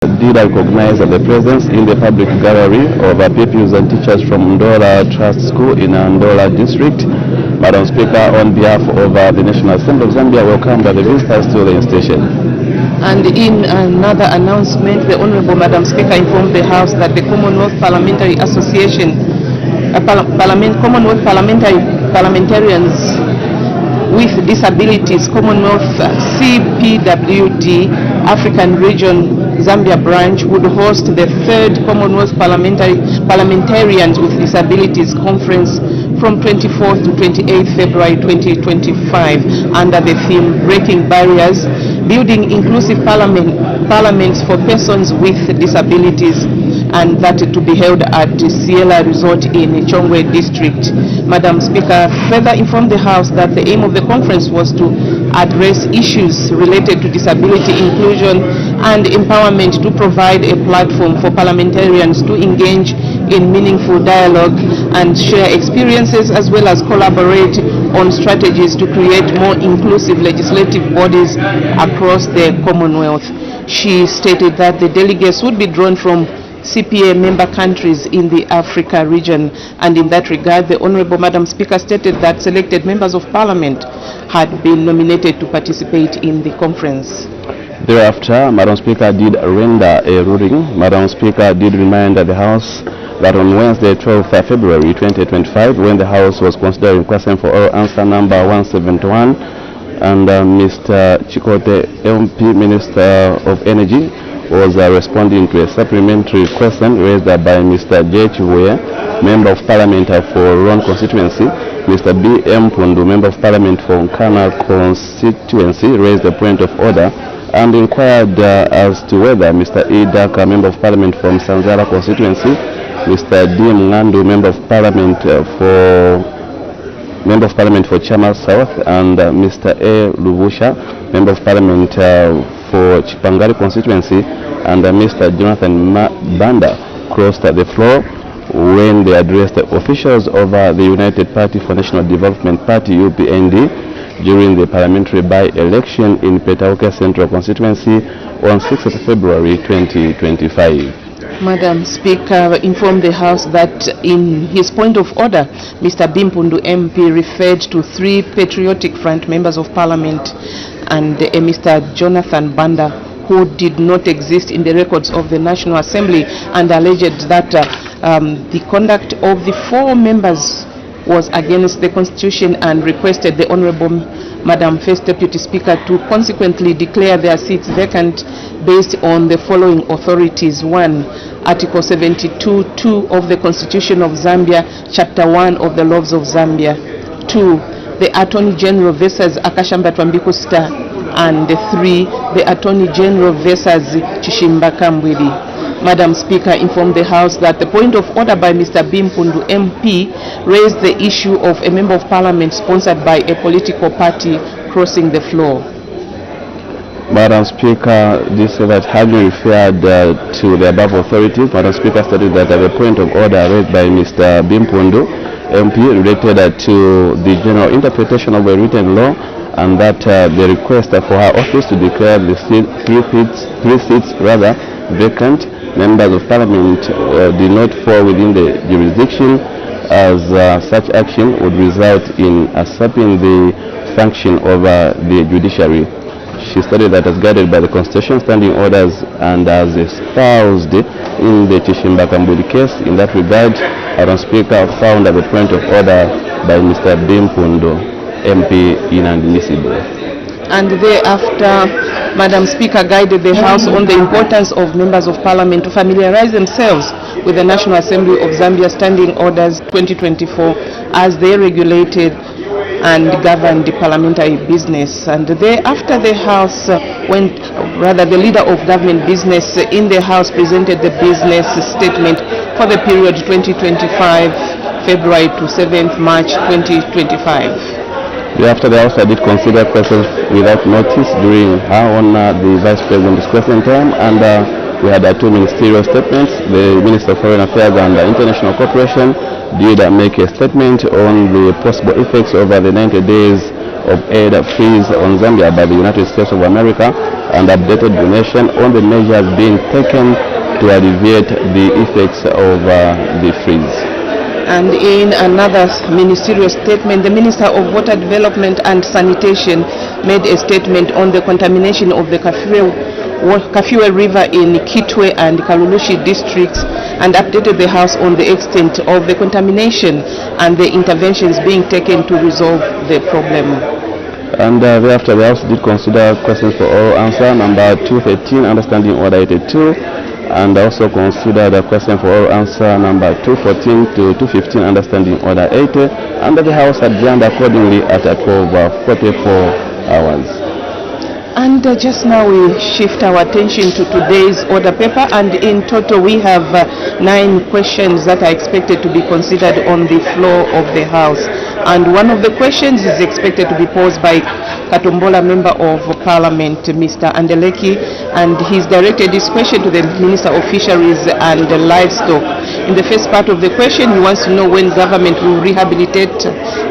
did recognize the presence in the public gallery of pupils and teachers from Ndola Trust School in Ndola District. Madam Speaker, on behalf of the National Assembly of Zambia, welcome the visitors to the station. And in another announcement, the Honorable Madam Speaker informed the House that the Commonwealth Parliamentary Association, Commonwealth Parliamentarians with Disabilities, Commonwealth CPWD African Region Zambia branch would host the third Commonwealth Parliamentarians with Disabilities Conference from 24th to 28th February 2025 under the theme Breaking Barriers, Building Inclusive Parliaments for Persons with Disabilities, and that to be held at Ciela Resort in Chongwe District. Madam Speaker further informed the House that the aim of the conference was to address issues related to disability inclusion and empowerment, to provide a platform for parliamentarians to engage in meaningful dialogue and share experiences, as well as collaborate on strategies to create more inclusive legislative bodies across the Commonwealth. She stated that the delegates would be drawn from CPA member countries in the Africa region, and in that regard the Honorable Madam Speaker stated that selected members of Parliament had been nominated to participate in the conference. Thereafter, Madam Speaker did render a ruling. Madam Speaker did remind the House that on Wednesday, 12th February 2025, when the House was considering question for oral answer number 171, and Mr. Chikote, MP, Minister of Energy, was responding to a supplementary question raised by Mr. J. Chivuye, Member of Parliament for Ron constituency. Mr. B. M. Pundu, Member of Parliament for Nkana constituency, raised a point of order and inquired as to whether Mr. E. Daka, Member of Parliament from Sanzara constituency, Mr. D. Mngandu, Member of Parliament for Chama South, and Mr. A. Luvusha, Member of Parliament for Chipangari constituency, and Mr. Jonathan Banda crossed the floor when they addressed the officials of the United Party for National Development Party (UPND) during the parliamentary by-election in Petauke Central constituency on 6th February 2025. Madam Speaker informed the House that in his point of order, Mr. Bimpundu MP referred to 3 Patriotic Front members of Parliament and Mr. Jonathan Banda, who did not exist in the records of the National Assembly, and alleged that the conduct of the 4 members was against the Constitution, and requested the Honorable Madam First Deputy Speaker to consequently declare their seats vacant based on the following authorities. 1. Article 72(2) of the Constitution of Zambia, Chapter 1 of the Laws of Zambia. 2. The Attorney General versus Akashamba Twambiku Star. And 3. The Attorney General versus Chishimba Kambwili. Madam Speaker informed the House that the point of order by Mr. Bimpundu MP raised the issue of a Member of Parliament sponsored by a political party crossing the floor. Madam Speaker, this that having referred to the above authorities, Madam Speaker stated that the point of order raised by Mr. Bimpundu MP related to the general interpretation of a written law, and that the request for her office to declare the three seats vacant members of Parliament did not fall within the jurisdiction, as such action would result in usurping the function of the judiciary. She stated that as guided by the Constitution, standing orders, and as espoused in the Chishimba Kambwili case, in that regard, Madam Speaker found that the point of order by Mr. Bimpundu MP inadmissible. And thereafter, Madam Speaker guided the House on the importance of members of Parliament to familiarize themselves with the National Assembly of Zambia Standing Orders 2024 as they regulated and governed the parliamentary business. And thereafter, the House the leader of government business in the House presented the business statement for the period 2025 February to 7th March 2025. Thereafter, the House did consider questions without notice during her on the Vice President's question time, and we had 2 ministerial statements. The Minister of Foreign Affairs and International Cooperation did make a statement on the possible effects over the 90 days of aid freeze on Zambia by the United States of America, and updated donation on the measures being taken to alleviate the effects of the freeze. And in another ministerial statement, the Minister of Water Development and Sanitation made a statement on the contamination of the Kafue River in Kitwe and Kalulushi districts and updated the House on the extent of the contamination and the interventions being taken to resolve the problem. And thereafter, the House did consider questions for oral answer number 213, understanding order 82, and also consider the question for oral answer number 214 to 215, understanding order 80, and the House adjourned accordingly at 12:44 hours. And just now we shift our attention to today's order paper, and in total we have 9 questions that are expected to be considered on the floor of the House. And one of the questions is expected to be posed by Katombola, Member of Parliament, Mr. Andeleki, and he's directed this question to the Minister of Fisheries and Livestock. In the first part of the question, he wants to know when government will rehabilitate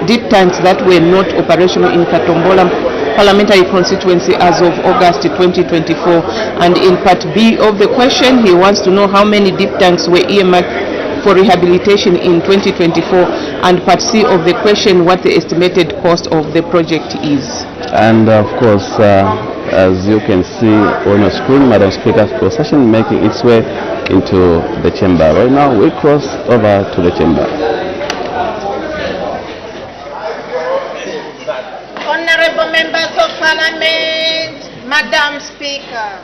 deep tanks that were not operational in Katombola Parliamentary constituency as of August 2024. And in part B of the question, he wants to know how many deep tanks were earmarked for rehabilitation in 2024, and part C of the question, what the estimated cost of the project is. And of course, as you can see on your screen, Madam Speaker's procession making its way into the chamber. Right now, we cross over to the chamber. Honorable members of Parliament, Madam Speaker.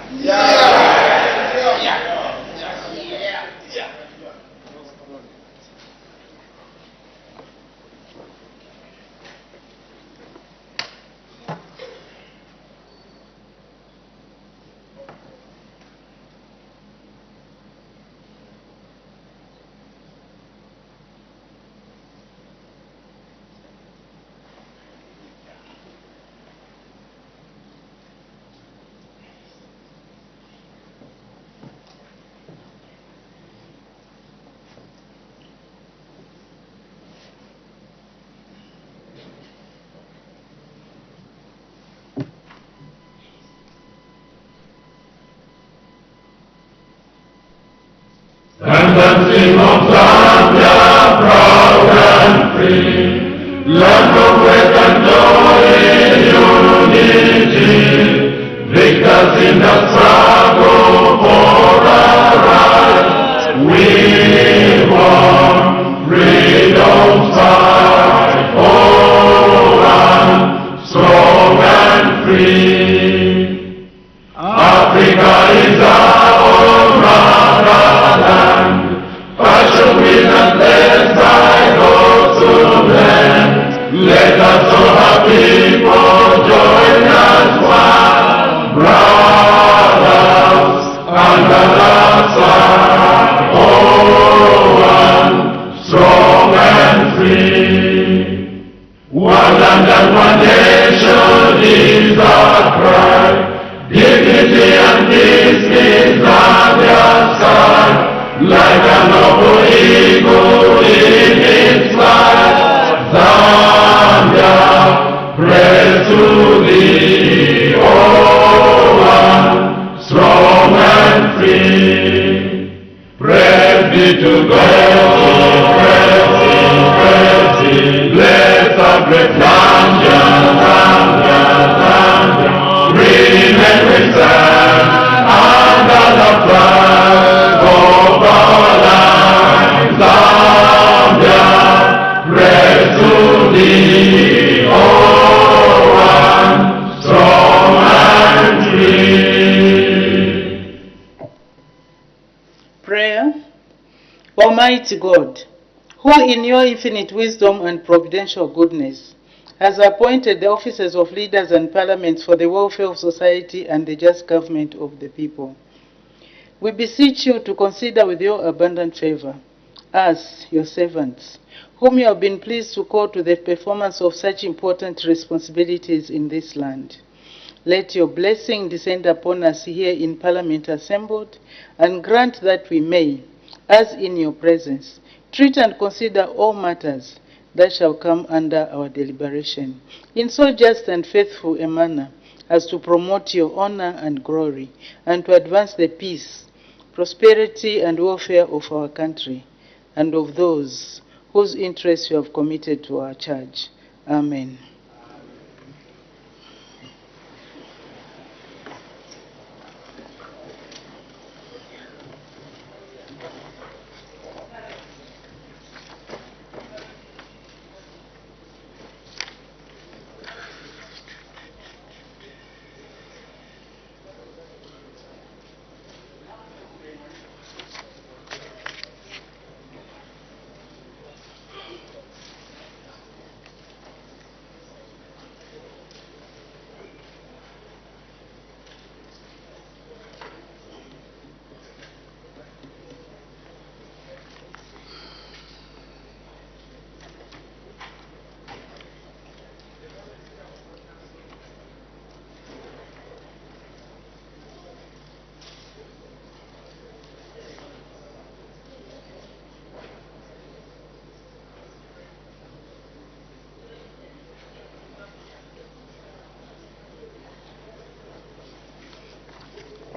And sing of Zambia, proud and free, land of wealth and joy in unity, victors in the struggle for our rights. We want freedom's fight, oh, one, strong and free. Africa is our own motherland, passion with and blessed by those who blend. Let us all have people join as one, brothers under the sun, oh, one, strong and free. One land and one nation is our cry. Dignity and peace is Zambia's sky, like a noble eagle in its flight. Zambia, praise to thee, oh, one, strong and free. Praise be to God, praise Him, bless our great Zambia, Zambia, Zambia. Green and we stand under the flag of our land. Zambia, praise to thee, oh, one, strong and free. Prayer. Almighty God, who in your infinite wisdom and providential goodness has appointed the offices of leaders and parliaments for the welfare of society and the just government of the people, we beseech you to consider with your abundant favor us, your servants, whom you have been pleased to call to the performance of such important responsibilities in this land. Let your blessing descend upon us here in Parliament assembled, and grant that we may, as in your presence, treat and consider all matters that shall come under our deliberation in so just and faithful a manner as to promote your honor and glory, and to advance the peace, prosperity, and welfare of our country, and of those whose interests you have committed to our charge. Amen.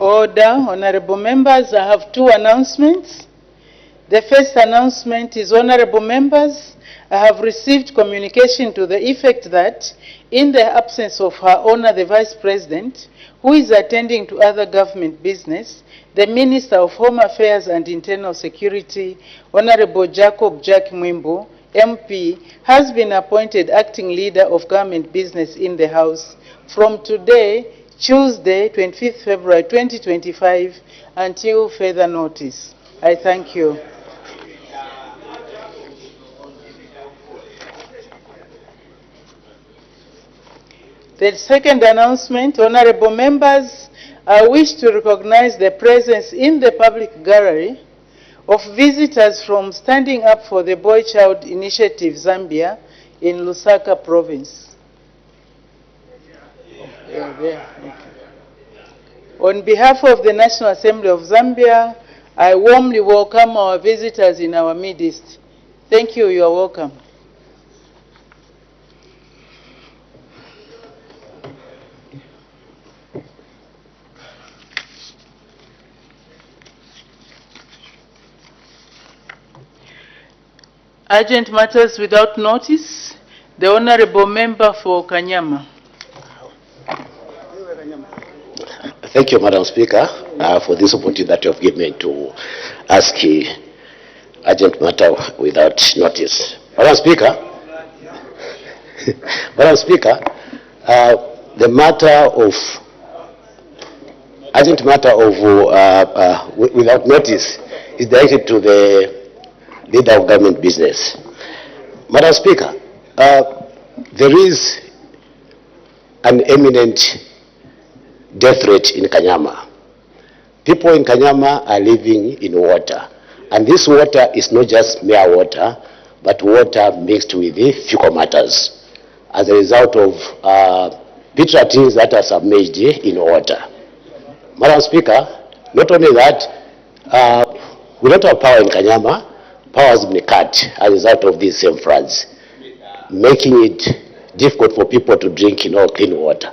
Order. Honorable members, I have two announcements. The first announcement is, honorable members, I have received communication to the effect that, in the absence of Her Honor the Vice President, who is attending to other government business, the Minister of Home Affairs and Internal Security, Honorable Jacob Jack Mwimbo, MP, has been appointed acting leader of government business in the House from today, Tuesday, 25th February 2025, until further notice. I thank you. The second announcement, honorable members, I wish to recognize the presence in the public gallery of visitors from Standing Up for the Boy Child Initiative Zambia in Lusaka province. On behalf of the National Assembly of Zambia, I warmly welcome our visitors in our midst. Thank you. You are welcome. Urgent matters without notice. The Honorable Member for Kanyama. Thank you, Madam Speaker, for this opportunity that you have given me to ask urgent matter without notice. Madam Speaker, Madam Speaker, the matter of urgent matter of without notice is directed to the leader of government business. Madam Speaker, there is an imminent death rate in Kanyama. People in Kanyama are living in water, and this water is not just mere water, but water mixed with the fecal matters as a result of petratiles that are submerged in water. Madam Speaker, not only that, we don't have power in Kanyama. Power has been cut as a result of these same floods, making it difficult for people to drink clean water.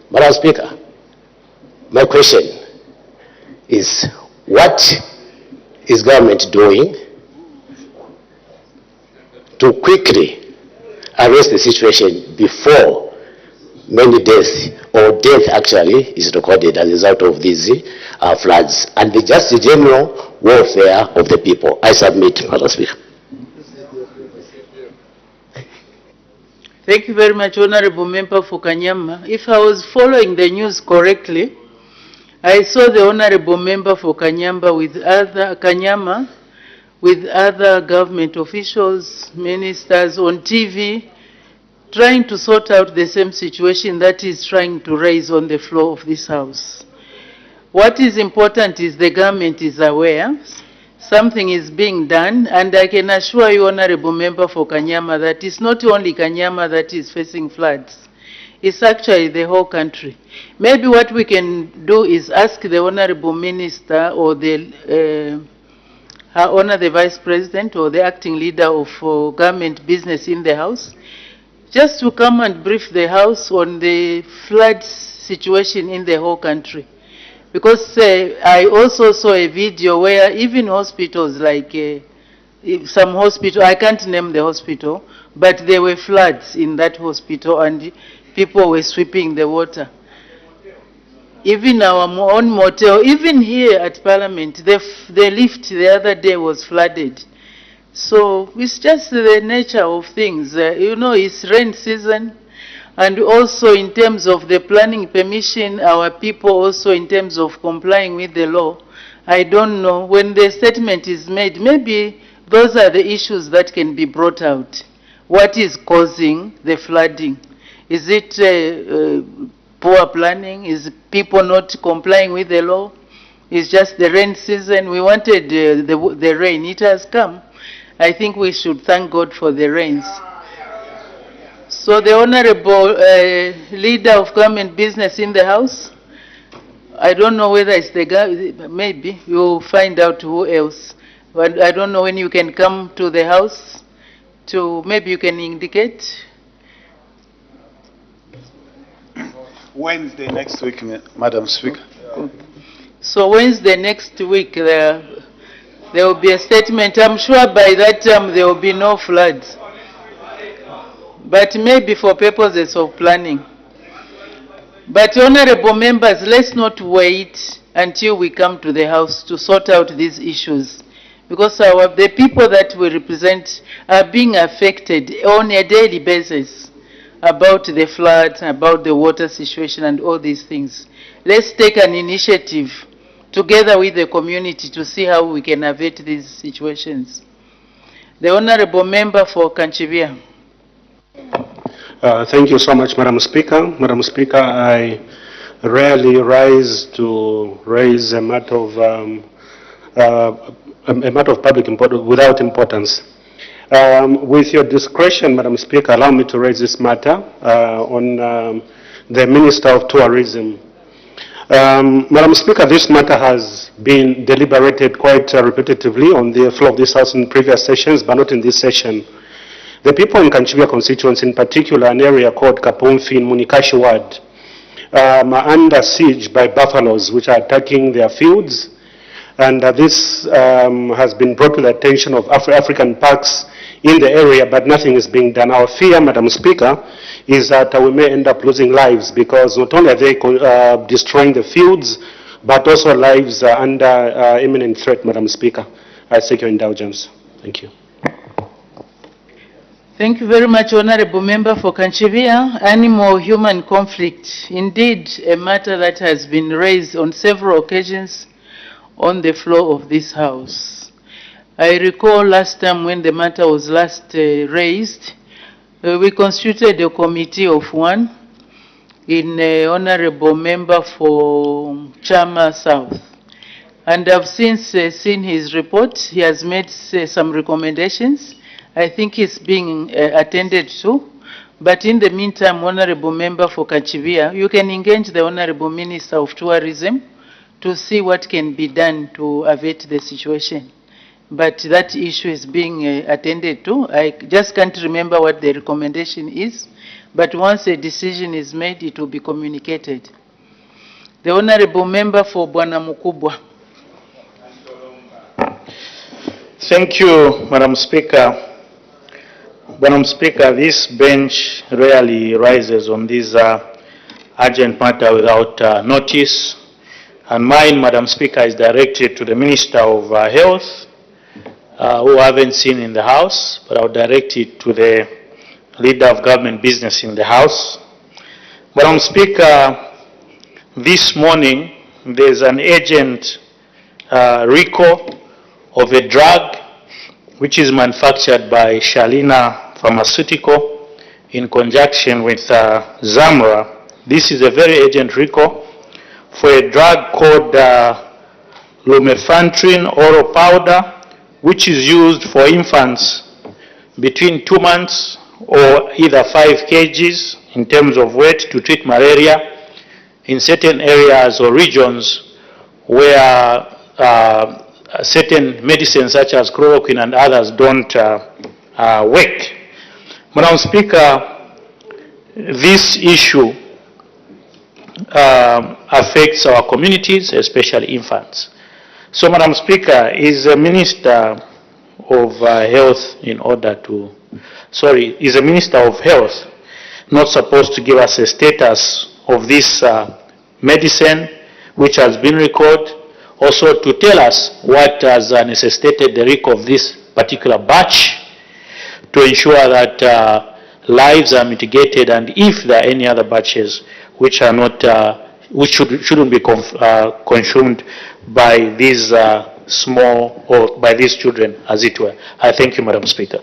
Madam Speaker, my question is, what is government doing to quickly arrest the situation before many deaths, or death actually, is recorded as a result of these floods, and the just general welfare of the people? I submit, Madam Speaker. Thank you very much, Honorable Member for Kanyama. If I was following the news correctly, I saw the Honorable Member for Kanyama with other government officials, ministers on TV, trying to sort out the same situation that is trying to raise on the floor of this House. What is important is the government is aware something is being done, and I can assure you, Honorable Member for Kanyama, that it's not only Kanyama that is facing floods. It's actually the whole country. Maybe what we can do is ask the Honorable Minister or Her Honor the Vice President or the acting leader of government business in the House just to come and brief the House on the flood situation in the whole country. Because I also saw a video where even hospitals like some hospital, I can't name the hospital, but there were floods in that hospital and people were sweeping the water. Even our own motel, even here at Parliament, the lift the other day was flooded. So it's just the nature of things. You know, it's rain season. And also in terms of the planning permission, our people also in terms of complying with the law, I don't know, when the statement is made, maybe those are the issues that can be brought out. What is causing the flooding? Is it poor planning? Is people not complying with the law? It's just the rain season. We wanted the rain. It has come. I think we should thank God for the rains. So the Honorable Leader of Government Business in the House, I don't know whether it's the guy, maybe you'll find out who else. But I don't know when you can come to the House to, maybe you can indicate. Wednesday next week, Madam Speaker. So Wednesday next week, there will be a statement. I'm sure by that time there will be no floods. But maybe for purposes of planning. But honorable members, let's not wait until we come to the House to sort out these issues. Because the people that we represent are being affected on a daily basis about the floods, about the water situation and all these things. Let's take an initiative together with the community to see how we can avert these situations. The Honorable Member for Kanchivia. Thank you so much, Madam Speaker. Madam Speaker, I rarely rise to raise a matter of public importance without importance. With your discretion, Madam Speaker, allow me to raise this matter on the Minister of Tourism. Madam Speaker, this matter has been deliberated quite repetitively on the floor of this House in previous sessions, but not in this session. The people in Kanchivia constituency, in particular an area called Kapumfi in Munikashi Ward, are under siege by buffaloes which are attacking their fields. And this has been brought to the attention of African parks in the area, but nothing is being done. Our fear, Madam Speaker, is that we may end up losing lives because not only are they destroying the fields, but also lives are under imminent threat, Madam Speaker. I seek your indulgence. Thank you. Thank you very much, Honorable Member for Kanchivia. Animal-human conflict, indeed a matter that has been raised on several occasions on the floor of this House. I recall last time when the matter was last raised, we constituted a committee of one in Honorable Member for Chama South. And I've since seen his report. He has made some recommendations. I think it's being attended to. But in the meantime, Honorable Member for Kanchivia, you can engage the Honorable Minister of Tourism to see what can be done to avert the situation. But that issue is being attended to. I just can't remember what the recommendation is. But once a decision is made, it will be communicated. The Honorable Member for Bwana Mukubwa. Thank you, Madam Speaker. Madam Speaker, this bench rarely rises on this urgent matter without notice. And mine, Madam Speaker, is directed to the Minister of Health, who I haven't seen in the House, but I'll direct it to the Leader of Government Business in the House. Madam Speaker, this morning there's an urgent recall of a drug which is manufactured by Shalina Pharmaceutical in conjunction with Zamra. This is a very urgent recall for a drug called lumefantrine oral powder, which is used for infants between 2 months or either 5 kgs in terms of weight to treat malaria in certain areas or regions where certain medicines such as chloroquine and others don't work. Madam Speaker, this issue affects our communities, especially infants. So, Madam Speaker, is the Minister of Health is the Minister of Health not supposed to give us a status of this medicine which has been recalled, also to tell us what has necessitated the recall of this particular batch to ensure that lives are mitigated, and if there are any other batches which are not, which shouldn't be consumed by these small, or by these children, as it were. I thank you, Madam Speaker.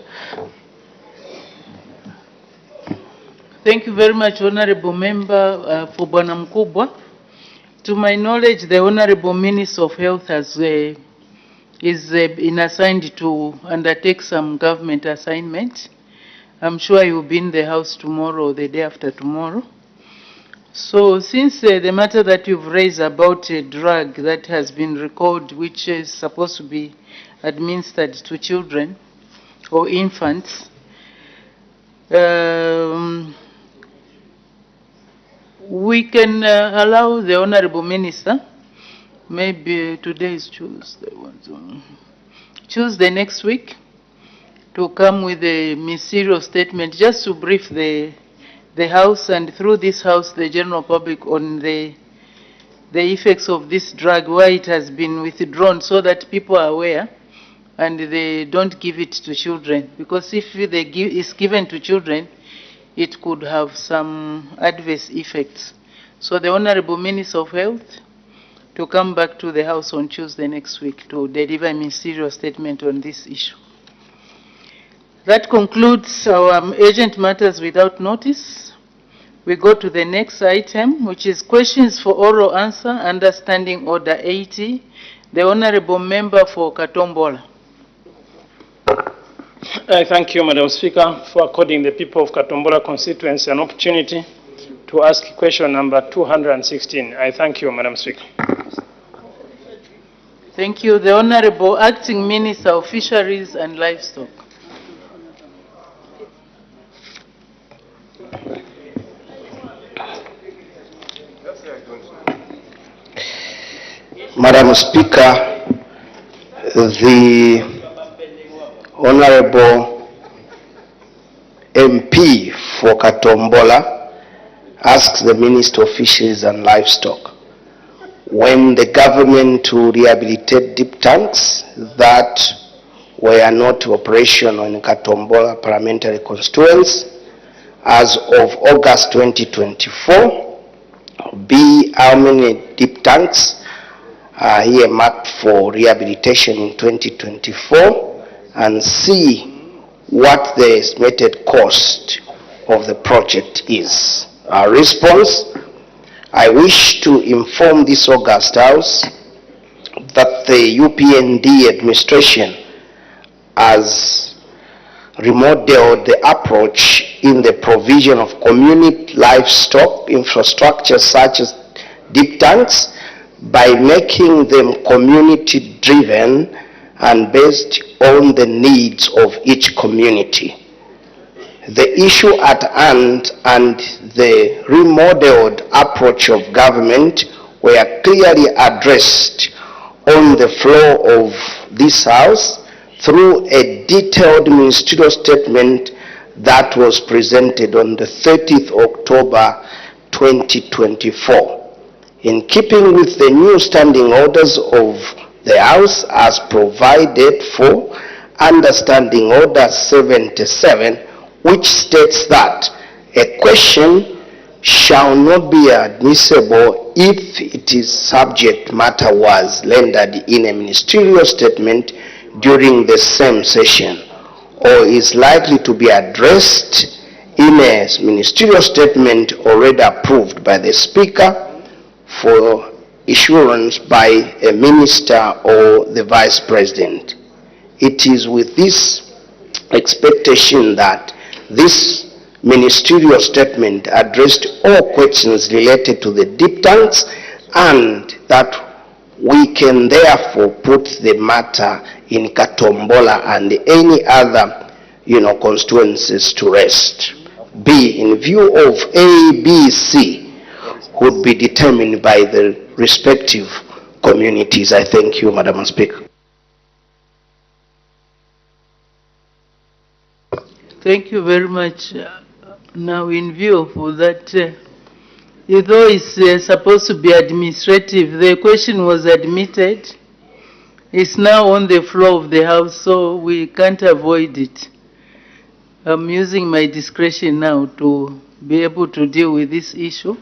Thank you very much, Honorable Member, for Bwana Mkubwa. To my knowledge, the Honorable Minister of Health has is been assigned to undertake some government assignment. I'm sure he will be in the House tomorrow or the day after tomorrow. So since the matter that you've raised about a drug that has been recalled, which is supposed to be administered to children or infants, we can allow the Honorable Minister, maybe today is Tuesday, Tuesday next week, to come with a ministerial statement just to brief the House, and through this House the general public, on the effects of this drug, why it has been withdrawn, so that people are aware and they don't give it to children. Because if it's given to children, it could have some adverse effects. So the Honorable Minister of Health to come back to the House on Tuesday next week to deliver a ministerial statement on this issue. That concludes our urgent matters without notice. We go to the next item, which is questions for oral answer under Standing Order 80. The Honorable Member for Katombola. I thank you, Madam Speaker, for according the people of Katombola constituency an opportunity to ask question number 216. I thank you, Madam Speaker. Thank you. The Honorable Acting Minister of Fisheries and Livestock. Madam Speaker, the Honorable MP for Katombola asks the Minister of Fisheries and Livestock when the government to rehabilitate deep tanks that were not operational in Katombola Parliamentary constituency as of August 2024, B, how many deep tanks are here marked for rehabilitation in 2024, and C, what the estimated cost of the project is. Our response: I wish to inform this August House that the UPND administration has remodeled the approach in the provision of community livestock infrastructure such as deep tanks by making them community driven and based on the needs of each community. The issue at hand and the remodeled approach of government were clearly addressed on the floor of this House through a detailed ministerial statement that was presented on the 30th October 2024. In keeping with the new standing orders of the House as provided for under Standing Order 77, which states that a question shall not be admissible if its subject matter was rendered in a ministerial statement during the same session, or is likely to be addressed in a ministerial statement already approved by the Speaker for issuance by a minister or the Vice President. It is with this expectation that this ministerial statement addressed all questions related to the deep tanks, and that we can therefore put the matter in Katombola and any other constituencies to rest. B, in view of A, B, C, would be determined by the respective communities. I thank you, Madam Speaker. Thank you very much. Now, in view of that, although it's supposed to be administrative, the question was admitted. It's now on the floor of the House, so we can't avoid it. I'm using my discretion now to be able to deal with this issue.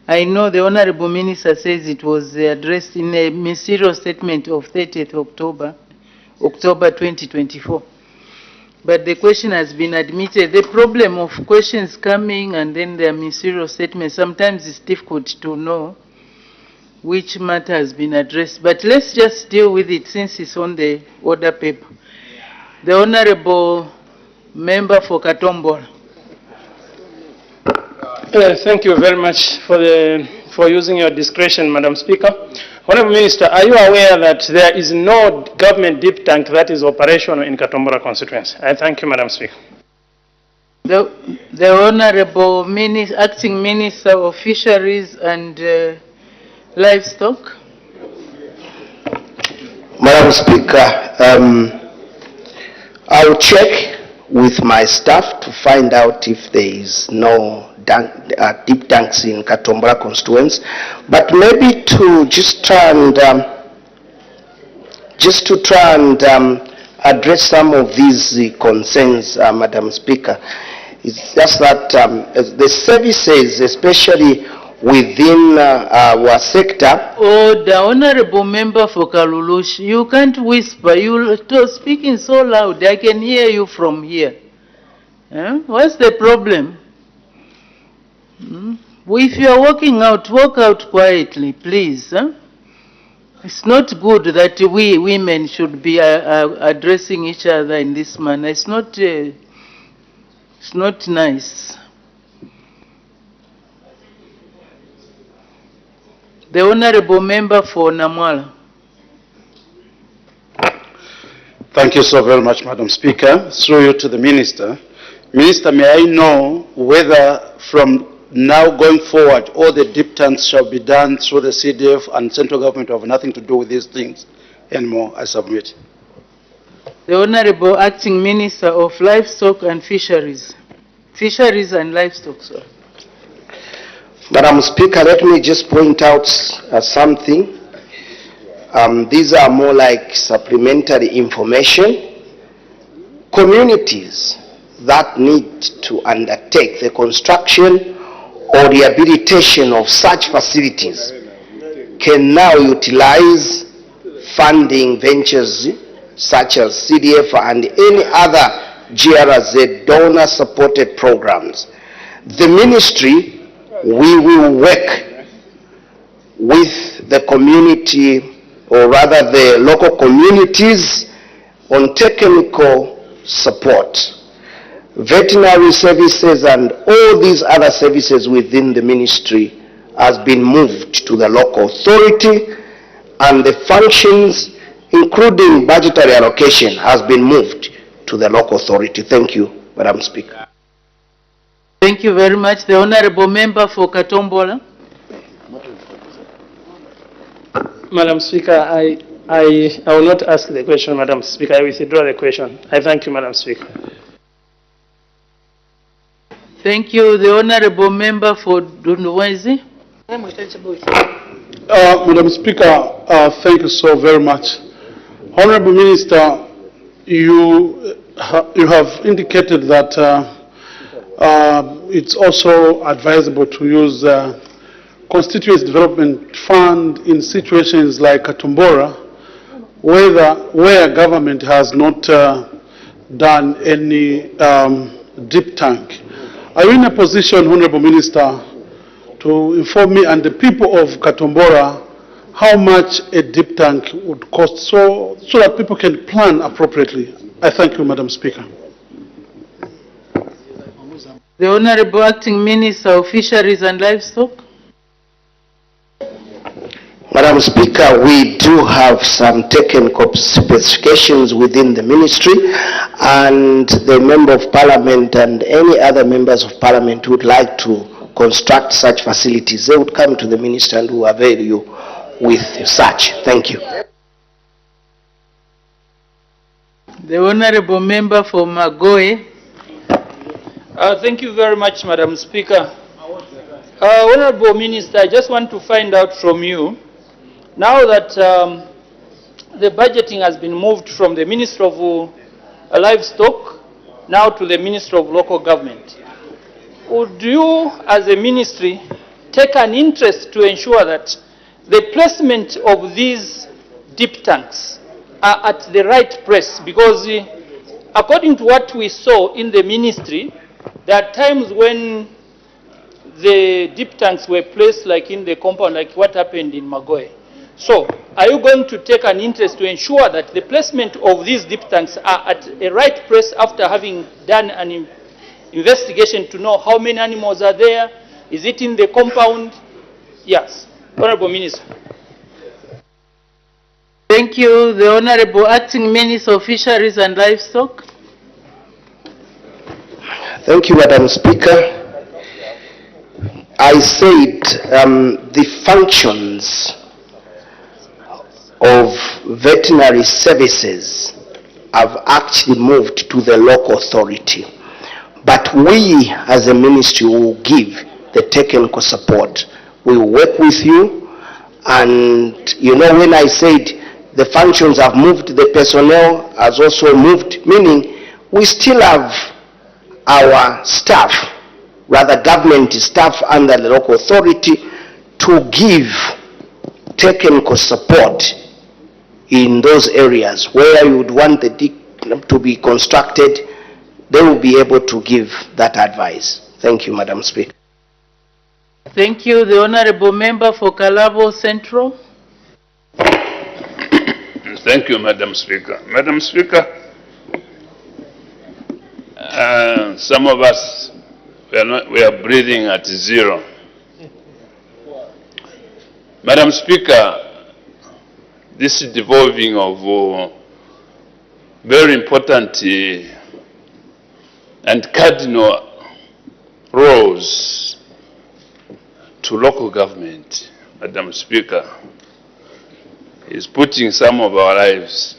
I know the Honorable Minister says it was addressed in a ministerial statement of 30th October 2024. But the question has been admitted. The problem of questions coming and then their ministerial statement, sometimes it's difficult to know which matter has been addressed. But let's just deal with it since it's on the order paper. The Honorable Member for Katombola. Thank you very much for using your discretion, Madam Speaker. Honourable Minister, are you aware that there is no government deep tank that is operational in Katombola constituency? I thank you, Madam Speaker. The Honourable Acting Minister of Fisheries and Livestock. Madam Speaker, I'll check with my staff to find out if there is no deep tanks in Katombola constituency, but maybe to just try and address some of these concerns, Madam Speaker. It's just that the services, especially within our sector. Oh, the Honorable Member for Kalulush, you can't whisper. You're speaking so loud. I can hear you from here. What's the problem? If you are walking out, walk out quietly, please. It's not good that we women should be addressing each other in this manner. It's not nice. The Honorable Member for Namwala. Thank you so very much, Madam Speaker. Through you to the Minister. Minister, may I know whether from now going forward, all the deep tanks shall be done through the CDF and central government have nothing to do with these things anymore? I submit. The Honorable Acting Minister of Livestock and Fisheries. Fisheries and Livestock, sir. Madam Speaker, let me just point out something. These are more like supplementary information. Communities that need to undertake the construction or rehabilitation of such facilities can now utilize funding ventures such as CDF and any other GRZ donor-supported programs. The ministry, we will work with the community, or rather the local communities, on technical support. Veterinary services and all these other services within the ministry has been moved to the local authority, and the functions, including budgetary allocation, has been moved to the local authority. Thank you, Madam Speaker. Thank you very much. The Honorable Member for Katombola. Madam Speaker, I will not ask the question, Madam Speaker. I withdraw the question. I thank you, Madam Speaker. Thank you. The Honorable Member for Dunduwezi. Madam Speaker, thank you so very much. Honorable Minister, you have indicated that it's also advisable to use Constituency Development Fund in situations like Katombola, where government has not done any deep tank. Are you in a position, Honorable Minister, to inform me and the people of Katombola how much a deep tank would cost so that people can plan appropriately? I thank you, Madam Speaker. The Honorable Acting Minister of Fisheries and Livestock. Madam Speaker, we do have some technical specifications within the ministry, and the Member of Parliament and any other members of Parliament who would like to construct such facilities, they would come to the minister and will avail you with such. Thank you. The Honorable Member for Magoe. Thank you very much, Madam Speaker. Honorable Minister, I just want to find out from you, now that the budgeting has been moved from the Minister of Livestock now to the Minister of Local Government, would you, as a ministry, take an interest to ensure that the placement of these deep tanks are at the right place? Because according to what we saw in the ministry, there are times when the deep tanks were placed like in the compound, like what happened in Magoe. So, are you going to take an interest to ensure that the placement of these deep tanks are at a right place after having done an investigation to know how many animals are there? Is it in the compound? Yes. Honorable Minister. Thank you. The Honorable Acting Minister of Fisheries and Livestock. Thank you, Madam Speaker. I said the functions of veterinary services have actually moved to the local authority. But we, as a ministry, will give the technical support. We will work with you. And, you know, when I said the functions have moved, the personnel has also moved, meaning we still have our staff, rather government staff under the local authority, to give technical support in those areas where you would want the to be constructed. They will be able to give that advice. Thank you, Madam Speaker. Thank you. The Honorable Member for Kalabo Central. Thank you, Madam Speaker. Madam Speaker, some of us, we are breathing at zero. Madam Speaker, this devolving of very important and cardinal roles to local government, Madam Speaker, is putting some of our lives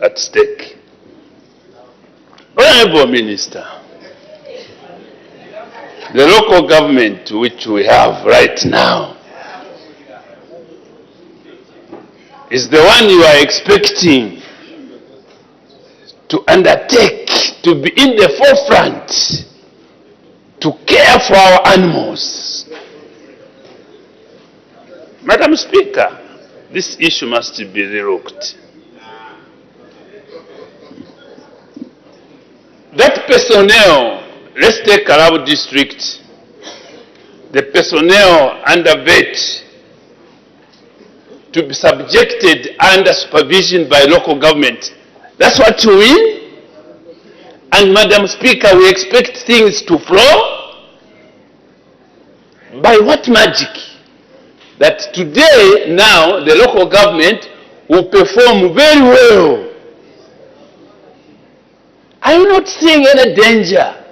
at stake. Honorable Minister, the local government which we have right now is the one you are expecting to undertake, to be in the forefront, to care for our animals. Madam Speaker, this issue must be relooked. That personnel, let's take Kalabo district, the personnel under vet to be subjected under supervision by local government. That's what we win. And Madam Speaker, we expect things to flow. By what magic? That today, now, the local government will perform very well. Are you not seeing any danger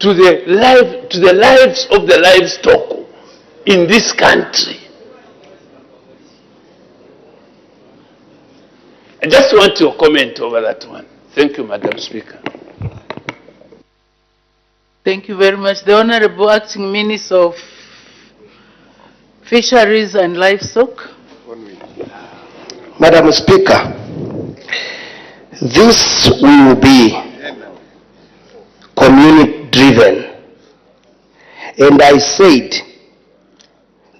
to the lives of the livestock in this country? I just want your comment over that one. Thank you, Madam Speaker. Thank you very much. The Honorable Acting Minister of Fisheries and Livestock. Madam Speaker, this will be community-driven. And I said,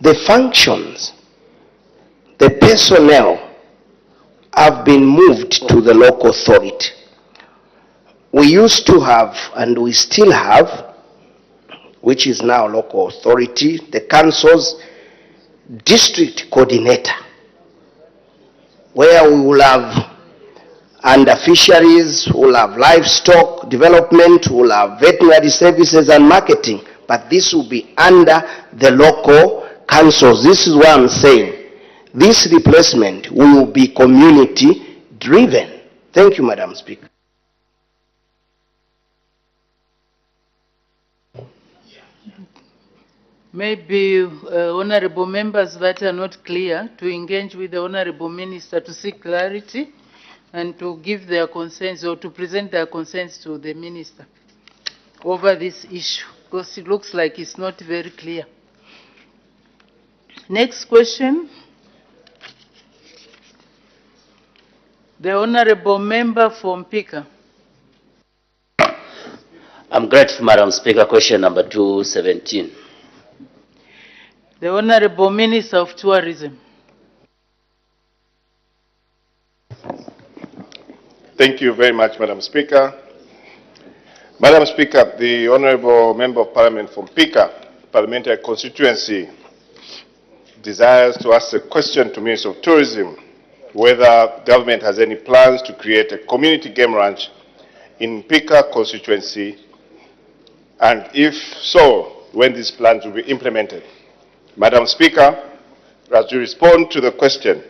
the functions, the personnel have been moved to the local authority. We used to have, and we still have, which is now local authority, the council's district coordinator, where we will have under fisheries, we'll have livestock development, we'll have veterinary services and marketing, but this will be under the local councils. This is what I'm saying. This replacement will be community driven. Thank you, Madam Speaker. Maybe honorable members that are not clear to engage with the honorable minister to seek clarity and to give their concerns or to present their concerns to the minister over this issue, because it looks like it's not very clear. Next question. The honorable member from Pika. I'm grateful, Madam Speaker. Question number 217. The honorable minister of tourism. Thank you very much, Madam Speaker. Madam Speaker, the Honourable Member of Parliament from Pika, Parliamentary constituency, desires to ask a question to Minister of Tourism whether government has any plans to create a community game ranch in Pika constituency, and if so, when these plans will be implemented. Madam Speaker, as you respond to the question,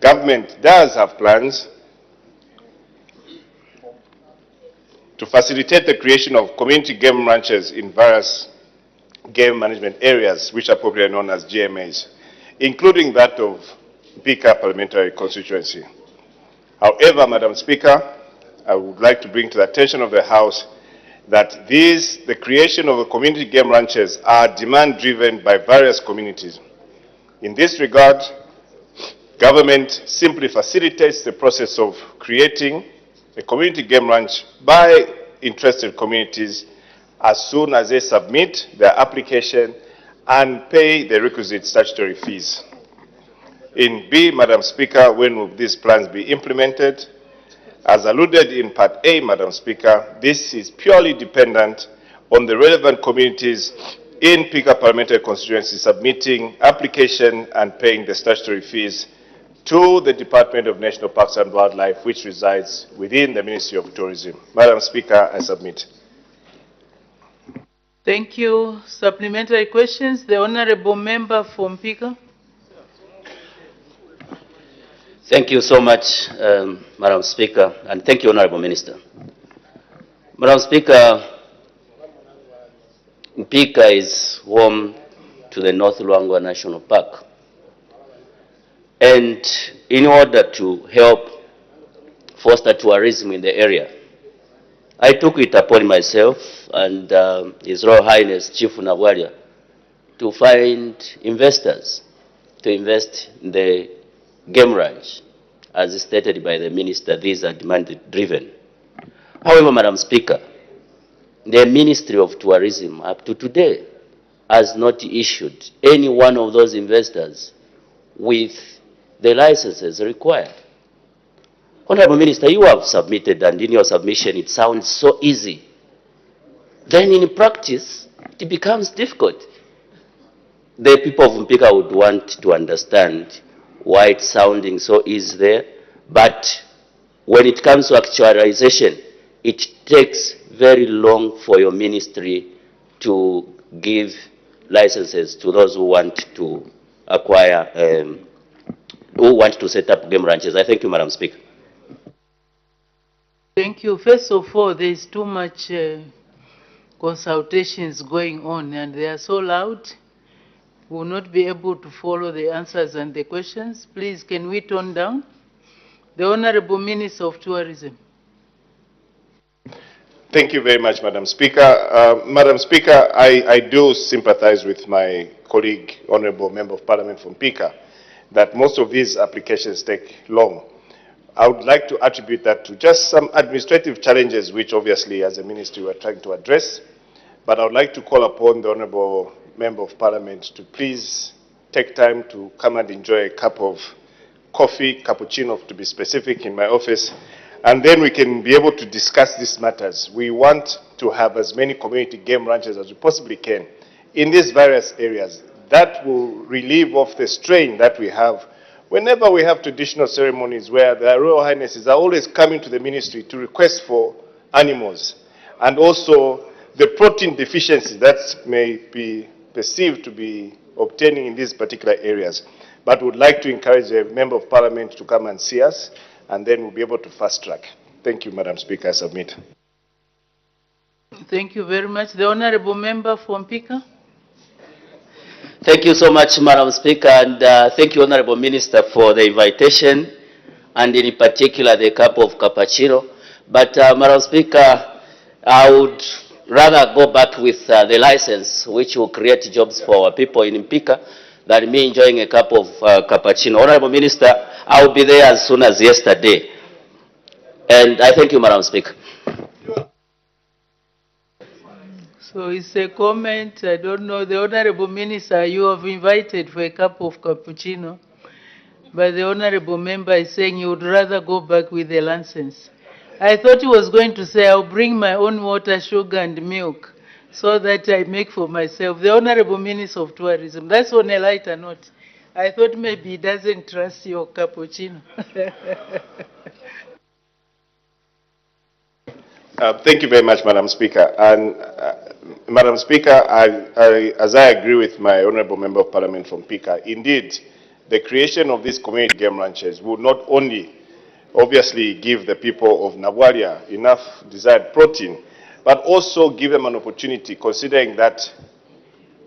government does have plans to facilitate the creation of community game ranches in various game management areas, which are popularly known as GMAs, including that of Pika Parliamentary constituency. However, Madam Speaker, I would like to bring to the attention of the House that the creation of the community game ranches are demand-driven by various communities. In this regard, government simply facilitates the process of creating a community game ranch by interested communities as soon as they submit their application and pay the requisite statutory fees. In B, Madam Speaker, when will these plans be implemented? As alluded in Part A, Madam Speaker, this is purely dependent on the relevant communities in Pika Parliamentary constituency submitting application and paying the statutory fees to the Department of National Parks and Wildlife, which resides within the Ministry of Tourism. Madam Speaker, I submit. Thank you. Supplementary questions. The honorable member from Pika. Thank you so much, Madam Speaker, and thank you, Honorable Minister. Madam Speaker, Pika is home to the North Luangwa National Park. And in order to help foster tourism in the area, I took it upon myself and His Royal Highness Chief Nabwalia to find investors to invest in the game ranch. As stated by the Minister, these are demand-driven. However, Madam Speaker, the Ministry of Tourism up to today has not issued any one of those investors with the licenses required. Honorable Minister, you have submitted, and in your submission it sounds so easy. Then in practice, it becomes difficult. The people of Mpika would want to understand why it's sounding so easy there, but when it comes to actualization, it takes very long for your ministry to give licenses to those who want to acquire, who want to set up game ranches. I thank you, Madam Speaker. Thank you. First of all, there is too much consultations going on, and they are so loud. We will not be able to follow the answers and the questions. Please, can we tone down? The Honorable Minister of Tourism. Thank you very much, Madam Speaker. Madam Speaker, I do sympathize with my colleague, Honourable Member of Parliament from Pika, that most of these applications take long. I would like to attribute that to just some administrative challenges, which obviously as a ministry we are trying to address. But I would like to call upon the Honourable Member of Parliament to please take time to come and enjoy a cup of coffee, cappuccino to be specific, in my office, and then we can be able to discuss these matters. We want to have as many community game ranches as we possibly can in these various areas. That will relieve off the strain that we have whenever we have traditional ceremonies where the Royal Highnesses are always coming to the ministry to request for animals, and also the protein deficiency that may be perceived to be obtaining in these particular areas. But would like to encourage a Member of Parliament to come and see us, and then we'll be able to fast track. Thank you, Madam Speaker. I submit. Thank you very much. The Honorable Member from Pika. Thank you so much, Madam Speaker, and thank you, Honorable Minister, for the invitation, and in particular the cup of cappuccino. But, Madam Speaker, I would rather go back with the license, which will create jobs for our people in Mpika, than me enjoying a cup of cappuccino. Honorable Minister, I will be there as soon as yesterday. And I thank you, Madam Speaker. So it's a comment. I don't know. The Honorable Minister, you have invited for a cup of cappuccino, but the Honorable Member is saying he would rather go back with the license. I thought he was going to say, I'll bring my own water, sugar, and milk so that I make for myself. The Honorable Minister of Tourism. That's on a lighter note. I thought maybe he doesn't trust your cappuccino. Thank you very much, Madam Speaker. And Madam Speaker, as I agree with my Honourable Member of Parliament from Pika, indeed, the creation of these community game ranches would not only obviously give the people of Nabwalia enough desired protein, but also give them an opportunity, considering that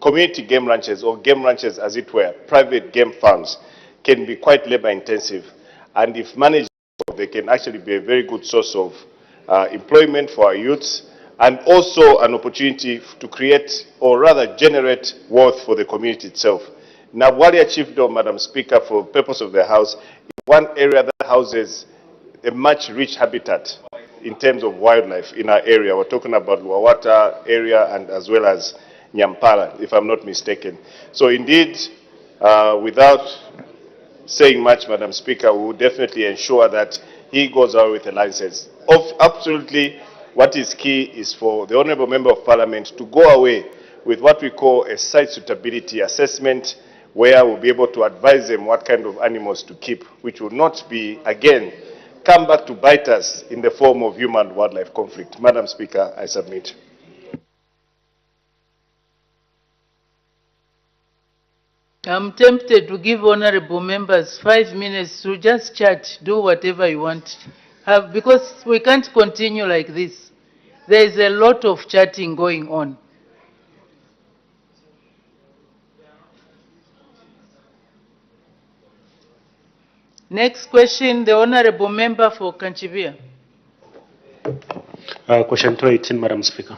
community game ranches, or game ranches as it were, private game farms, can be quite labor intensive. And if managed, they can actually be a very good source of employment for our youths, and also an opportunity to create, or rather generate, wealth for the community itself. Nabwalia Chiefdom, Madam Speaker, for the purpose of the House, is one area that houses a much rich habitat in terms of wildlife in our area. We're talking about Wawata area and as well as Nyampala, if I'm not mistaken. So indeed, without saying much, Madam Speaker, we will definitely ensure that he goes out with a license. Absolutely, what is key is for the Honourable Member of Parliament to go away with what we call a site suitability assessment, where we'll be able to advise them what kind of animals to keep, which will not be, again, come back to bite us in the form of human-wildlife conflict. Madam Speaker, I submit. I'm tempted to give honorable members 5 minutes to just chat, do whatever you want. Because we can't continue like this. There is a lot of chatting going on. Next question, the honorable member for Kanchibia. Question 218, Madam Speaker.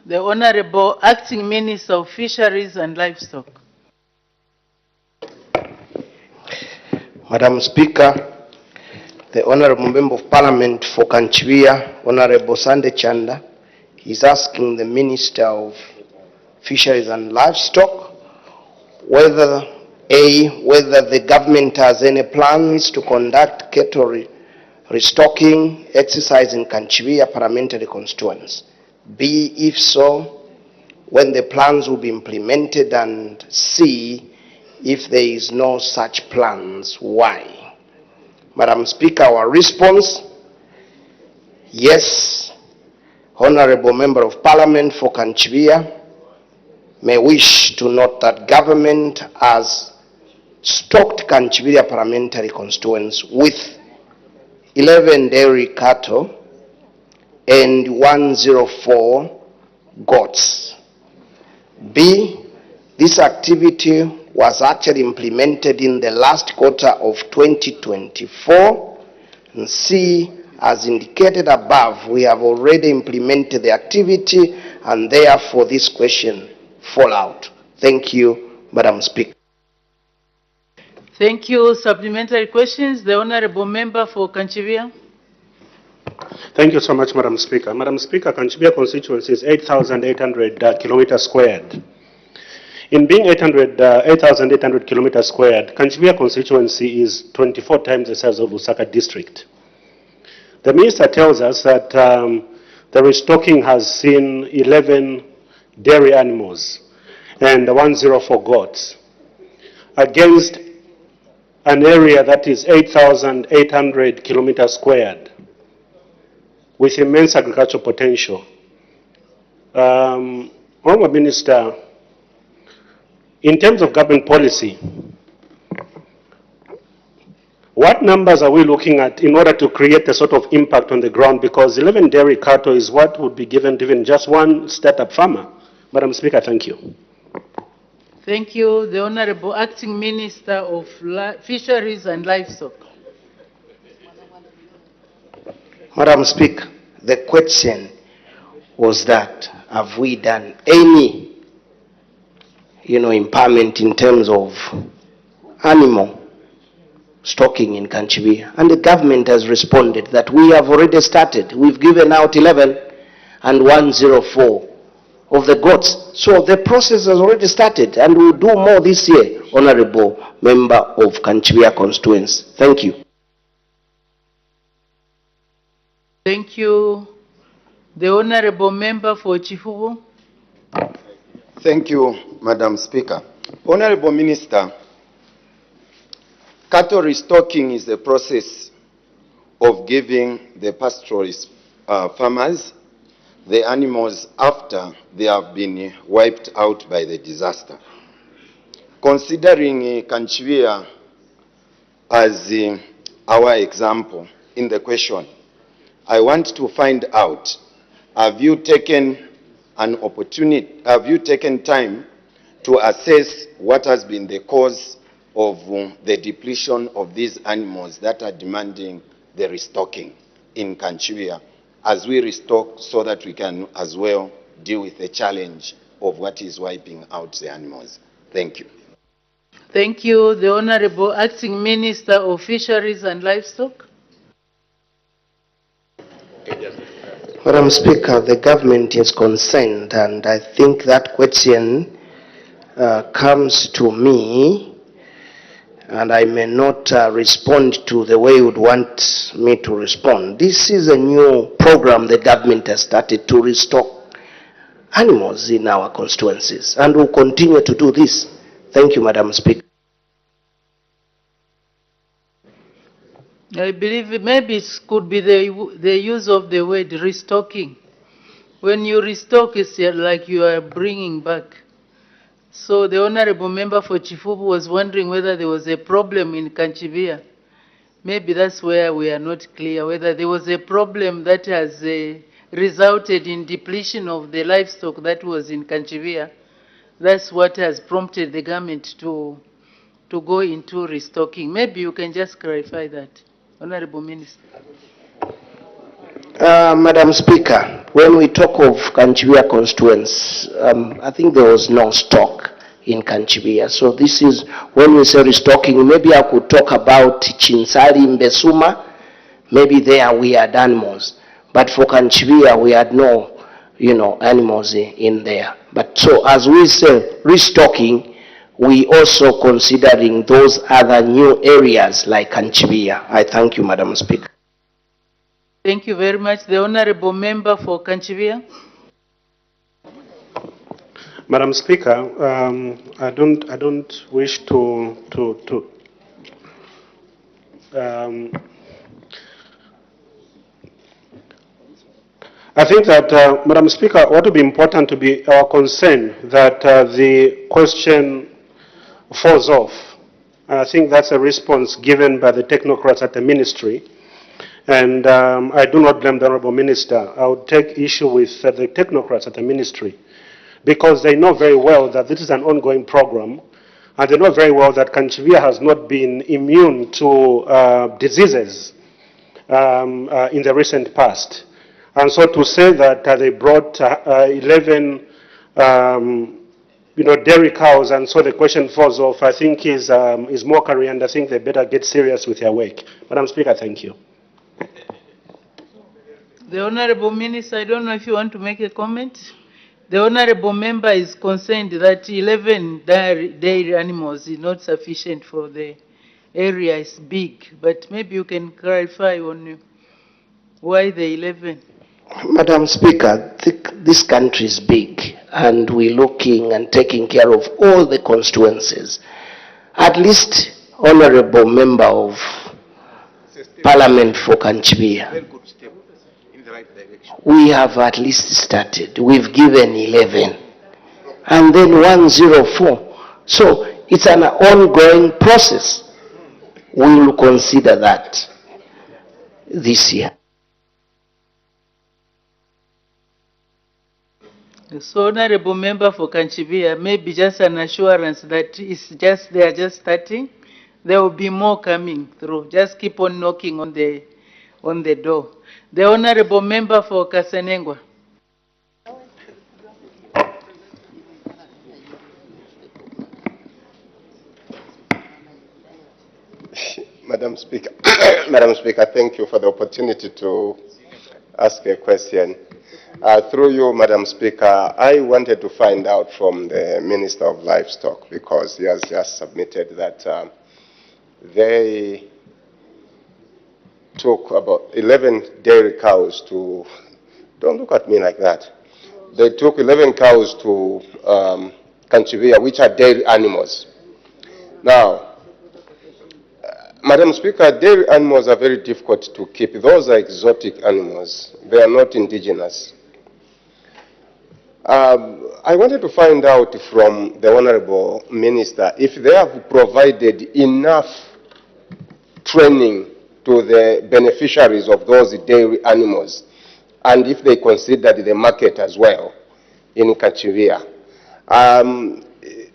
The Honorable Acting Minister of Fisheries and Livestock. Madam Speaker, the Honorable Member of Parliament for Kanchibia, Honorable Sande Chanda, is asking the Minister of Fisheries and Livestock whether the government has any plans to conduct cattle restocking exercise in Kanchibia parliamentary constituency. B, if so, when the plans will be implemented, and C, if there is no such plans, why? Madam Speaker, our response, yes, Honorable Member of Parliament for Kanchibia may wish to note that government has stocked Kanchibia parliamentary constituency with 11 dairy cattle and 104 goats. B, this activity was actually implemented in the last quarter of 2024. And C, as indicated above, we have already implemented the activity, and therefore this question fall out. Thank you, Madam Speaker. Thank you. Supplementary questions, the Honorable Member for Kanchibia. Thank you so much, Madam Speaker. Madam Speaker, Kanchibia constituency is 8,800 kilometers squared. In being 8,800 kilometers squared, Kanchibia constituency is 24 times the size of Lusaka district. The minister tells us that the restocking has seen 11 dairy animals and 104 goats against an area that is 8,800 kilometers squared with immense agricultural potential. Honourable Minister, in terms of government policy, What numbers are we looking at in order to create a sort of impact on the ground? Because 11 dairy cattle is what would be given to even just one startup farmer. Madam Speaker, thank you. Thank you. The Honorable Acting Minister of Fisheries and Livestock. Madam Speaker, the question was that have we done any, impairment in terms of animal stocking in Kanchibia? And the government has responded that we have already started. We've given out 11 and 104 of the goats. So the process has already started and we'll do more this year, Honorable Member of Kanchibia constituency. Thank you. Thank you. The Honorable Member for Chifubu. Thank you, Madam Speaker. Honorable Minister, cattle restocking is the process of giving the pastoralist farmers the animals after they have been wiped out by the disaster. Considering Kanchibia as our example in the question, I want to find out, have you taken time to assess what has been the cause of the depletion of these animals that are demanding the restocking in Kanchibia as we restock, so that we can as well deal with the challenge of what is wiping out the animals? Thank you. Thank you. The Honorable Acting Minister of Fisheries and Livestock. Madam Speaker, the government is concerned, and I think that question comes to me, and I may not respond to the way you would want me to respond. This is a new program the government has started to restock animals in our constituencies, and will continue to do this. Thank you, Madam Speaker. I believe maybe it could be the use of the word restocking. When you restock, it's like you are bringing back. So the Honorable Member for Chifubu was wondering whether there was a problem in Kanchibia. Maybe that's where we are not clear, whether there was a problem that has resulted in depletion of the livestock that was in Kanchibia. That's what has prompted the government to go into restocking. Maybe you can just clarify that. Honorable Minister. Madam Speaker, when we talk of Kanchibia constituents, I think there was no stock in Kanchibia. So this is, when we say restocking, maybe I could talk about Chinsali, Mbesuma. Maybe there we had animals. But for Kanchibia, we had no, animals in there. But so as we say restocking, we also considering those other new areas like Kanchibia. I thank you, Madam Speaker. Thank you very much. The Honorable Member for Kanchibia. Madam Speaker, I don't wish to I think that, Madam Speaker, what would be important to be our concern that the question falls off. And I think that's a response given by the technocrats at the ministry. And I do not blame the Honorable Minister. I would take issue with the technocrats at the ministry, because they know very well that this is an ongoing program, and they know very well that Kanchibia has not been immune to diseases in the recent past. And so to say that they brought 11 dairy cows, and so the question falls off, I think is mockery, and I think they better get serious with their work. Madam Speaker, thank you. The Honorable Minister, I don't know if you want to make a comment. The Honorable Member is concerned that 11 dairy animals is not sufficient for the area. Is big, but maybe you can clarify on why the 11. Madam Speaker, this country is big, and we're looking and taking care of all the constituencies. At least, Honorable Member of Parliament for Kanchibia, we have at least started. We've given 11, and then 104. So it's an ongoing process. we will consider that this year. So, Honorable Member for Kanchivia, maybe just an assurance that they are just starting. There will be more coming through. Just keep on knocking on the door. The Honorable Member for Kasenengwa. Madam Speaker, Madam Speaker, thank you for the opportunity to ask a question. Through you, Madam Speaker, I wanted to find out from the Minister of Livestock, because he has just submitted that they took about 11 dairy cows to, don't look at me like that, they took 11 cows to Kanchivia, which are dairy animals. Now, Madam Speaker, dairy animals are very difficult to keep. Those are exotic animals. They are not indigenous. I wanted to find out from the Honorable Minister if they have provided enough training to the beneficiaries of those dairy animals, and if they considered the market as well in Kanchivia.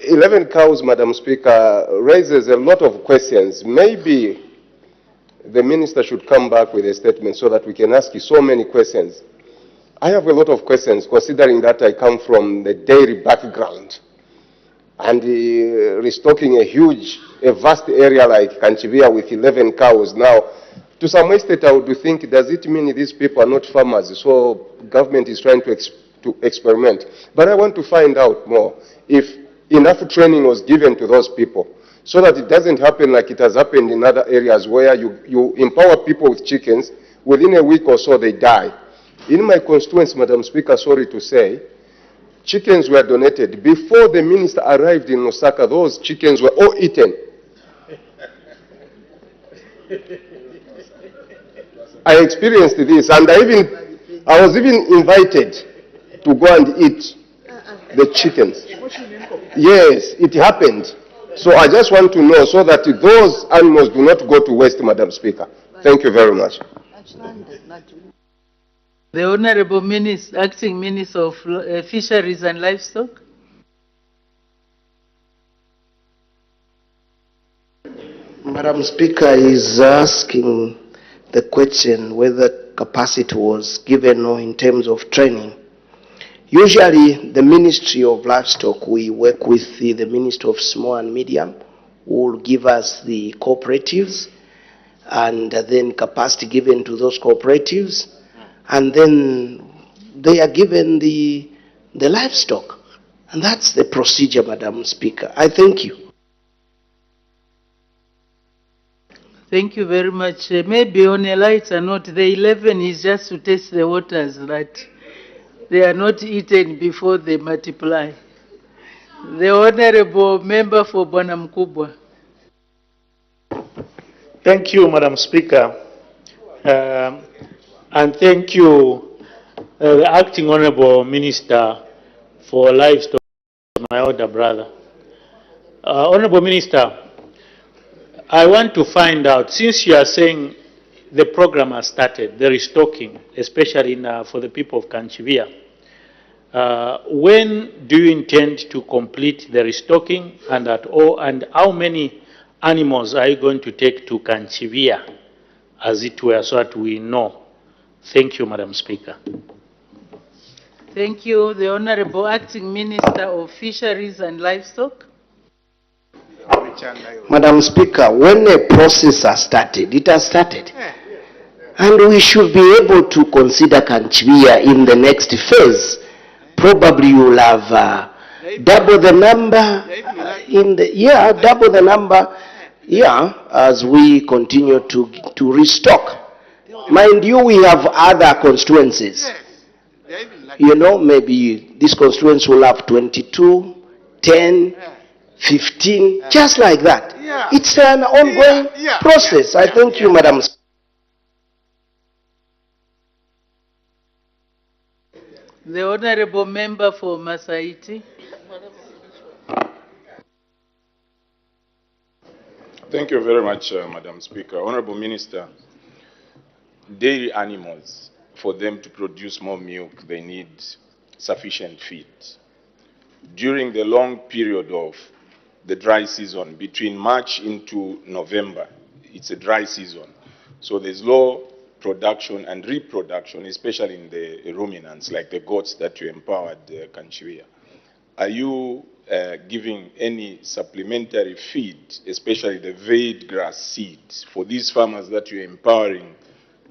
11 cows, Madam Speaker, raises a lot of questions. Maybe the Minister should come back with a statement so that we can ask you so many questions. I have a lot of questions, considering that I come from the dairy background, and restocking a vast area like Kanchivia with 11 cows. Now, to some extent, I would think, does it mean these people are not farmers? So government is trying to experiment. But I want to find out more if enough training was given to those people, so that it doesn't happen like it has happened in other areas where you empower people with chickens, within a week or so they die. In my constituency, Madam Speaker, sorry to say, chickens were donated. Before the minister arrived in Osaka, those chickens were all eaten. I experienced this, and I was even invited to go and eat the chickens. Yes, it happened. So I just want to know, so that those animals do not go to waste, Madam Speaker. Thank you very much. The Honorable Minister, Acting Minister of Fisheries and Livestock. Madam Speaker is asking the question whether capacity was given or in terms of training. Usually, the Ministry of Livestock, we work with the Ministry of Small and Medium, who will give us the cooperatives, and then capacity given to those cooperatives, and then they are given the livestock. And that's the procedure, Madam Speaker. I thank you. Thank you very much. Maybe on a lighter note, the 11 is just to test the waters, that they are not eaten before they multiply. The Honorable Member for Bwana Mkubwa. Thank you, Madam Speaker. And thank you, the Acting Honorable Minister for Livestock, my older brother. Honorable Minister, I want to find out, since you are saying the program has started, the restocking, especially for the people of Kanchivia, when do you intend to complete the restocking, and how many animals are you going to take to Kanchivia, as it were, so that we know? Thank you, Madam Speaker. Thank you. The Honorable Acting Minister of Fisheries and Livestock. Madam Speaker, when a process has started, it has started. And we should be able to consider Kanchivia in the next phase. Probably you will have double the number double the number, as we continue to restock. Mind you, we have other constituencies. You know, maybe this constituency will have 22, 10, 15, just like that. It's an ongoing process. I thank you, Madam. The Honorable Member for Masaiti. Thank you very much, Madam Speaker. Honorable Minister, dairy animals, for them to produce more milk, they need sufficient feed. During the long period of the dry season, between March into November, it's a dry season. So there's low production and reproduction, especially in the ruminants, like the goats that you empowered, Kanchiwia. Are you giving any supplementary feed, especially the vade grass seeds, for these farmers that you're empowering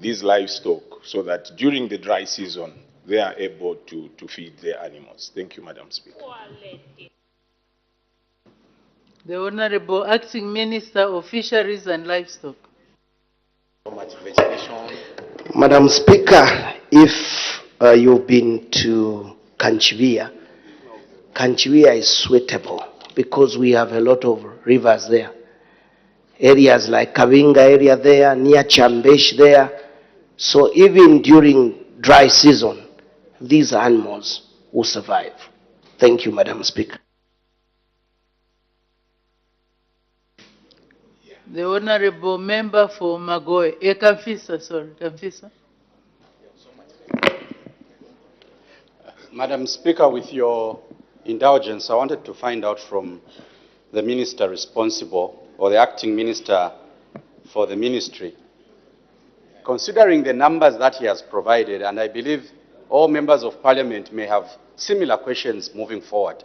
these livestock so that during the dry season, they are able to feed their animals? Thank you, Madam Speaker. The Honorable Acting Minister of Fisheries and Livestock. Madam Speaker, if you've been to Kanchiwia, Kanchiwia is suitable because we have a lot of rivers there. Areas like Kavinga area there, near Chambesh there. So even during dry season, these animals will survive. Thank you, Madam Speaker. The Honorable Member for Magoe. Kamfisa. Madam Speaker, with your indulgence, I wanted to find out from the minister responsible, or the acting minister for the ministry, considering the numbers that he has provided, and I believe all members of parliament may have similar questions moving forward.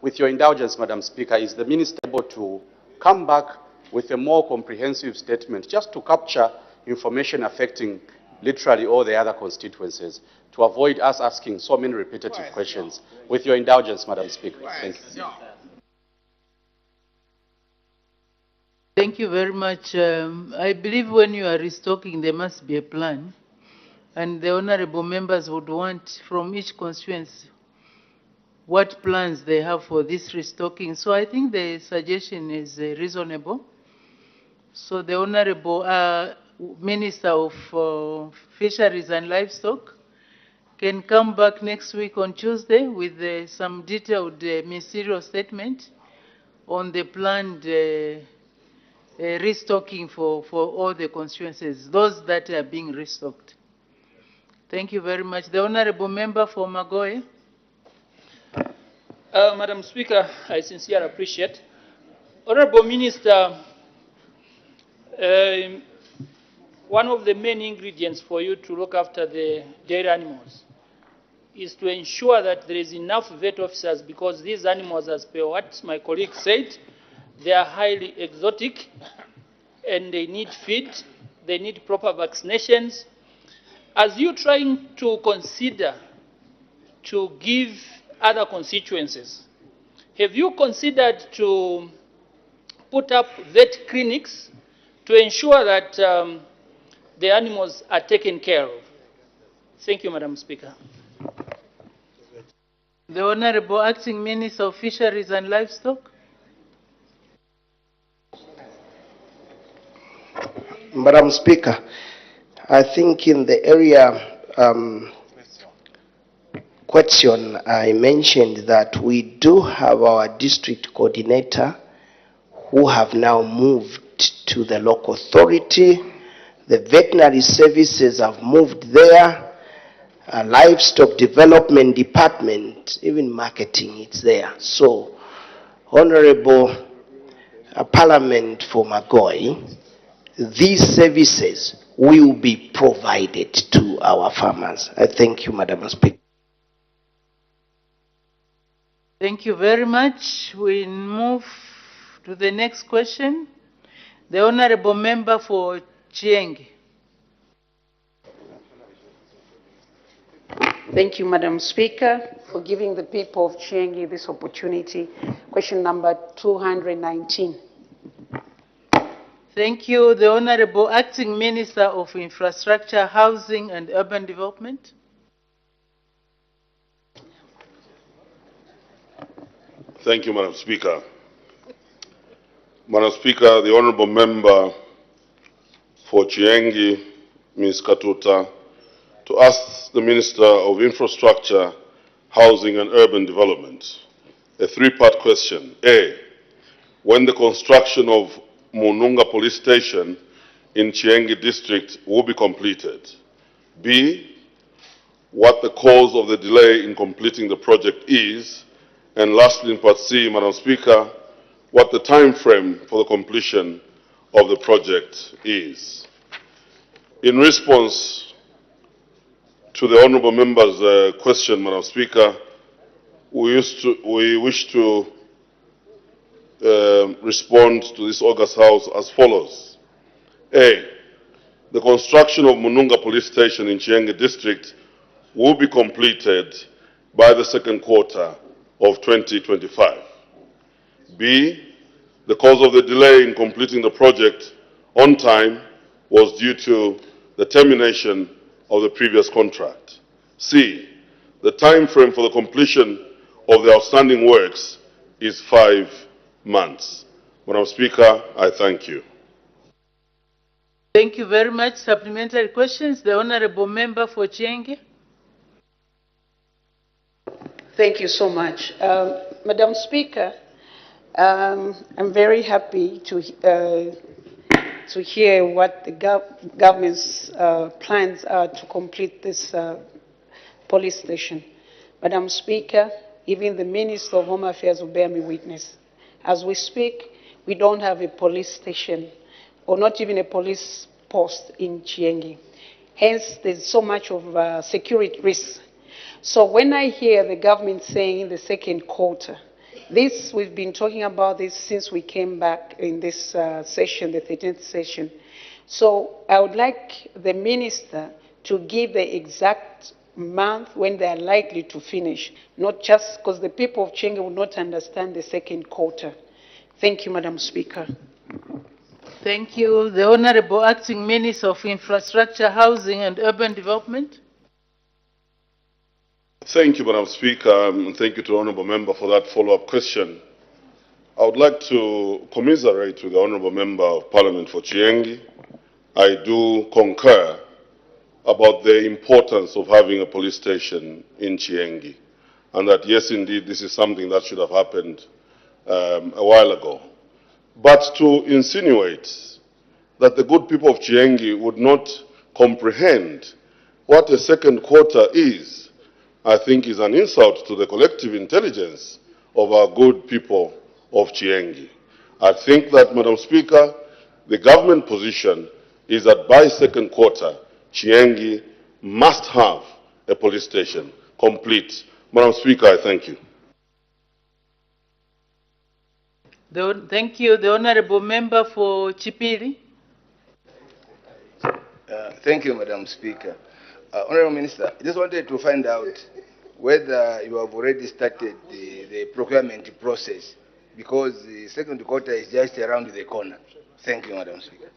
With your indulgence, Madam Speaker, is the minister able to come back with a more comprehensive statement just to capture information affecting literally all the other constituencies, to avoid us asking so many repetitive questions? With your indulgence, Madam Speaker. Thank you. Thank you very much. I believe when you are restocking, there must be a plan. And the honorable members would want from each constituency what plans they have for this restocking. So I think the suggestion is reasonable. So the Honorable Minister of Fisheries and Livestock can come back next week on Tuesday with some detailed ministerial statement on the planned restocking for all the constituencies, those that are being restocked. Thank you very much. The Honorable Member for Magoe. Madam Speaker, I sincerely appreciate. Honorable Minister, one of the main ingredients for you to look after the dairy animals is to ensure that there is enough vet officers, because these animals, as per what my colleague said, they are highly exotic and they need feed, they need proper vaccinations. As you trying to consider to give other constituencies, have you considered to put up vet clinics to ensure that the animals are taken care of? Thank you, Madam Speaker. The Honorable Acting Minister of Fisheries and Livestock. Madam Speaker, I think in the area question, I mentioned that we do have our district coordinator who have now moved to the local authority. The veterinary services have moved there. Livestock development department, even marketing, it's there. So, Honorable Parliament for Magoe, these services will be provided to our farmers. I thank you, Madam Speaker. Thank you very much. We move to the next question. The Honorable Member for Chieng. Thank you, Madam Speaker, for giving the people of Chiengi this opportunity. Question number 219. Thank you. The Honorable Acting Minister of Infrastructure, Housing and Urban Development. Thank you, Madam Speaker. Madam Speaker, the Honorable Member for Chiengi, Ms. Katuta, to ask the Minister of Infrastructure, Housing and Urban Development a three-part question. A, when the construction of Mununga Police Station in Chiengi District will be completed? B, what the cause of the delay in completing the project is? And lastly, in Part C, Madam Speaker, what the time frame for the completion of the project is. In response to the Honourable Member's question, Madam Speaker, we wish to respond to this August House as follows. A, the construction of Mununga Police Station in Chiengi District will be completed by the second quarter of 2025. B, the cause of the delay in completing the project on time was due to the termination of the previous contract. C, the time frame for the completion of the outstanding works is 5 months. Madam Speaker, I thank you. Thank you very much. Supplementary questions. The Honourable Member for Chiengi. Thank you so much. Madam Speaker, I'm very happy to hear what the government's plans are to complete this police station. Madam Speaker, even the Minister of Home Affairs will bear me witness. As we speak, we don't have a police station or not even a police post in Chiengi. Hence, there's so much of security risk. So when I hear the government saying in the second quarter, we've been talking about this since we came back in this session, the 13th session. So I would like the minister to give the exact month when they are likely to finish, not just because the people of Chiengi will not understand the second quarter. Thank you, Madam Speaker. Thank you. The Honourable Acting Minister of Infrastructure, Housing and Urban Development. Thank you, Madam Speaker, and thank you to the Honourable Member for that follow-up question. I would like to commiserate with the Honourable Member of Parliament for Chiengi. I do concur about the importance of having a police station in Chiengi, and that, yes, indeed, this is something that should have happened a while ago. But to insinuate that the good people of Chiengi would not comprehend what a second quarter is, I think is an insult to the collective intelligence of our good people of Chiengi. I think that, Madam Speaker, the government position is that by second quarter, Chiengi must have a police station complete. Madam Speaker, I thank you. Thank you. The Honourable Member for Chipili. Thank you, Madam Speaker. Honourable Minister, I just wanted to find out whether you have already started the procurement process, because the second quarter is just around the corner. Thank you, Madam Speaker.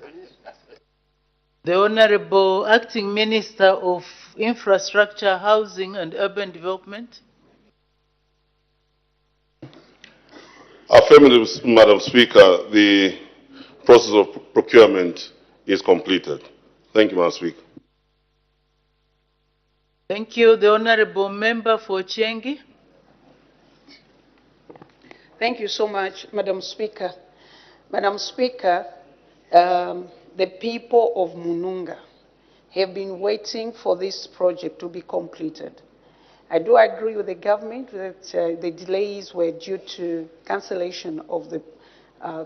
The Honourable Acting Minister of Infrastructure, Housing and Urban Development. Affirmative, Madam Speaker, the process of procurement is completed. Thank you, Madam Speaker. Thank you. The Honourable Member for Chiengi. Thank you so much, Madam Speaker. Madam Speaker, the people of Mununga have been waiting for this project to be completed. I do agree with the government that the delays were due to cancellation of the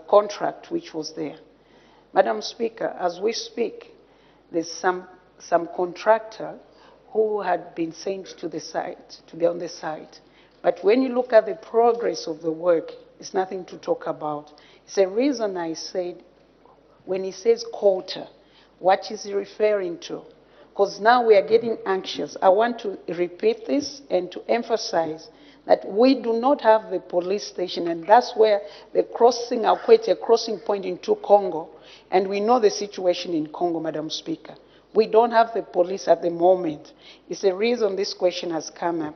contract which was there. Madam Speaker, as we speak, there's some contractor who had been sent to the site, to be on the site. But when you look at the progress of the work, it's nothing to talk about. It's the reason I said, when he says quarter, what is he referring to? Because now we are getting anxious. I want to repeat this and to emphasize that we do not have the police station, and that's where the crossing, Akwete crossing point into Congo, and we know the situation in Congo, Madam Speaker. We don't have the police at the moment. It's the reason this question has come up.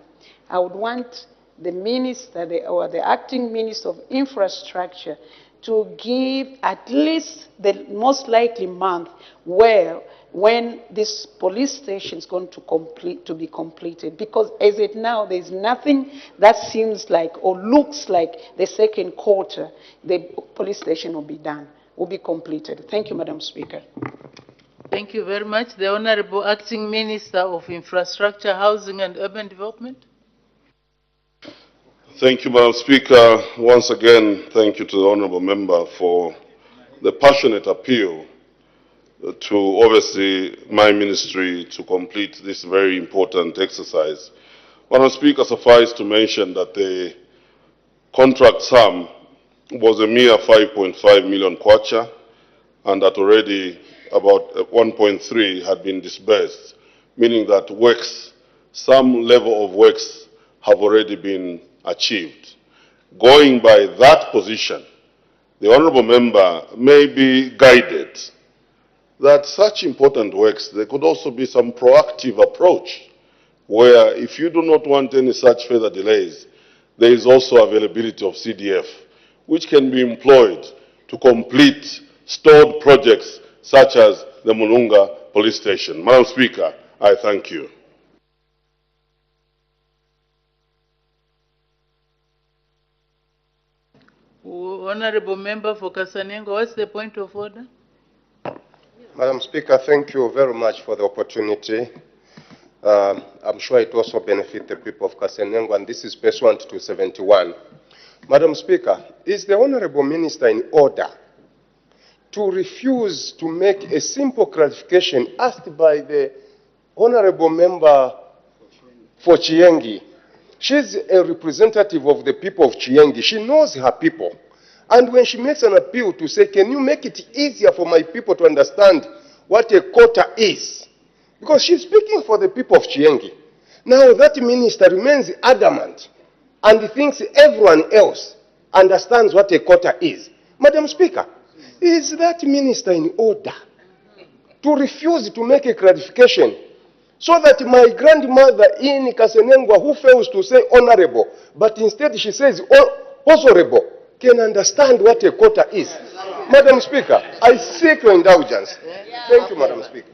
I would want the minister or the acting minister of infrastructure to give at least the most likely month when this police station is going to be completed. Because as it now, there's nothing that seems like or looks like the second quarter the police station will be done. will be completed. Thank you, Madam Speaker. Thank you very much. The Honorable Acting Minister of Infrastructure, Housing and Urban Development. Thank you, Madam Speaker. Once again, thank you to the Honourable Member for the passionate appeal to obviously my ministry to complete this very important exercise. Madam Speaker, suffice to mention that the contract sum was a mere 5.5 million kwacha, and that already about 1.3 had been disbursed, meaning that works, some level of works have already been achieved. Going by that position, the Honourable Member may be guided that such important works, there could also be some proactive approach, where if you do not want any such further delays, there is also availability of CDF, which can be employed to complete stalled projects such as the Mulunga Police Station. Madam Speaker, I thank you. Honorable Member for Kasanengo, what's the point of order? Madam Speaker, thank you very much for the opportunity. I'm sure it also benefits the people of Kasanengo, and this is pursuant to 71. Madam Speaker, is the Honorable Minister in order to refuse to make a simple clarification asked by the Honorable Member for Chiengi? She's a representative of the people of Chiengi. She knows her people. And when she makes an appeal to say, can you make it easier for my people to understand what a quota is? Because she's speaking for the people of Chiengi. Now that minister remains adamant and thinks everyone else understands what a quota is. Madam Speaker, is that minister in order to refuse to make a clarification so that my grandmother in Kasenengwa, who fails to say honorable, but instead she says honorable, can understand what a quota is? Madam Speaker, I seek your indulgence. Thank you, Madam Speaker.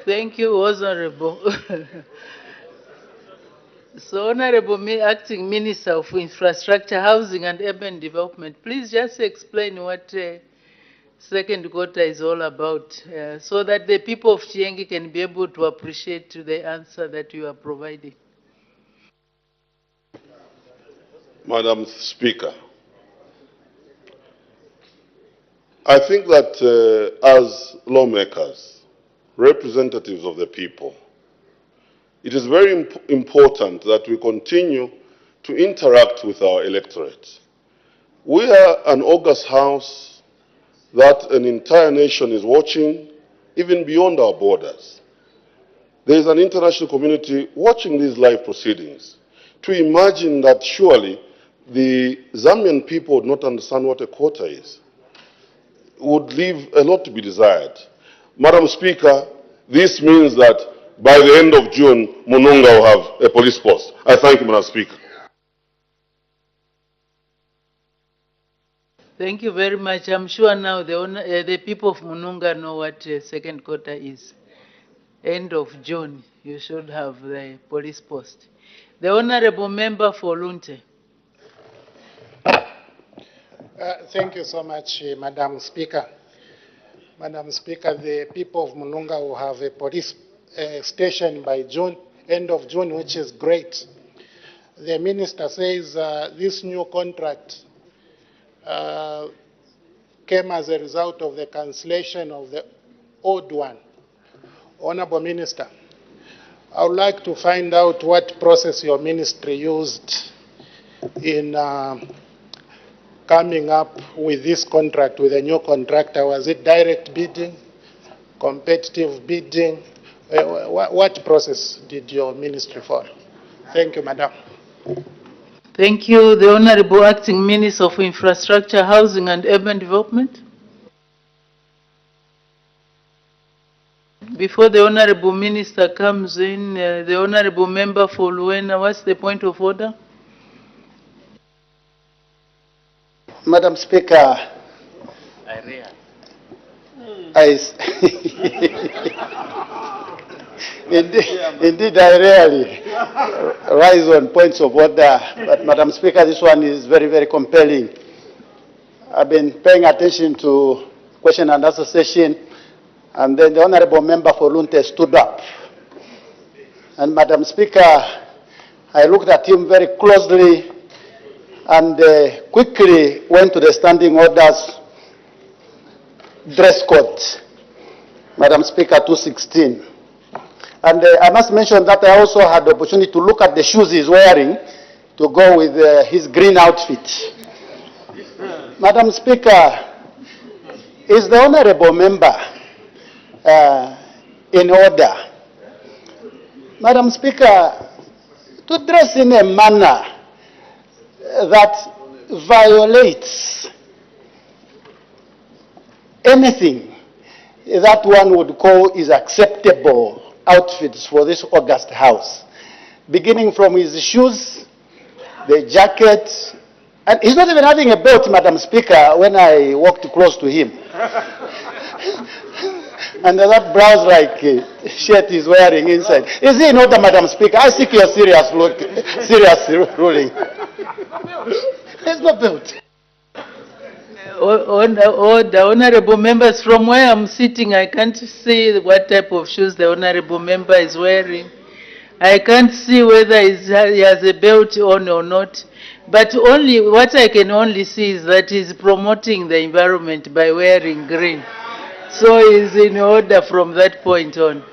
Thank you, Honorable. So, Honorable Acting Minister of Infrastructure, Housing and Urban Development, please just explain what second quota is all about, so that the people of Chiengi can be able to appreciate the answer that you are providing. Madam Speaker, I think that as lawmakers, representatives of the people, it is very important that we continue to interact with our electorate. We are an august house that an entire nation is watching, even beyond our borders. There is an international community watching these live proceedings. To imagine that surely the Zambian people would not understand what a quota is would leave a lot to be desired. Madam Speaker, this means that by the end of June, Mununga will have a police post. I thank you, Madam Speaker. Thank you very much. I'm sure now the people of Mununga know what second quota is. End of June, you should have the police post. The Honorable Member for Lunte. Thank you so much, Madam Speaker. Madam Speaker, the people of Mununga will have a police station by June, end of June, which is great. The minister says this new contract came as a result of the cancellation of the old one. Honorable Minister, I would like to find out what process your ministry used in coming up with this contract, with a new contractor. Was it direct bidding, competitive bidding? What process did your ministry follow? Thank you, Madam. Thank you. The Honorable Acting Minister of Infrastructure, Housing and Urban Development. Before the Honorable Minister comes in, the Honorable Member for Luena, what's the point of order? Madam Speaker, Indeed, I rarely rise on points of order, but Madam Speaker, this one is very, very compelling. I've been paying attention to question and answer session, and then the Honorable Member for Lunte stood up. And Madam Speaker, I looked at him very closely and quickly went to the standing orders dress code, Madam Speaker, 216. And I must mention that I also had the opportunity to look at the shoes he's wearing to go with his green outfit. Madam Speaker, is the Honorable Member in order? Madam Speaker, to dress in a manner that violates anything that one would call is acceptable outfits for this august house, beginning from his shoes, the jacket, and he's not even having a belt, Madam Speaker, when I walked close to him. And that blouse-like shirt he's wearing inside. Is he in order, Madam Speaker? I seek your serious ruling. There's no belt. The honorable members, from where I'm sitting, I can't see what type of shoes the honorable member is wearing. I can't see whether he has a belt on or not. But only what I can only see is that he's promoting the environment by wearing green. So he's in order from that point on.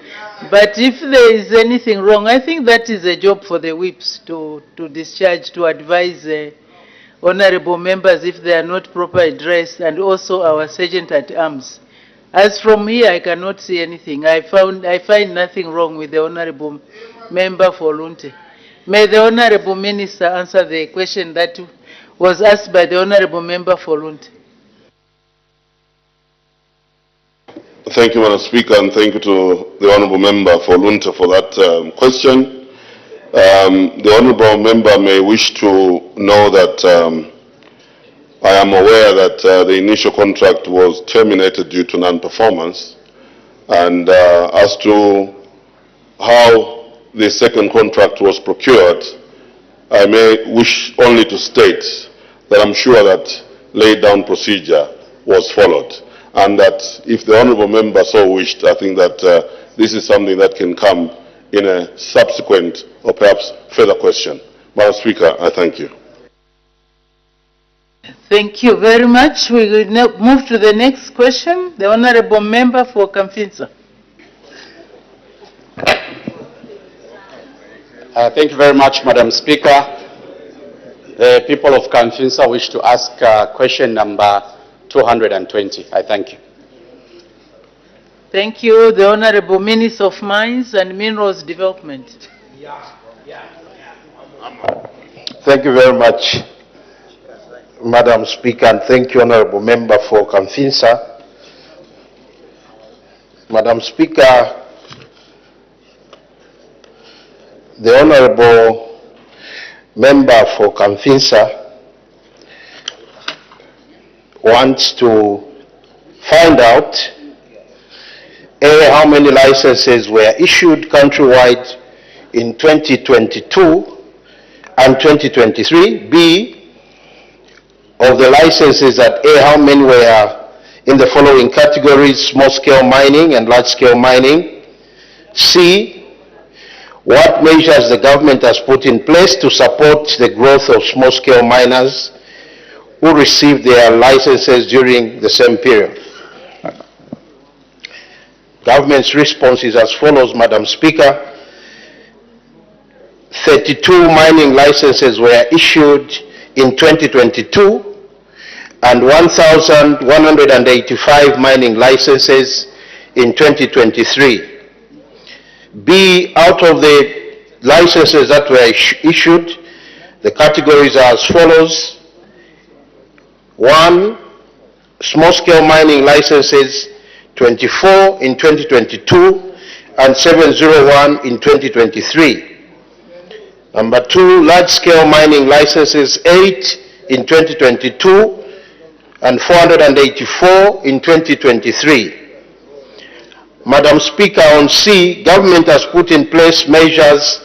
But if there is anything wrong, I think that is a job for the whips to discharge, to advise honorable members if they are not properly dressed, and also our sergeant at arms. As from here, I cannot see anything. I find nothing wrong with the honorable member for Lunte. May the honorable minister answer the question that was asked by the honorable member for Lunte. Thank you, Madam Speaker, and thank you to the Honourable Member for Lunte for that question. The Honourable Member may wish to know that I am aware that the initial contract was terminated due to non-performance, and as to how the second contract was procured, I may wish only to state that I'm sure that laid down procedure was followed, and that if the Honourable Member so wished, I think that this is something that can come in a subsequent or perhaps further question. Madam Speaker, I thank you. Thank you very much. We will now move to the next question. The honorable member for Kamfinsa. Thank you very much, Madam Speaker. The people of Kamfinsa wish to ask question number 220. I thank you. Thank you. The Honorable Minister of Mines and Minerals Development. Thank you very much, Madam Speaker, and thank you, Honorable Member for Kamfinsa. Madam Speaker, the Honorable Member for Kamfinsa wants to find out A, how many licenses were issued countrywide in 2022 and 2023, B, of the licenses at A, how many were in the following categories: small-scale mining and large-scale mining, C, what measures the government has put in place to support the growth of small-scale miners who received their licenses during the same period. Government's response is as follows, Madam Speaker. 32 mining licenses were issued in 2022 and 1,185 mining licenses in 2023. B, out of the licenses that were issued, the categories are as follows. 1, small-scale mining licenses, 24 in 2022 and 701 in 2023. Number 2, large-scale mining licenses, 8 in 2022 and 484 in 2023. Madam Speaker, on C, government has put in place measures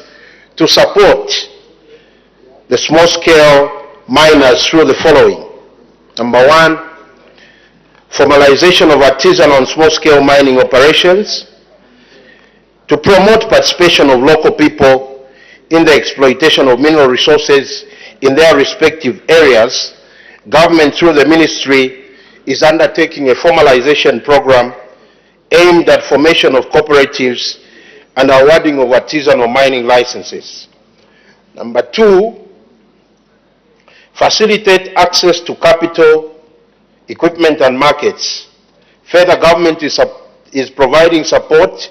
to support the small-scale miners through the following. Number one, formalization of artisanal and small-scale mining operations to promote participation of local people in the exploitation of mineral resources in their respective areas. Government, through the ministry, is undertaking a formalization program aimed at formation of cooperatives and awarding of artisanal mining licenses. Number two, facilitate access to capital, equipment and markets. Further, government is providing support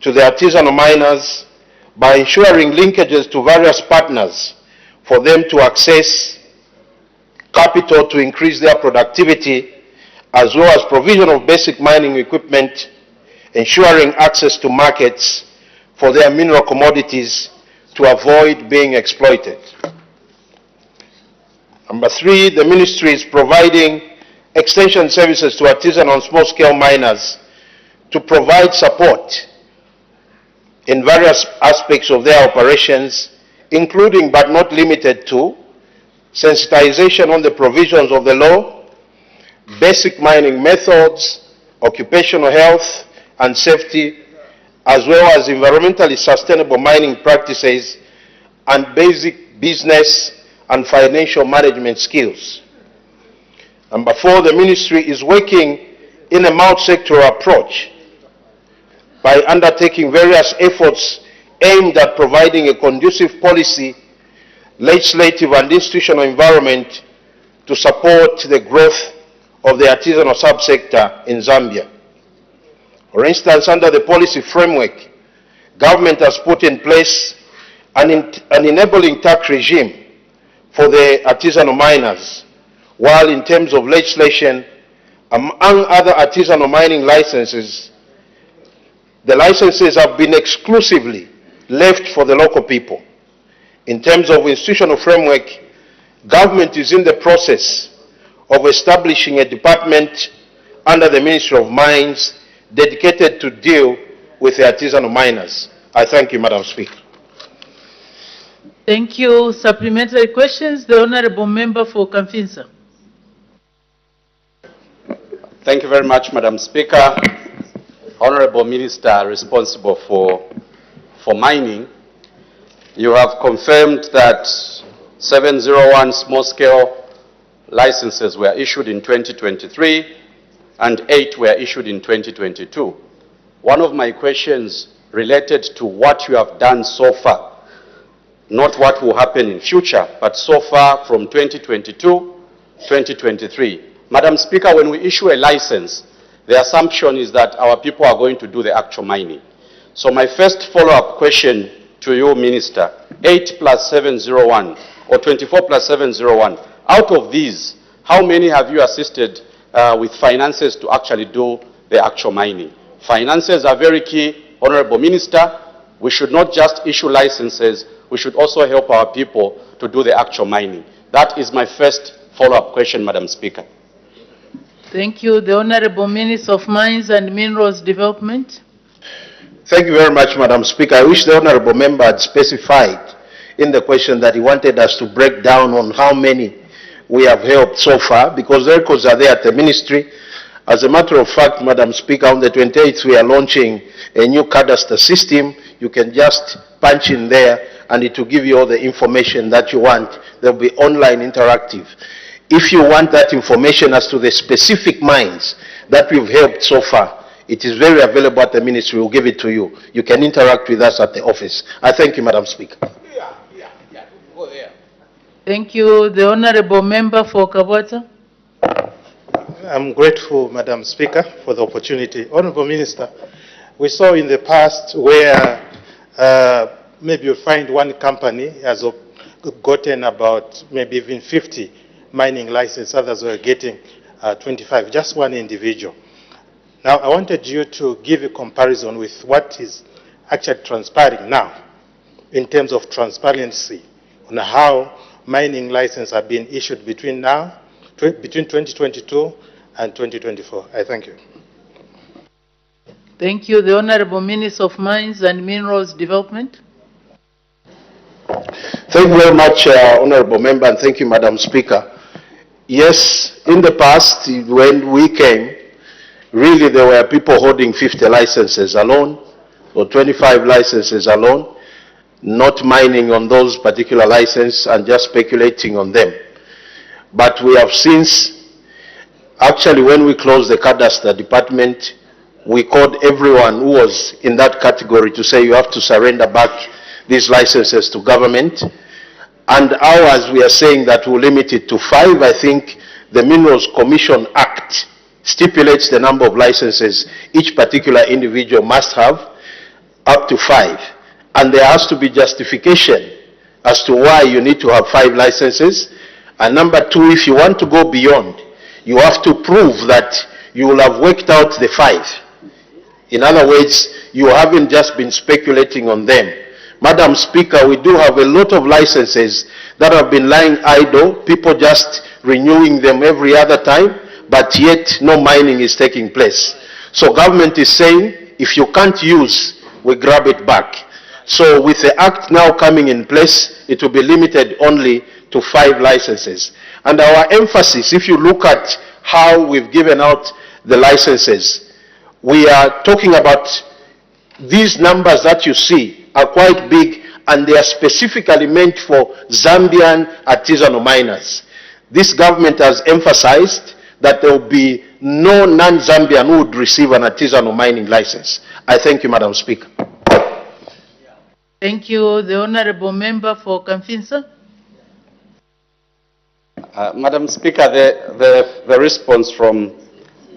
to the artisanal miners by ensuring linkages to various partners for them to access capital to increase their productivity, as well as provision of basic mining equipment, ensuring access to markets for their mineral commodities to avoid being exploited. Number three, the ministry is providing extension services to artisanal and small-scale miners to provide support in various aspects of their operations, including but not limited to sensitization on the provisions of the law, basic mining methods, occupational health and safety, as well as environmentally sustainable mining practices and basic business and financial management skills. Number four, the ministry is working in a multi-sectoral approach by undertaking various efforts aimed at providing a conducive policy, legislative and institutional environment to support the growth of the artisanal subsector in Zambia. For instance, under the policy framework, government has put in place an enabling tax regime for the artisanal miners, while in terms of legislation, among other artisanal mining licenses, the licenses have been exclusively left for the local people. In terms of institutional framework, government is in the process of establishing a department under the Ministry of Mines dedicated to deal with the artisanal miners. I thank you, Madam Speaker. Thank you. Supplementary questions. The Honorable Member for Kamfinsa. Thank you very much, Madam Speaker. Honorable Minister responsible for mining, you have confirmed that 701 small-scale licenses were issued in 2023 and 8 were issued in 2022. One of my questions related to what you have done so far, not what will happen in future, but so far from 2022, 2023. Madam Speaker, when we issue a license, the assumption is that our people are going to do the actual mining. So my first follow-up question to you, Minister, 8 plus 701 or 24 plus 701, out of these, how many have you assisted with finances to actually do the actual mining? Finances are very key, Honorable Minister. We should not just issue licenses, we should also help our people to do the actual mining. That is my first follow-up question, Madam Speaker. Thank you. The Honorable Minister of Mines and Minerals Development. Thank you very much, Madam Speaker. I wish the Honorable Member had specified in the question that he wanted us to break down on how many we have helped so far, because the records are there at the Ministry. As a matter of fact, Madam Speaker, on the 28th we are launching a new cadastre system. You can just punch in there and it will give you all the information that you want. There will be online interactive. If you want that information as to the specific mines that we've helped so far, it is very available at the Ministry. We'll give it to you. You can interact with us at the office. I thank you, Madam Speaker. Go there. Thank you. The Honorable Member for Kabwata. I'm grateful, Madam Speaker, for the opportunity. Honorable Minister, we saw in the past where maybe you'll find one company has gotten about maybe even 50 mining licenses, others were getting 25, just one individual. Now, I wanted you to give a comparison with what is actually transpiring now in terms of transparency on how mining licenses are being issued between 2022 and 2024. I thank you. Thank you. The Honorable Minister of Mines and Minerals Development. Thank you very much, Honorable Member, and thank you, Madam Speaker. Yes, in the past, when we came, really there were people holding 50 licenses alone, or 25 licenses alone, not mining on those particular licenses and just speculating on them. But we have since, actually when we closed the cadastre department, we called everyone who was in that category to say you have to surrender back these licenses to government. And ours, we are saying that we'll limit it to 5. I think the Minerals Commission Act stipulates the number of licenses each particular individual must have, up to 5. And there has to be justification as to why you need to have 5 licenses. And number 2, if you want to go beyond, you have to prove that you will have worked out the 5. In other words, you haven't just been speculating on them. Madam Speaker, we do have a lot of licenses that have been lying idle, people just renewing them every other time, but yet no mining is taking place. So government is saying, if you can't use, we grab it back. So with the act now coming in place, it will be limited only to 5 licenses. And our emphasis, if you look at how we've given out the licenses, we are talking about these numbers that you see are quite big, and they are specifically meant for Zambian artisanal miners. This government has emphasized that there will be no non-Zambian who would receive an artisanal mining license. I thank you, Madam Speaker. Thank you. The Honorable Member for Kamfinsa. Madam Speaker, the response from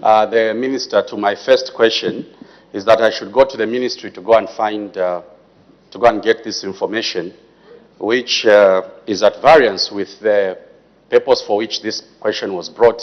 the Minister to my first question is that I should go to the Ministry to go and find, to go and get this information, which is at variance with the purpose for which this question was brought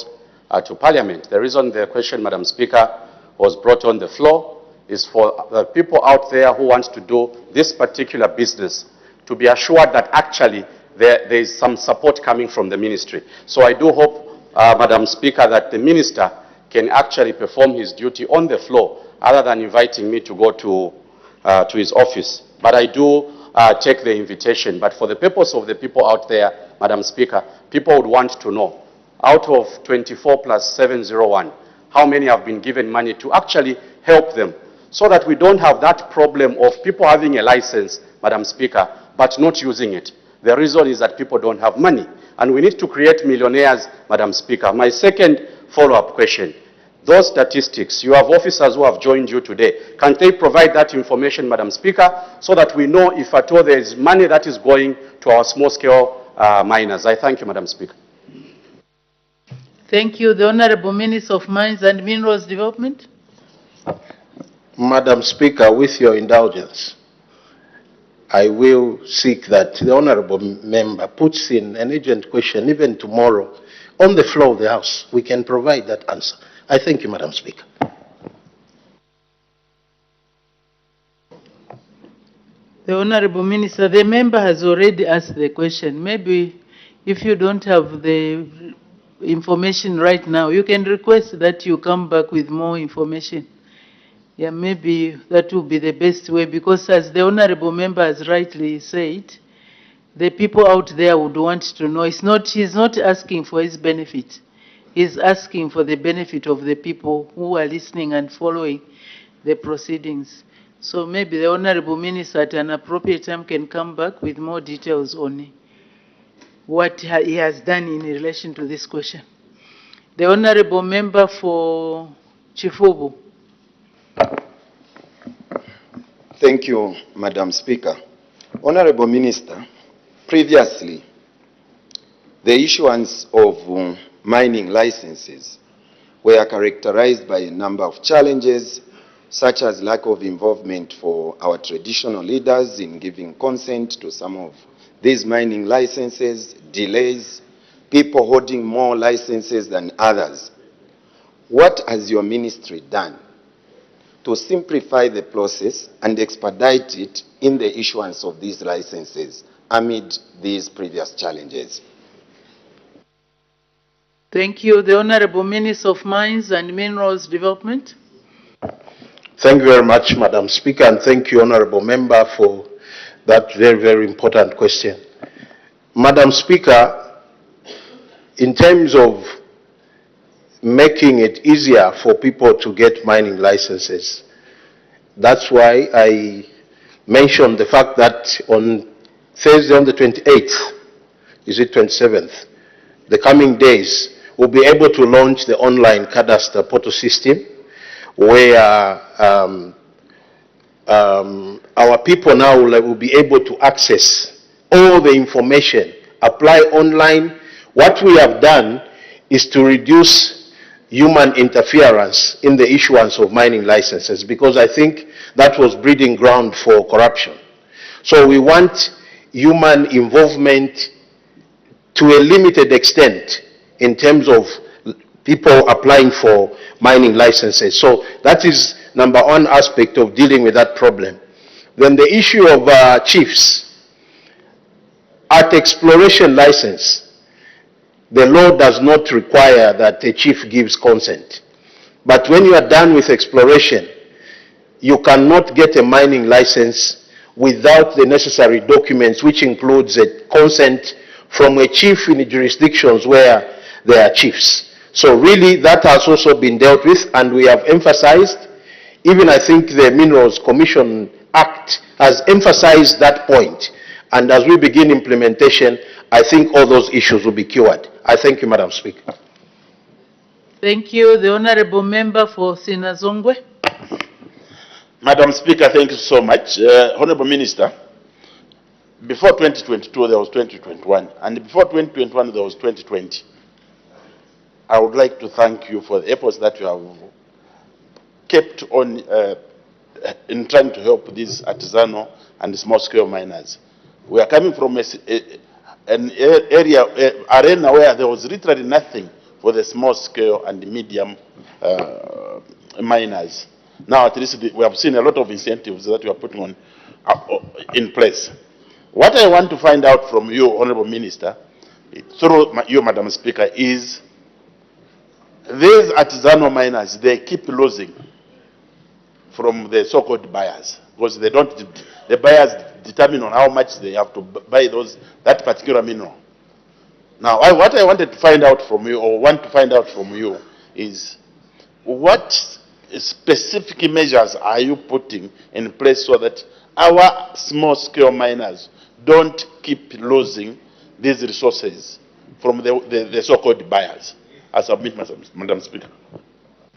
to Parliament. The reason the question, Madam Speaker, was brought on the floor is for the people out there who want to do this particular business to be assured that actually there is some support coming from the Ministry. So I do hope, Madam Speaker, that the Minister can actually perform his duty on the floor other than inviting me to go to his office. But I do take the invitation. But for the purpose of the people out there, Madam Speaker, people would want to know, out of 24 plus 701, how many have been given money to actually help them, so that we don't have that problem of people having a license, Madam Speaker, but not using it. The reason is that people don't have money. And we need to create millionaires, Madam Speaker. My second follow-up question. Those statistics, you have officers who have joined you today. Can they provide that information, Madam Speaker, so that we know if at all there is money that is going to our small-scale miners? I thank you, Madam Speaker. Thank you. The Honorable Minister of Mines and Minerals Development. Madam Speaker, with your indulgence, I will seek that the Honorable Member puts in an urgent question even tomorrow on the floor of the House. We can provide that answer. I thank you, Madam Speaker. The Honorable Minister, the member has already asked the question. Maybe if you don't have the information right now, you can request that you come back with more information. Yeah, maybe that will be the best way, because as the Honorable Member has rightly said, the people out there would want to know. He's not asking for his benefit. He's asking for the benefit of the people who are listening and following the proceedings. So maybe the Honorable Minister at an appropriate time can come back with more details on what he has done in relation to this question. The Honorable Member for Chifubu. Thank you, Madam Speaker. Honorable Minister, previously, the issuance of mining licenses were characterized by a number of challenges, such as lack of involvement for our traditional leaders in giving consent to some of these mining licenses, delays, people holding more licenses than others. What has your ministry done to simplify the process and expedite it in the issuance of these licenses amid these previous challenges? Thank you. The Honorable Minister of Mines and Minerals Development. Thank you very much, Madam Speaker, and thank you, Honorable Member, for that very, very important question. Madam Speaker, in terms of making it easier for people to get mining licenses. That's why I mentioned the fact that on Thursday, on the 28th, is it 27th, the coming days, we'll be able to launch the online cadastre portal system where our people now will be able to access all the information, apply online. What we have done is to reduce human interference in the issuance of mining licenses, because I think that was breeding ground for corruption. So we want human involvement to a limited extent in terms of people applying for mining licenses. So that is number one aspect of dealing with that problem. Then the issue of chiefs. At exploration license, the law does not require that a chief gives consent. But when you are done with exploration, you cannot get a mining license without the necessary documents, which includes a consent from a chief in the jurisdictions where there are chiefs. So really that has also been dealt with, and we have emphasized, even I think the Minerals Commission Act has emphasized that point. And as we begin implementation, I think all those issues will be cured. I thank you, Madam Speaker. Thank you. The Honorable Member for Sinazongwe. Madam Speaker, thank you so much. Honorable Minister, before 2022 there was 2021, and before 2021 there was 2020. I would like to thank you for the efforts that you have kept on in trying to help these artisanal and small-scale miners. We are coming from an arena where there was literally nothing for the small-scale and medium miners. Now, at least we have seen a lot of incentives that we are putting on in place. What I want to find out from you, Honorable Minister, through you, Madam Speaker, is these artisanal miners, they keep losing from the so-called buyers, because they don't, the buyers determine on how much they have to buy that particular mineral. Now, what I wanted to find out from you, or want to find out from you, is what specific measures are you putting in place so that our small-scale miners don't keep losing these resources from the so-called buyers? I submit, Madam Speaker.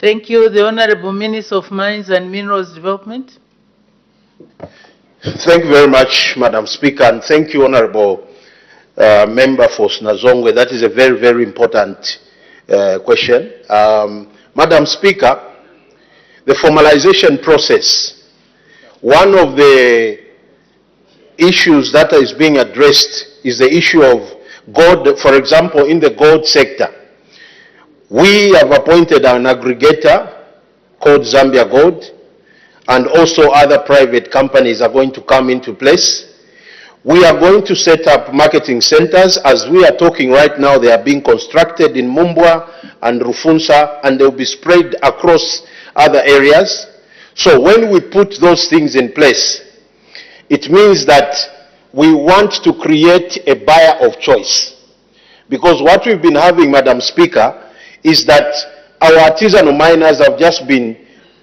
Thank you. The Honorable Minister of Mines and Minerals Development. Thank you very much, Madam Speaker, and thank you, Honorable Member for Sinazongwe. That is a very, very important question. Madam Speaker, the formalization process, one of the issues that is being addressed is the issue of gold. For example, in the gold sector, we have appointed an aggregator called Zambia Gold, and also other private companies are going to come into place. We are going to set up marketing centers. As we are talking right now, they are being constructed in Mumbwa and Rufunsa, and they'll be spread across other areas. So when we put those things in place, it means that we want to create a buyer of choice. Because what we've been having, Madam Speaker, is that our artisanal miners have just been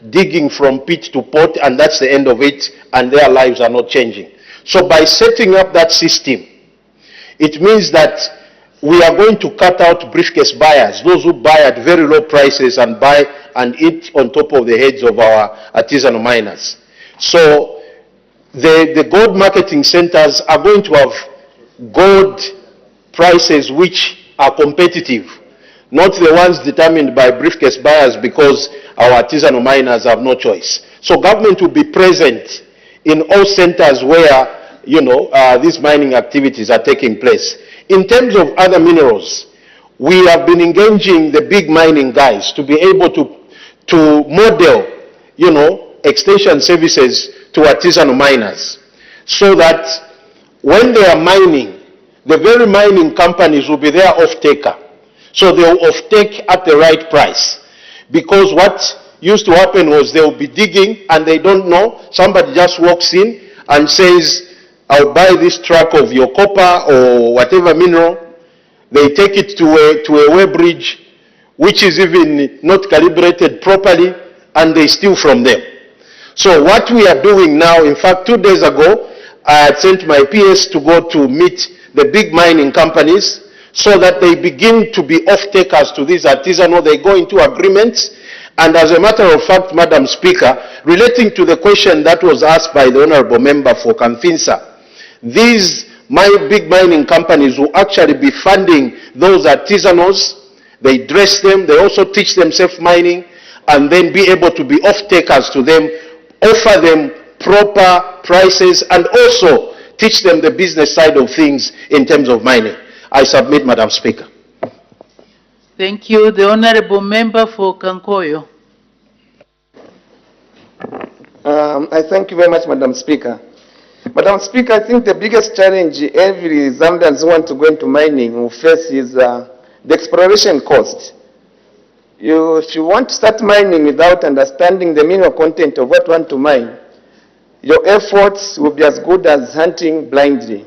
digging from pit to pot, and that's the end of it, and their lives are not changing. So by setting up that system, it means that we are going to cut out briefcase buyers, those who buy at very low prices and buy and eat on top of the heads of our artisanal miners. So the gold marketing centers are going to have gold prices which are competitive, not the ones determined by briefcase buyers, because our artisanal miners have no choice. So government will be present in all centers where, these mining activities are taking place. In terms of other minerals, we have been engaging the big mining guys to be able to model, extension services to artisanal miners, so that when they are mining, the very mining companies will be their off-taker. So they will off-take at the right price. Because what used to happen was they will be digging and they don't know. Somebody just walks in and says, I'll buy this truck of your copper or whatever mineral. They take it to a weighbridge which is even not calibrated properly, and they steal from them. So what we are doing now, in fact, 2 days ago, I had sent my PS to go to meet the big mining companies so that they begin to be off-takers to these artisanal. They go into agreements. And as a matter of fact, Madam Speaker, relating to the question that was asked by the Honorable Member for Kamfinsa, these big mining companies will actually be funding those artisanals. They dress them, they also teach them self-mining, and then be able to be off-takers to them, offer them proper prices, and also teach them the business side of things in terms of mining. I submit, Madam Speaker. Thank you. The Honorable Member for Kankoyo. I thank you very much, Madam Speaker. Madam Speaker, I think the biggest challenge every Zambians who want to go into mining will face is the exploration cost. If you want to start mining without understanding the mineral content of what you want to mine, your efforts will be as good as hunting blindly.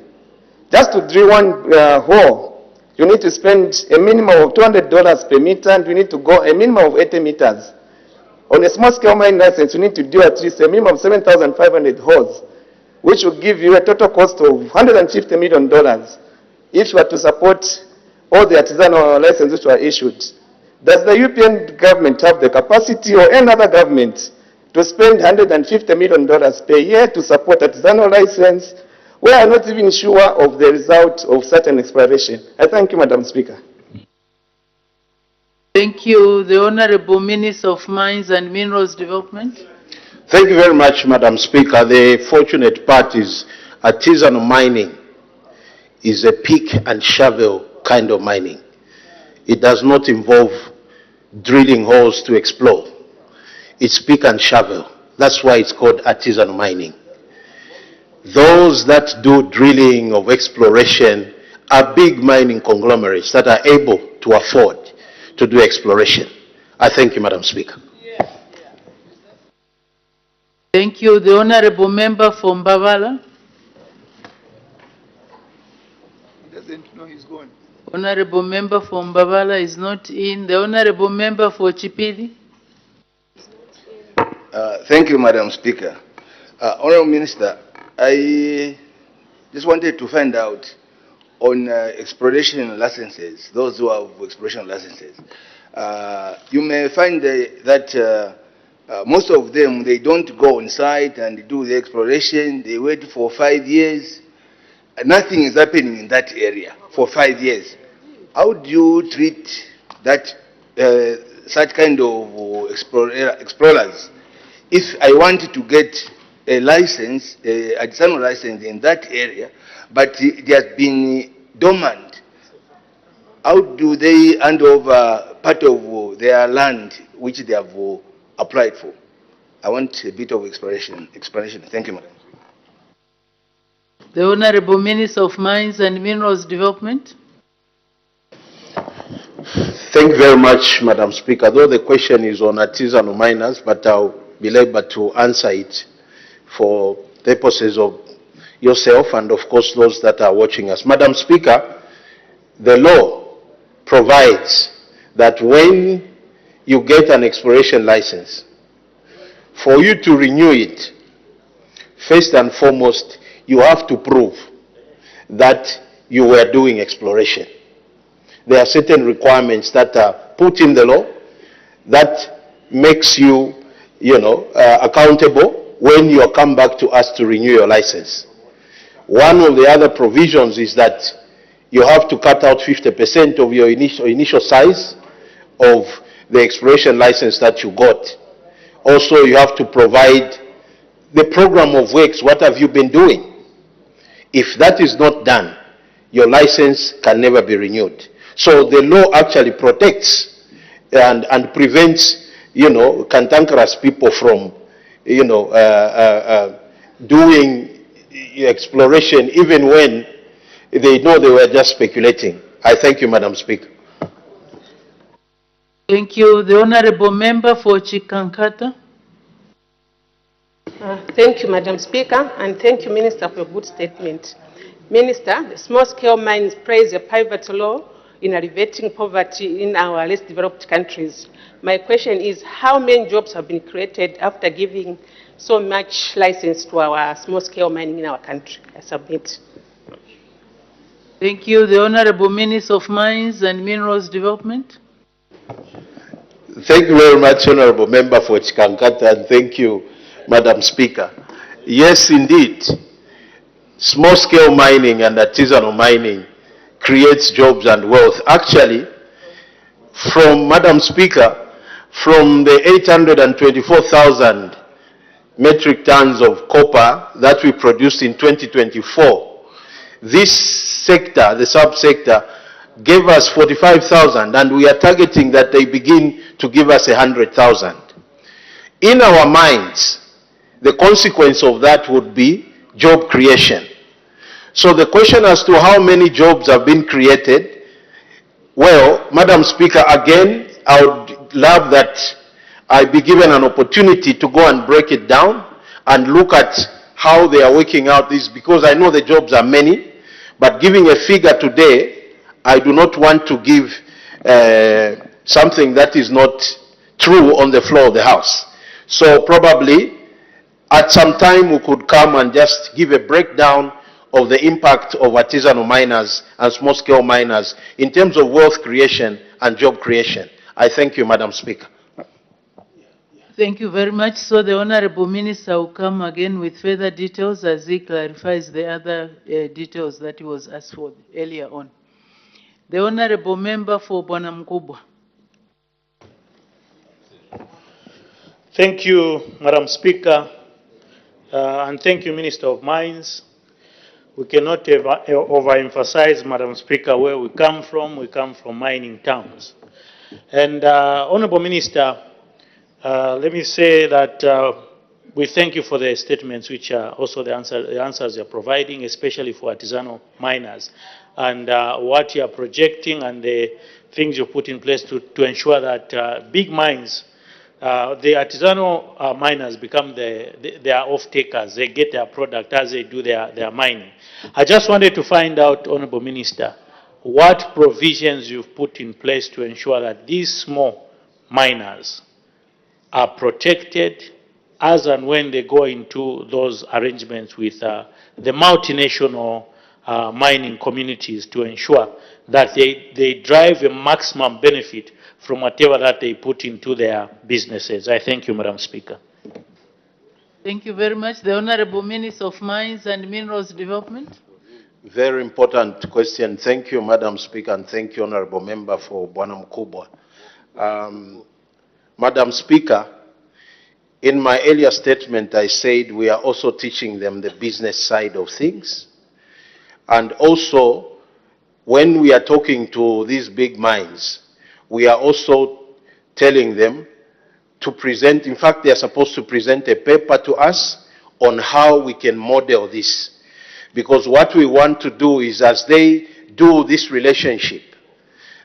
Just to drill one hole, you need to spend a minimum of $200 per meter, and you need to go a minimum of 80 meters. On a small-scale mining license, you need to do at least a minimum of 7,500 holes, which will give you a total cost of $150 million if you are to support all the artisanal licenses which were issued. Does the European government have the capacity, or any other government, to spend $150 million per year to support artisanal license? We are not even sure of the result of certain exploration. I thank you, Madam Speaker. Thank you. The Honorable Minister of Mines and Minerals Development. Thank you very much, Madam Speaker. The fortunate part is artisanal mining is a pick and shovel kind of mining. It does not involve drilling holes to explore. It's pick and shovel. That's why it's called artisanal mining. Those that do drilling of exploration are big mining conglomerates that are able to afford to do exploration. I thank you, Madam Speaker. Thank you. The Honorable Member for Mbavala. He doesn't know he's gone. Honorable Member for Mbavala is not in. The Honorable Member for Chipili. Thank you, Madam Speaker. Honorable Minister, I just wanted to find out on exploration licenses, those who have exploration licenses. You may find that most of them, they don't go on site and do the exploration. They wait for 5 years. Nothing is happening in that area for 5 years. How do you treat that such kind of explorers? If I want to get a license, an additional license in that area, but it has been dormant, how do they hand over part of their land which they have applied for? I want a bit of explanation. Thank you, Madam. The Honorable Minister of Mines and Minerals Development. Thank you very much, Madam Speaker. Though the question is on artisanal miners, but I'll be able to answer it for purposes of yourself and, of course, those that are watching us. Madam Speaker, the law provides that when you get an exploration license, for you to renew it, first and foremost, you have to prove that you were doing exploration. There are certain requirements that are put in the law that makes you, accountable when you come back to us to renew your license. One of the other provisions is that you have to cut out 50% of your initial size of the exploration license that you got. Also, you have to provide the program of works. What have you been doing? If that is not done, your license can never be renewed. So the law actually protects and prevents, cantankerous people from, doing exploration even when they know they were just speculating. I thank you, Madam Speaker. Thank you. The Honorable Member for Chikankata. Thank you, Madam Speaker, and thank you, Minister, for a good statement. Minister, the small-scale mines plays a pivotal role in alleviating poverty in our less developed countries. My question is, how many jobs have been created after giving so much license to our small-scale mining in our country? I submit. Thank you. The Honorable Minister of Mines and Minerals Development. Thank you very much, Honorable Member for Chikankata, and thank you, Madam Speaker. Yes, indeed, small-scale mining and artisanal mining creates jobs and wealth. Actually, Madam Speaker, from the 824,000 metric tons of copper that we produced in 2024, this sector, the subsector, gave us 45,000, and we are targeting that they begin to give us 100,000. In our minds, the consequence of that would be job creation. So the question as to how many jobs have been created, well, Madam Speaker, again, I would love that I be given an opportunity to go and break it down and look at how they are working out this, because I know the jobs are many, but giving a figure today, I do not want to give something that is not true on the floor of the House. So probably at some time we could come and just give a breakdown of the impact of artisanal miners and small-scale miners in terms of wealth creation and job creation. I thank you, Madam Speaker. Thank you very much. So the Honorable Minister will come again with further details as he clarifies the other details that he was asked for earlier on. The Honorable Member for Bwana Mkubwa. Thank you, Madam Speaker, and thank you, Minister of Mines. We cannot overemphasize, Madam Speaker, where we come from. We come from mining towns. And Honorable Minister, let me say that we thank you for the statements, which are also the answers you're providing, especially for artisanal miners, and what you are projecting and the things you put in place to ensure that big mines, the artisanal miners become their off-takers. They get their product as they do their mining. I just wanted to find out, Honorable Minister, what provisions you've put in place to ensure that these small miners are protected as and when they go into those arrangements with the multinational mining communities, to ensure that they drive a maximum benefit from whatever that they put into their businesses. I thank you, Madam Speaker. Thank you very much. The Honorable Minister of Mines and Minerals Development. Very important question. Thank you, Madam Speaker, and thank you, Honorable Member for Bwana Mkubwa. Madam Speaker, in my earlier statement, I said we are also teaching them the business side of things. And also, when we are talking to these big mines, we are also telling them to present, in fact, they are supposed to present a paper to us on how we can model this. Because what we want to do is, as they do this relationship,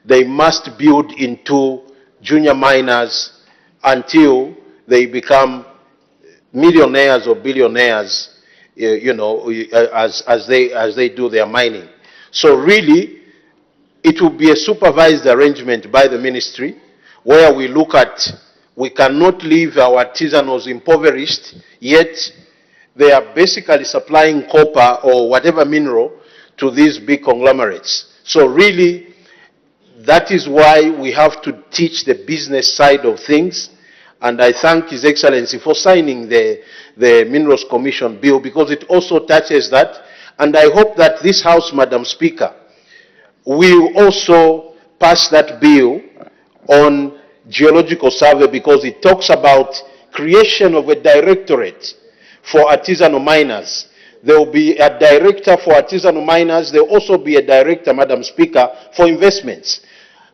they must build into junior miners until they become millionaires or billionaires, as they do their mining. So really, it will be a supervised arrangement by the ministry, where we look at, we cannot leave our artisanals impoverished, yet they are basically supplying copper or whatever mineral to these big conglomerates. So really, that is why we have to teach the business side of things. And I thank His Excellency for signing the Minerals Commission bill, because it also touches that. And I hope that this House, Madam Speaker, will also pass that bill on geological survey, because it talks about creation of a directorate for artisanal miners. There will be a director for artisanal miners. There will also be a director, Madam Speaker, for investments.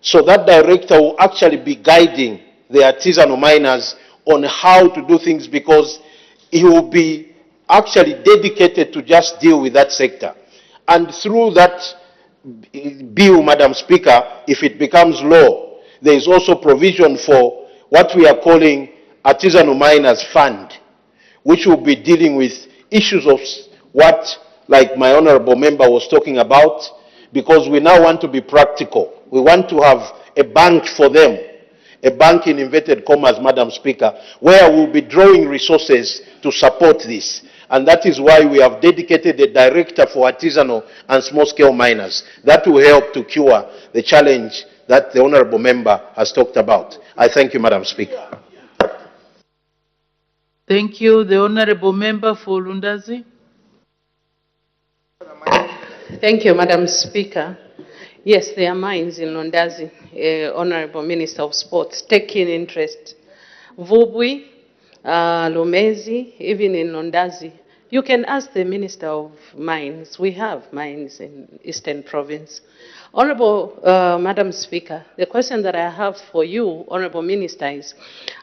So that director will actually be guiding the artisanal miners on how to do things, because he will be actually dedicated to just deal with that sector. And through that bill, Madam Speaker, if it becomes law, there is also provision for what we are calling Artisanal Miners Fund, which will be dealing with issues of what, like my honorable member was talking about, because we now want to be practical. We want to have a bank for them, a bank in inverted commas, Madam Speaker, where we'll be drawing resources to support this. And that is why we have dedicated a director for artisanal and small-scale miners. That will help to cure the challenge that the honourable member has talked about. I thank you, Madam Speaker. Thank you. The honourable member for Lundazi. Thank you, Madam Speaker. Yes, there are mines in Londazi, Honorable Minister of Sports, taking interest. Vubwi, Lumezi, even in Londazi. You can ask the Minister of Mines. We have mines in Eastern Province. Honorable Madam Speaker, the question that I have for you, Honorable Minister, is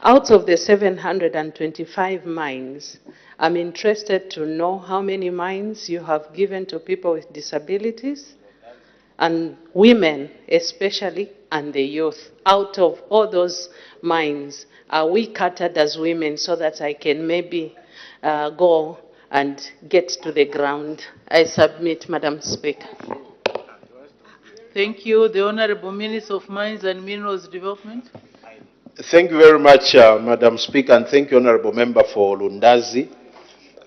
out of the 725 mines, I'm interested to know how many mines you have given to people with disabilities and women especially, and the youth. Out of all those mines, are we catered as women so that I can maybe go and get to the ground? I submit, Madam Speaker. Thank you. The Honourable Minister of Mines and Minerals Development. Thank you very much, Madam Speaker, and thank you, Honourable Member for Lundazi.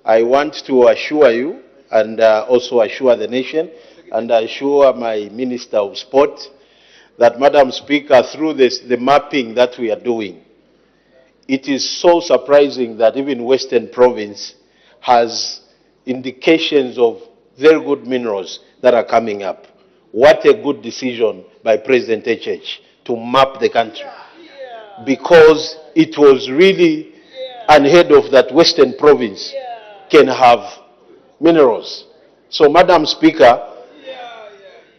I want to assure you and also assure the nation and assure my Minister of Sport that, Madam Speaker, through the mapping that we are doing, it is so surprising that even Western Province has indications of very good minerals that are coming up. What a good decision by President HH to map the country, because it was really unheard of that Western Province can have minerals. So, Madam Speaker,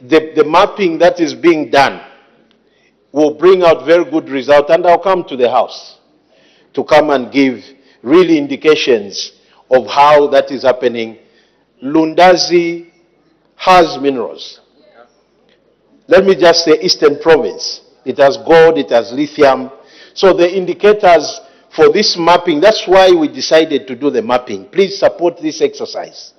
the mapping that is being done will bring out very good results, and I'll come to the House to come and give really indications of how that is happening. Lundazi has minerals. Let me just say Eastern Province. It has gold, it has lithium. So the indicators for this mapping, that's why we decided to do the mapping. Please support this exercise.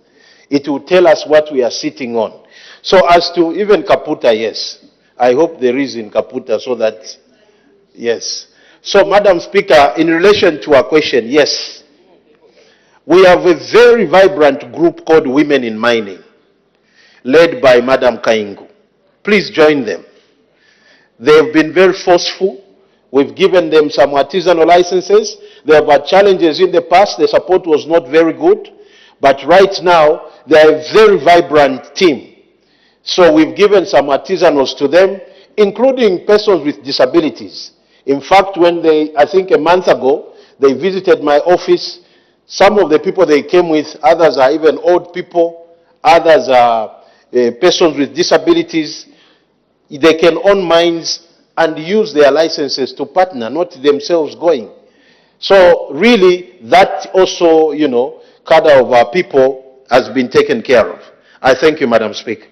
It will tell us what we are sitting on. So as to even Kaputa, yes. I hope there is in Kaputa so that, yes. So, Madam Speaker, in relation to our question, yes. We have a very vibrant group called Women in Mining, led by Madam Kaingu. Please join them. They have been very forceful. We've given them some artisanal licenses. There have had challenges in the past. The support was not very good. But right now, they are a very vibrant team. So we've given some artisanals to them, including persons with disabilities. In fact, when I think a month ago, they visited my office, some of the people they came with, others are even old people, others are persons with disabilities. They can own mines and use their licenses to partner, not themselves going. So really, that also, cadre of our people has been taken care of. I thank you, Madam Speaker.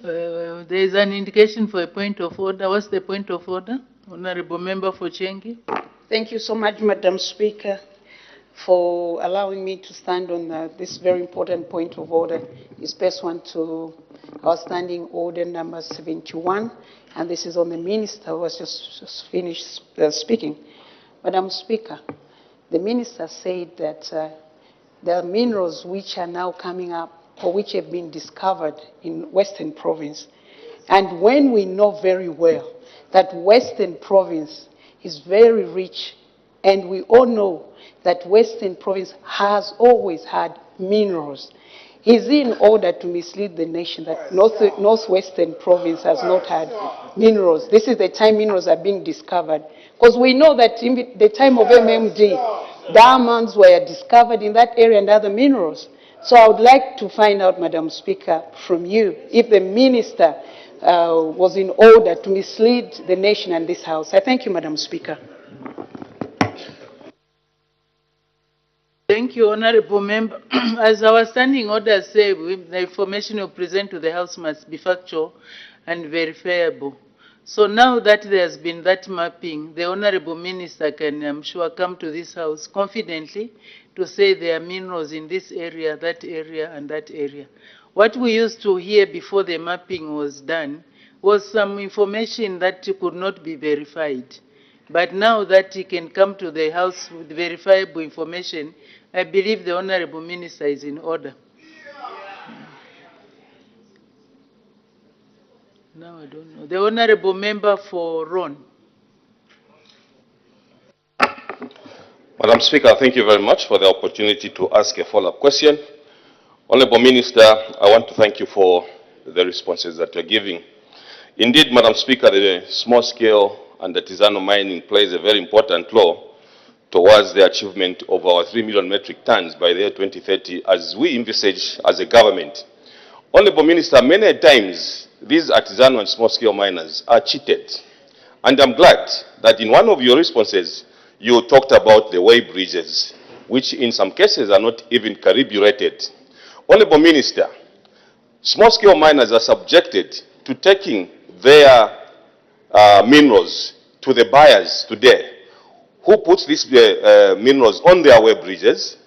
There is an indication for a point of order. What's the point of order? Honourable Member for Chengi. Thank you so much, Madam Speaker, for allowing me to stand on this very important point of order. It's pursuant to our standing order number 71, and this is on the Minister who has just finished speaking. Madam Speaker, the Minister said that there are minerals which are now coming up or which have been discovered in Western Province. And when we know very well that Western Province is very rich, and we all know that Western Province has always had minerals, is it in order to mislead the nation that Northwestern Province has not had minerals? This is the time minerals are being discovered. Because we know that in the time of MMD, diamonds were discovered in that area and other minerals. So I would like to find out, Madam Speaker, from you, if the Minister was in order to mislead the nation and this House. I thank you, Madam Speaker. Thank you, Honourable Member. As our standing orders say, the information you present to the House must be factual and verifiable. So now that there has been that mapping, the Honourable Minister can, I'm sure, come to this House confidently to say there are minerals in this area, that area, and that area. What we used to hear before the mapping was done was some information that could not be verified. But now that he can come to the House with verifiable information, I believe the Honorable Minister is in order. Now I don't know. The Honorable Member for Ron. Madam Speaker, thank you very much for the opportunity to ask a follow-up question. Honorable Minister, I want to thank you for the responses that you're giving. Indeed, Madam Speaker, the small-scale and artisanal mining plays a very important role towards the achievement of our 3 million metric tons by the year 2030, as we envisage as a government. Honorable Minister, many times these artisanal and small-scale miners are cheated. And I'm glad that in one of your responses, you talked about the way bridges, which in some cases are not even carbureted. Honorable Minister, small-scale miners are subjected to taking their minerals to the buyers today. Who puts these minerals on their way bridges?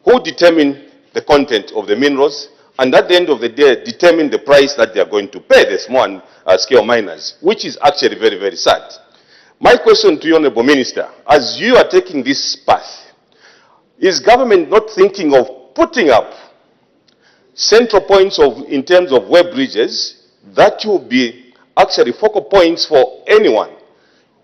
Who determine the content of the minerals? And at the end of the day, determine the price that they are going to pay the small-scale miners, which is actually very, very sad. My question to you, Honorable Minister, as you are taking this path, is government not thinking of putting up central points in terms of web bridges that will be actually focal points for anyone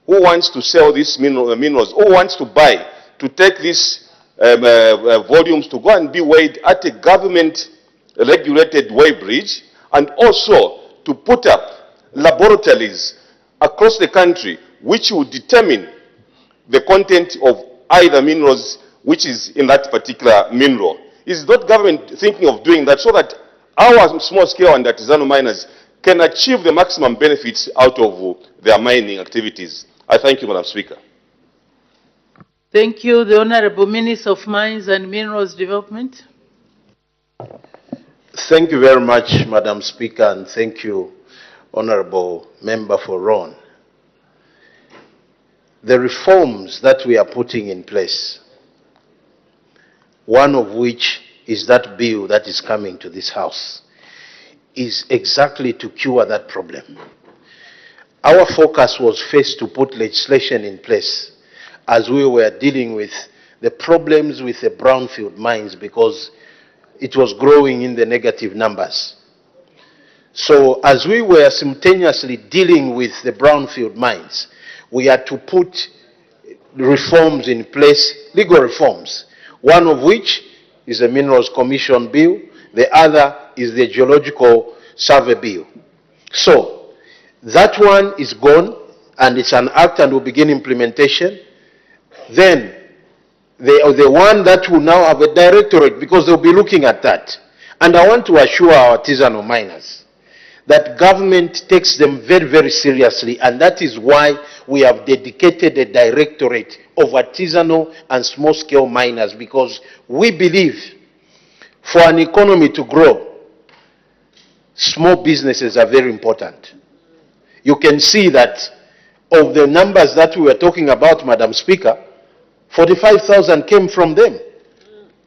who wants to sell these minerals, who wants to buy, to take these volumes to go and be weighed at a government-regulated weigh bridge, and also to put up laboratories across the country which will determine the content of either minerals which is in that particular mineral. Is not government thinking of doing that so that our small-scale and artisanal miners can achieve the maximum benefits out of their mining activities? I thank you, Madam Speaker. Thank you. The Honorable Minister of Mines and Minerals Development. Thank you very much, Madam Speaker, and thank you, Honorable Member for Ron. The reforms that we are putting in place, one of which is that bill that is coming to this House, is exactly to cure that problem. Our focus was first to put legislation in place as we were dealing with the problems with the brownfield mines because it was growing in the negative numbers. So as we were simultaneously dealing with the brownfield mines, we had to put reforms in place, legal reforms, one of which is the Minerals Commission Bill, the other is the Geological Survey Bill. So that one is gone and it's an act and will begin implementation. Then the one that will now have a directorate because they'll be looking at that. And I want to assure our artisanal miners that government takes them very, very seriously, and that is why we have dedicated a directorate of artisanal and small-scale miners, because we believe for an economy to grow, small businesses are very important. You can see that of the numbers that we were talking about, Madam Speaker, 45,000 came from them.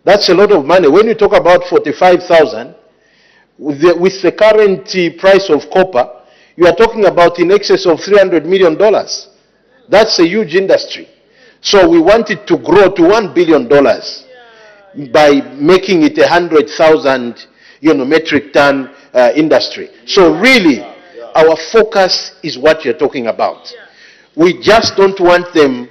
That's a lot of money. When you talk about 45,000, with the current price of copper, you are talking about in excess of $300 million. That's a huge industry. So we want it to grow to $1 billion by making it 100,000 metric ton industry. So really, our focus is what you're talking about. We just don't want them.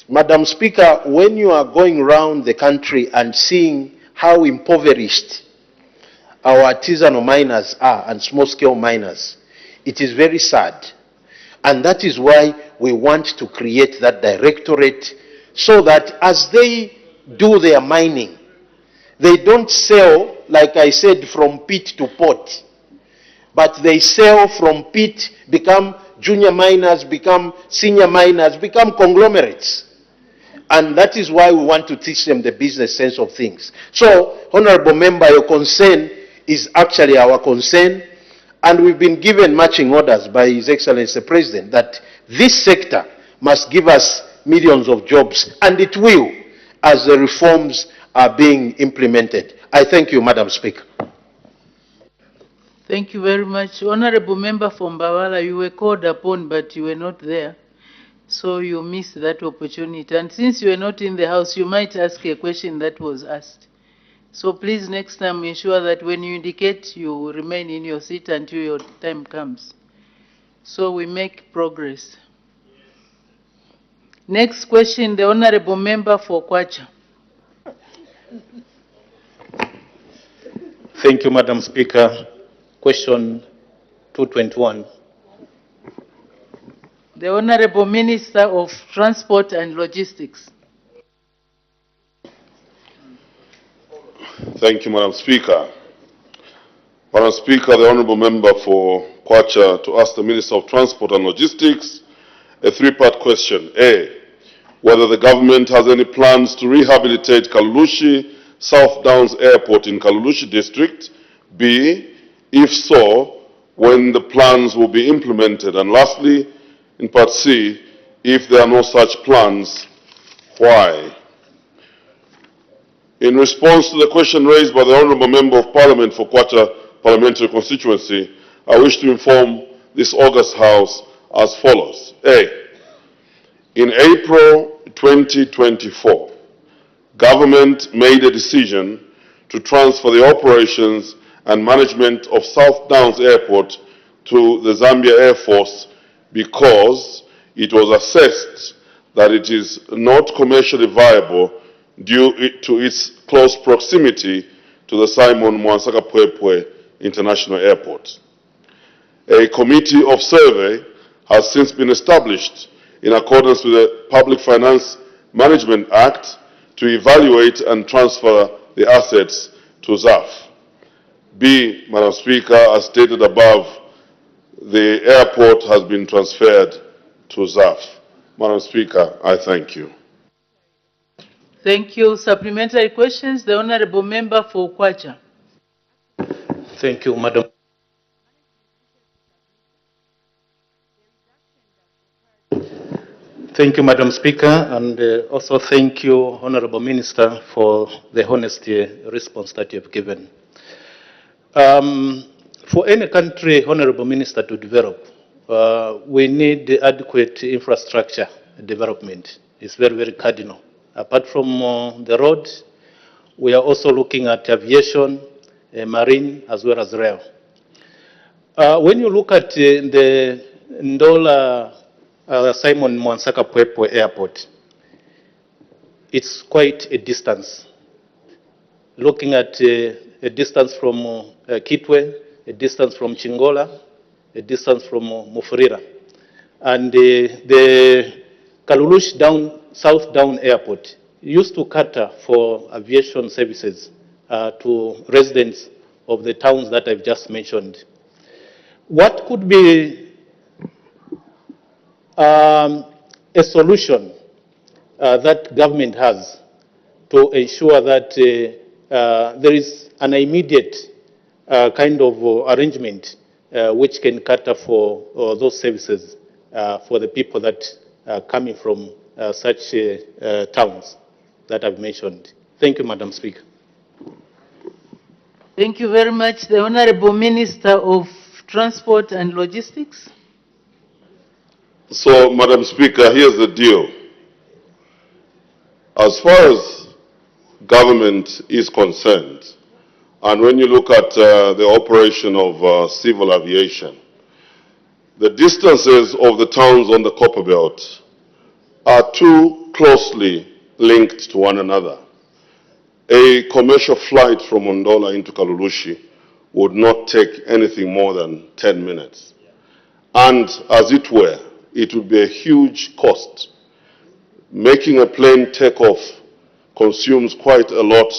Madam Speaker, when you are going around the country and seeing how impoverished our artisanal miners are and small-scale miners, it is very sad. And that is why we want to create that directorate so that as they do their mining, they don't sell, like I said, from pit to pot, but they sell from pit, become junior miners, become senior miners, become conglomerates. And that is why we want to teach them the business sense of things. So, Honorable Member, your concern is actually our concern, and we've been given marching orders by His Excellency the President that this sector must give us millions of jobs, and it will. as the reforms are being implemented. I thank you, Madam Speaker. Thank you very much. Honorable Member from Bawala, you were called upon, but you were not there. So you missed that opportunity. And since you were not in the House, you might ask a question that was asked. So please, next time, ensure that when you indicate, you remain in your seat until your time comes. So we make progress. Next question, the Honorable Member for Kwacha. Thank you, Madam Speaker. Question 221. The Honorable Minister of Transport and Logistics. Thank you, Madam Speaker. Madam Speaker, the Honourable Member for Kwacha to ask the Minister of Transport and Logistics a three-part question. A, whether the government has any plans to rehabilitate Kalulushi South Downs Airport in Kalulushi District. B, if so, when the plans will be implemented. And lastly, in part C, if there are no such plans, why? In response to the question raised by the Honourable Member of Parliament for Kwacha Parliamentary Constituency, I wish to inform this August House as follows. A, in April 2024, Government made a decision to transfer the operations and management of South Downs Airport to the Zambia Air Force because it was assessed that it is not commercially viable due to its close proximity to the Simon Mwansaka Pwepwe International Airport. A committee of survey has since been established in accordance with the Public Finance Management Act to evaluate and transfer the assets to ZAF. B, Madam Speaker, as stated above, the airport has been transferred to ZAF. Madam Speaker, I thank you. Thank you. Supplementary questions, the Honourable Member for Kwacha. Thank you, Madam. Thank you, Madam Speaker, and also thank you, Honourable Minister, for the honest response that you have given. For any country, Honourable Minister, to develop, we need adequate infrastructure development. It's very, very cardinal. Apart from the road, we are also looking at aviation, marine, as well as rail. When you look at the Ndola Simon Mwansaka Pwepwe Airport, it's quite a distance. Looking at a distance from Kitwe, a distance from Chingola, a distance from Mufurira. And the Kalulushi South Down Airport used to cater for aviation services to residents of the towns that I've just mentioned. What could be a solution that government has to ensure that there is an immediate kind of arrangement which can cater for those services for the people that are coming from such towns that I've mentioned. Thank you, Madam Speaker. Thank you very much. The Honourable Minister of Transport and Logistics. So, Madam Speaker, here's the deal. As far as government is concerned, and when you look at the operation of civil aviation, the distances of the towns on the Copper Belt are too closely linked to one another. A commercial flight from Ndola into Kalulushi would not take anything more than 10 minutes. And as it were, it would be a huge cost. Making a plane take off consumes quite a lot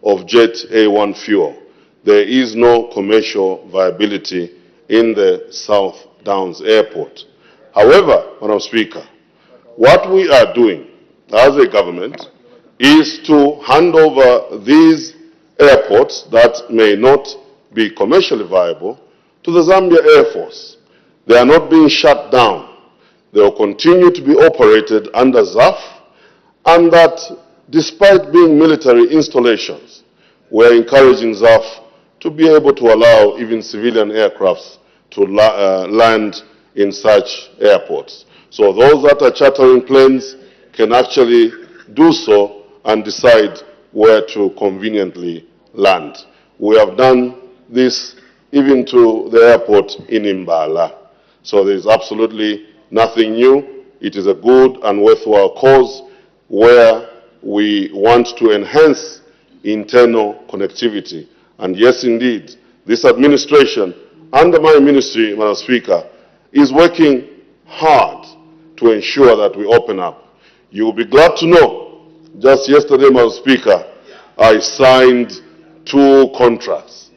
of Jet A1 fuel. There is no commercial viability in the South Downs Airport. However, Madam Speaker, what we are doing as a government is to hand over these airports that may not be commercially viable to the Zambia Air Force. They are not being shut down. They will continue to be operated under ZAF, and that despite being military installations, we are encouraging ZAF to be able to allow even civilian aircrafts to land in such airports. So those that are chartering planes can actually do so and decide where to conveniently land. We have done this even to the airport in Imbala. So there is absolutely nothing new. It is a good and worthwhile cause where we want to enhance internal connectivity. And yes, indeed, this administration, under my ministry, Madam Speaker, is working hard to ensure that we open up. You will be glad to know, just yesterday, Madam Speaker, I signed 2 contracts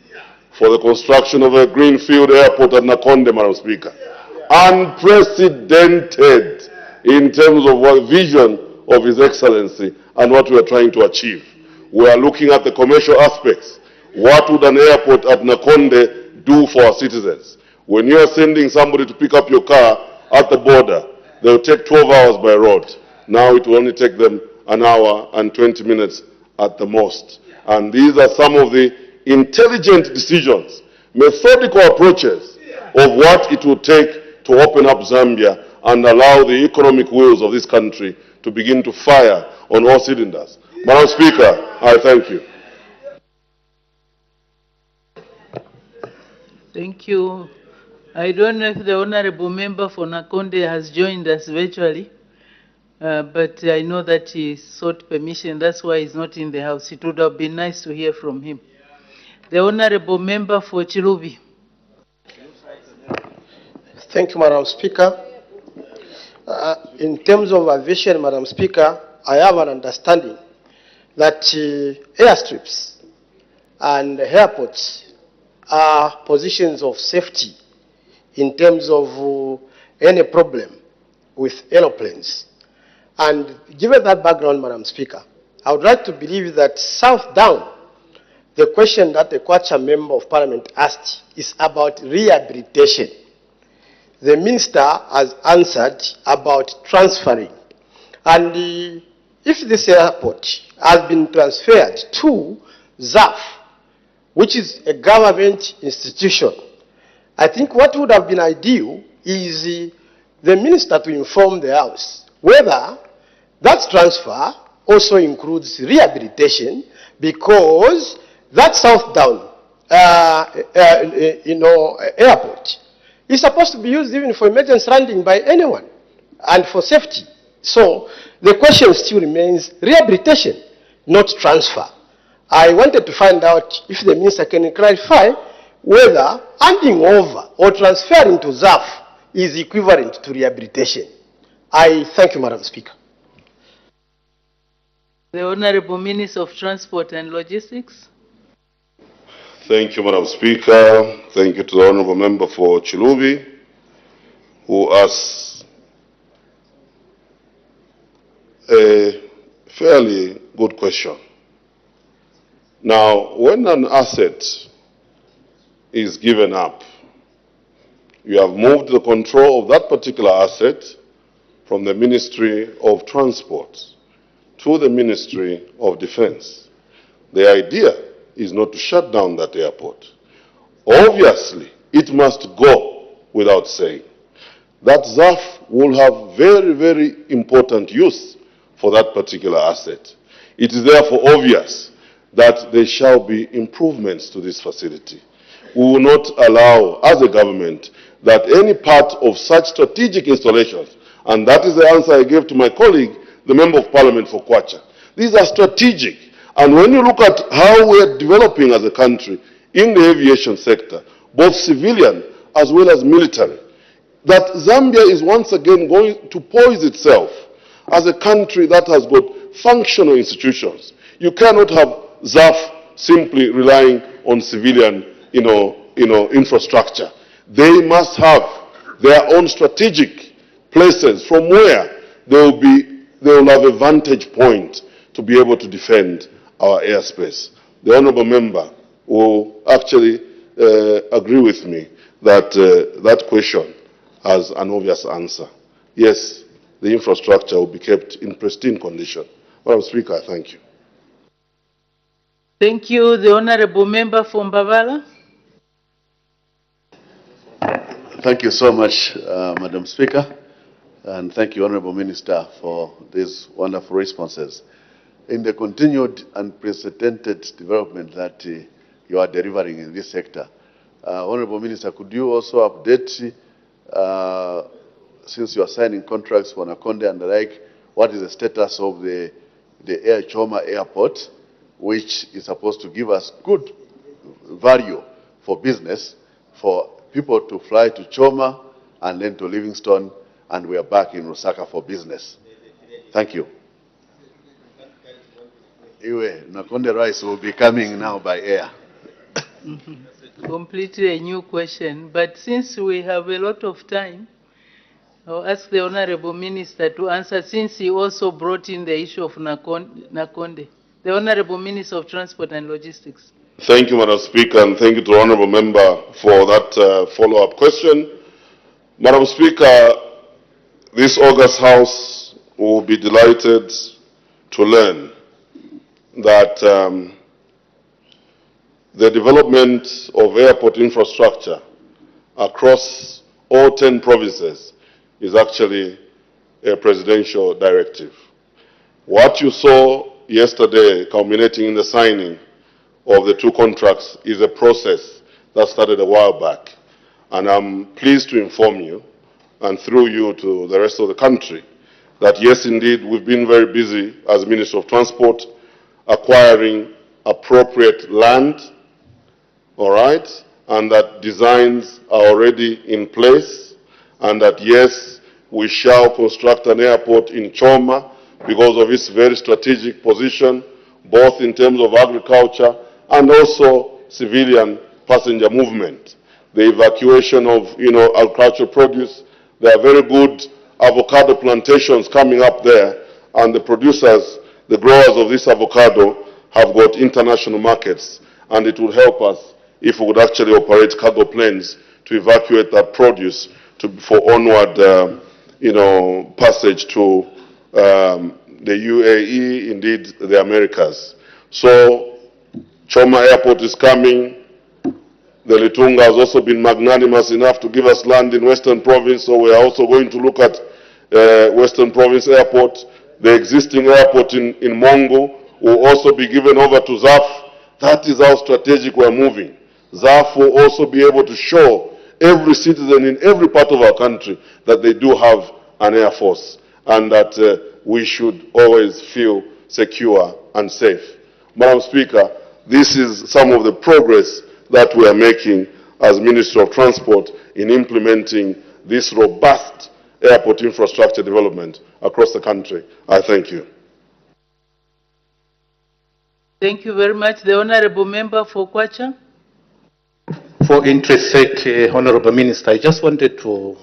for the construction of a greenfield airport at Nakonde, Madam Speaker. Unprecedented in terms of what vision of His Excellency and what we are trying to achieve. We are looking at the commercial aspects. What would an airport at Nakonde do for our citizens? When you are sending somebody to pick up your car at the border, they will take 12 hours by road. Now it will only take them an hour and 20 minutes at the most. And these are some of the intelligent decisions, methodical approaches of what it will take to open up Zambia and allow the economic wheels of this country to begin to fire on all cylinders. Madam Speaker, I thank you. Thank you. I don't know if the Honorable Member for Nakonde has joined us virtually, but I know that he sought permission. That's why he's not in the House. It would have been nice to hear from him. The Honorable Member for Chilubi. Thank you, Madam Speaker. In terms of aviation, Madam Speaker, I have an understanding that airstrips and airports are positions of safety in terms of any problem with aeroplanes. And given that background, Madam Speaker, I would like to believe that south down, the question that the Kwacha Member of Parliament asked is about rehabilitation. The Minister has answered about transferring. And if this airport has been transferred to ZAF, which is a government institution, I think what would have been ideal is the Minister to inform the House whether that transfer also includes rehabilitation, because that south down airport is supposed to be used even for emergency landing by anyone and for safety. So the question still remains rehabilitation, not transfer. I wanted to find out if the Minister can clarify whether handing over or transferring to ZAF is equivalent to rehabilitation. I thank you, Madam Speaker. The Honorable Minister of Transport and Logistics. Thank you, Madam Speaker. Thank you to the Honourable Member for Chilubi, who asked a fairly good question. Now, when an asset is given up, you have moved the control of that particular asset from the Ministry of Transport to the Ministry of Defense. The idea is not to shut down that airport. Obviously, it must go without saying that ZAF will have very, very important use for that particular asset. It is therefore obvious that there shall be improvements to this facility. We will not allow, as a government, that any part of such strategic installations, and that is the answer I gave to my colleague, the Member of Parliament for Kwacha. These are strategic. And when you look at how we are developing as a country in the aviation sector, both civilian as well as military, that Zambia is once again going to poise itself as a country that has got functional institutions. You cannot have ZAF simply relying on civilian infrastructure. They must have their own strategic places from where they will have a vantage point to be able to defend our airspace. The Honourable Member will actually agree with me that that question has an obvious answer. Yes, the infrastructure will be kept in pristine condition. Madam Speaker, I thank you. Thank you. The Honorable Member from Bavala. Thank you so much, Madam Speaker, and thank you, Honorable Minister, for these wonderful responses. In the continued unprecedented development that you are delivering in this sector, Honorable Minister, could you also update, since you are signing contracts for Nakonde and the like, what is the status of the Air Choma Airport, which is supposed to give us good value for business, for people to fly to Choma and then to Livingstone, and we are back in Lusaka for business. Thank you. Anyway, Nakonde rice will be coming now by air. Completely a new question, but since we have a lot of time, I'll ask the Honorable Minister to answer, since he also brought in the issue of Nakonde. The Honorable Minister of Transport and Logistics. Thank you, Madam Speaker, and thank you to the Honourable Member for that follow-up question. Madam Speaker, this August House will be delighted to learn that the development of airport infrastructure across all 10 provinces is actually a presidential directive. What you saw yesterday culminating in the signing of the 2 contracts is a process that started a while back. And I'm pleased to inform you, and through you to the rest of the country, that yes, indeed, we've been very busy as Minister of Transport acquiring appropriate land, all right, and that designs are already in place, and that yes, we shall construct an airport in Choma because of its very strategic position, both in terms of agriculture and also civilian passenger movement. The evacuation of, agricultural produce. There are very good avocado plantations coming up there, and the producers, the growers of this avocado, have got international markets, and it will help us if we would actually operate cargo planes to evacuate that produce for onward, passage to the UAE, indeed the Americas. So Choma Airport is coming. The Litunga has also been magnanimous enough to give us land in Western Province, so we are also going to look at Western Province Airport. The existing airport in Mongo will also be given over to ZAF. That is how strategic we are moving. ZAF will also be able to show every citizen in every part of our country that they do have an air force, and that we should always feel secure and safe. Madam Speaker, this is some of the progress that we are making as Minister of Transport in implementing this robust airport infrastructure development across the country. I thank you. Thank you very much. The Honorable Member for Kwacha. For interest's sake, Honorable Minister, I just wanted to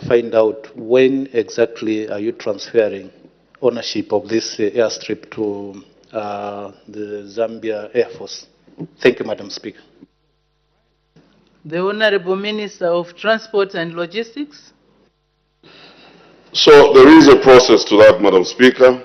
find out when exactly are you transferring ownership of this airstrip to the Zambia Air Force? Thank you, Madam Speaker. The Honorable Minister of Transport and Logistics. So there is a process to that, Madam Speaker,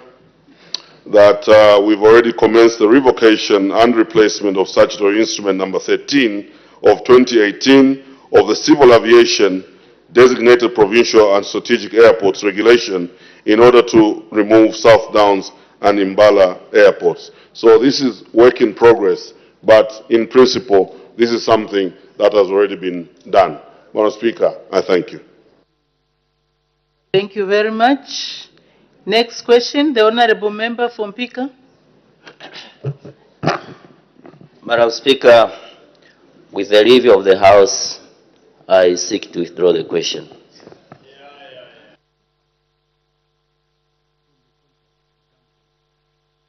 that we've already commenced the revocation and replacement of statutory instrument number 13 of 2018 of the Civil Aviation Designated Provincial and Strategic Airports Regulation in order to remove South Downs and Imbala airports. So this is work in progress, but in principle, this is something that has already been done. Madam Speaker, I thank you. Thank you very much. Next question, the Honorable Member from Pika. Madam Speaker, with the leave of the House, I seek to withdraw the question.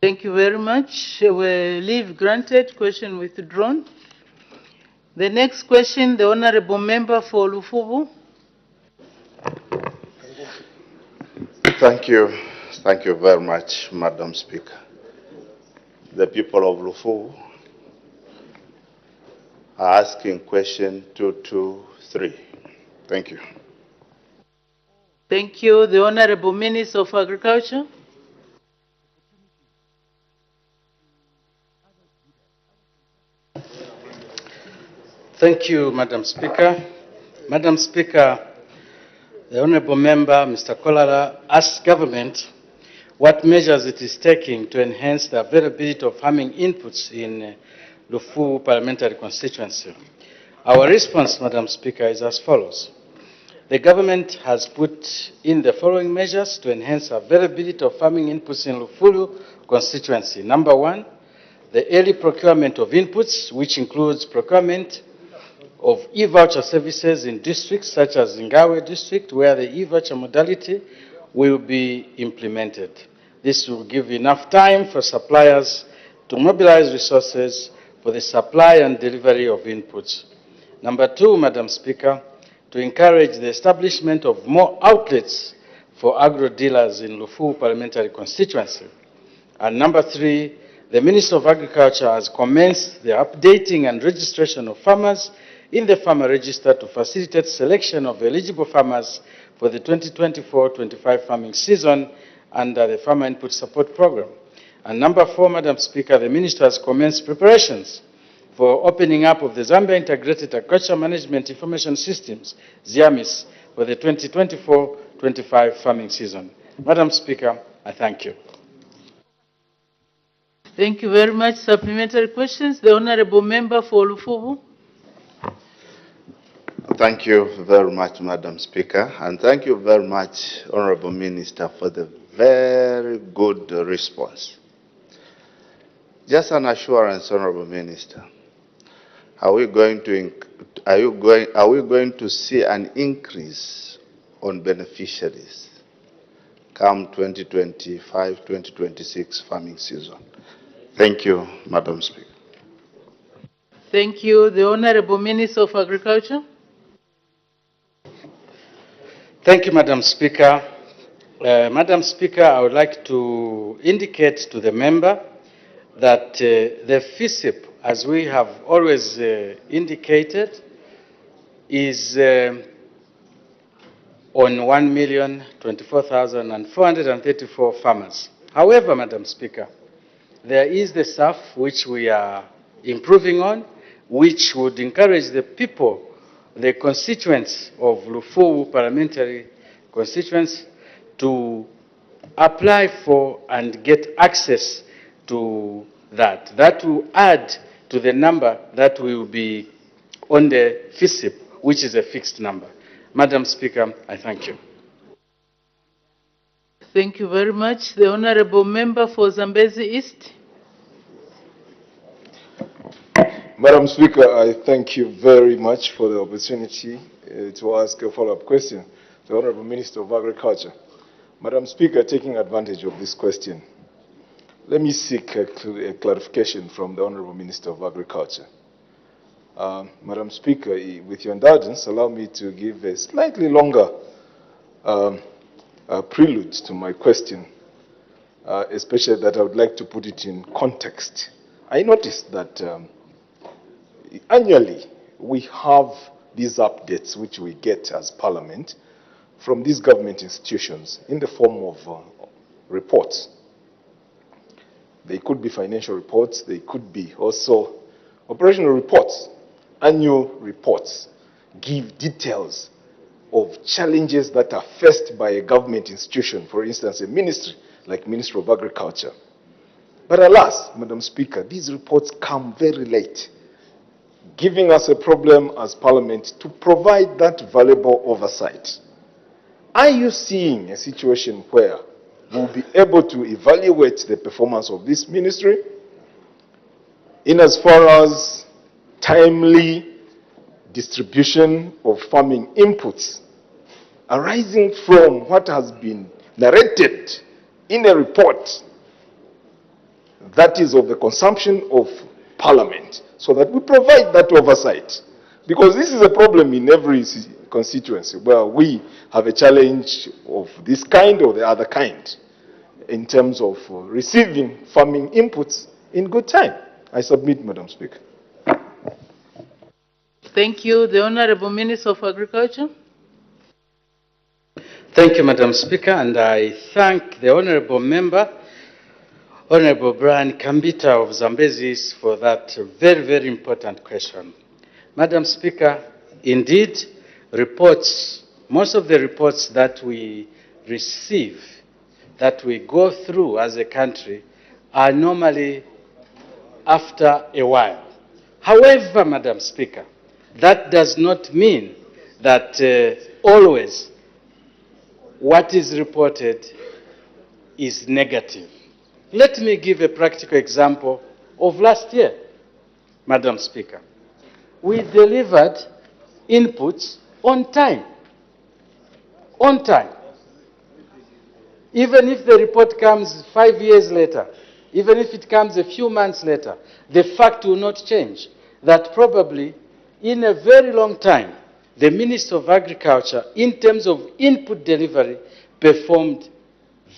Thank you very much. Leave granted, question withdrawn. The next question, the Honorable Member for Lufubu. Thank you. Thank you very much, Madam Speaker. The people of Lufubu are asking question 223. Thank you. Thank you. The Honorable Minister of Agriculture. Thank you, Madam Speaker. Madam Speaker, the Honourable Member, Mr. Kolala, asked government what measures it is taking to enhance the availability of farming inputs in Lufu parliamentary constituency. Our response, Madam Speaker, is as follows. The government has put in the following measures to enhance availability of farming inputs in Lufulu constituency. Number one, the early procurement of inputs, which includes procurement of e-voucher services in districts such as Ngawe district, where the e-voucher modality will be implemented. This will give enough time for suppliers to mobilize resources for the supply and delivery of inputs. Number two, Madam Speaker, to encourage the establishment of more outlets for agro-dealers in Lufu parliamentary constituency. And number three, the Minister of Agriculture has commenced the updating and registration of farmers in the farmer register to facilitate selection of eligible farmers for the 2024-25 farming season under the Farmer Input Support Program. And number four, Madam Speaker, the Minister has commenced preparations for opening up of the Zambia Integrated Agriculture Management Information Systems, ZIAMIS, for the 2024-25 farming season. Madam Speaker, I thank you. Thank you very much. Supplementary questions. The Honourable Member for Lufubu. Thank you very much, Madam Speaker, and thank you very much, Honourable Minister, for the very good response. Just an assurance, Honourable Minister. Are we going to see an increase on beneficiaries come 2025-2026 farming season? Thank you, Madam Speaker. Thank you. The Honourable Minister of Agriculture. Thank you, Madam Speaker. Madam Speaker, I would like to indicate to the member that the FISIP, as we have always indicated, is on 1,024,434 farmers. However, Madam Speaker, there is the SAF which we are improving on, which would encourage the people, the constituents of Lufu parliamentary constituents, to apply for and get access to that. That will add to the number that will be on the FISIP, which is a fixed number. Madam Speaker, I thank you. Thank you very much. The Honourable Member for Zambezi East. Madam Speaker, I thank you very much for the opportunity to ask a follow-up question to the Honourable Minister of Agriculture. Madam Speaker, taking advantage of this question, let me seek a clarification from the Honourable Minister of Agriculture. Madam Speaker, with your indulgence, allow me to give a slightly longer prelude to my question, especially that I would like to put it in context. I noticed that annually we have these updates which we get as Parliament from these government institutions in the form of reports. They could be financial reports, they could be also operational reports. Annual reports give details of challenges that are faced by a government institution, for instance, a ministry like Ministry of Agriculture. But alas, Madam Speaker, these reports come very late, giving us a problem as Parliament to provide that valuable oversight. Are you seeing a situation where we'll be able to evaluate the performance of this ministry in as far as timely distribution of farming inputs arising from what has been narrated in a report that is of the consumption of Parliament, so that we provide that oversight? Because this is a problem in every constituency where we have a challenge of this kind or the other kind in terms of receiving farming inputs in good time. I submit, Madam Speaker. Thank you. The Honourable Minister of Agriculture. Thank you, Madam Speaker, and I thank the Honourable Member, Honourable Brian Kambita of Zambezi, for that very, very important question. Madam Speaker, indeed, reports, most of the reports that we receive, that we go through as a country, are normally after a while. However, Madam Speaker, that does not mean that always what is reported is negative. Let me give a practical example of last year, Madam Speaker. We delivered inputs on time. On time. Even if the report comes 5 years later, even if it comes a few months later, the fact will not change that probably in a very long time, the Minister of Agriculture, in terms of input delivery, performed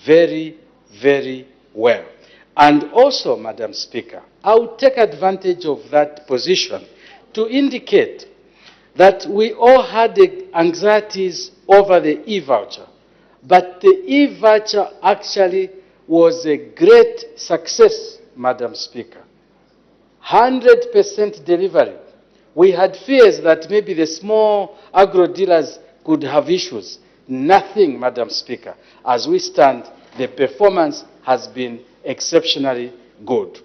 very, very well. And also, Madam Speaker, I will take advantage of that position to indicate that we all had anxieties over the e-voucher, but the e-voucher actually was a great success, Madam Speaker. 100% delivery. We had fears that maybe the small agro dealers could have issues. Nothing, Madam Speaker. As we stand, the performance has been exceptionally good.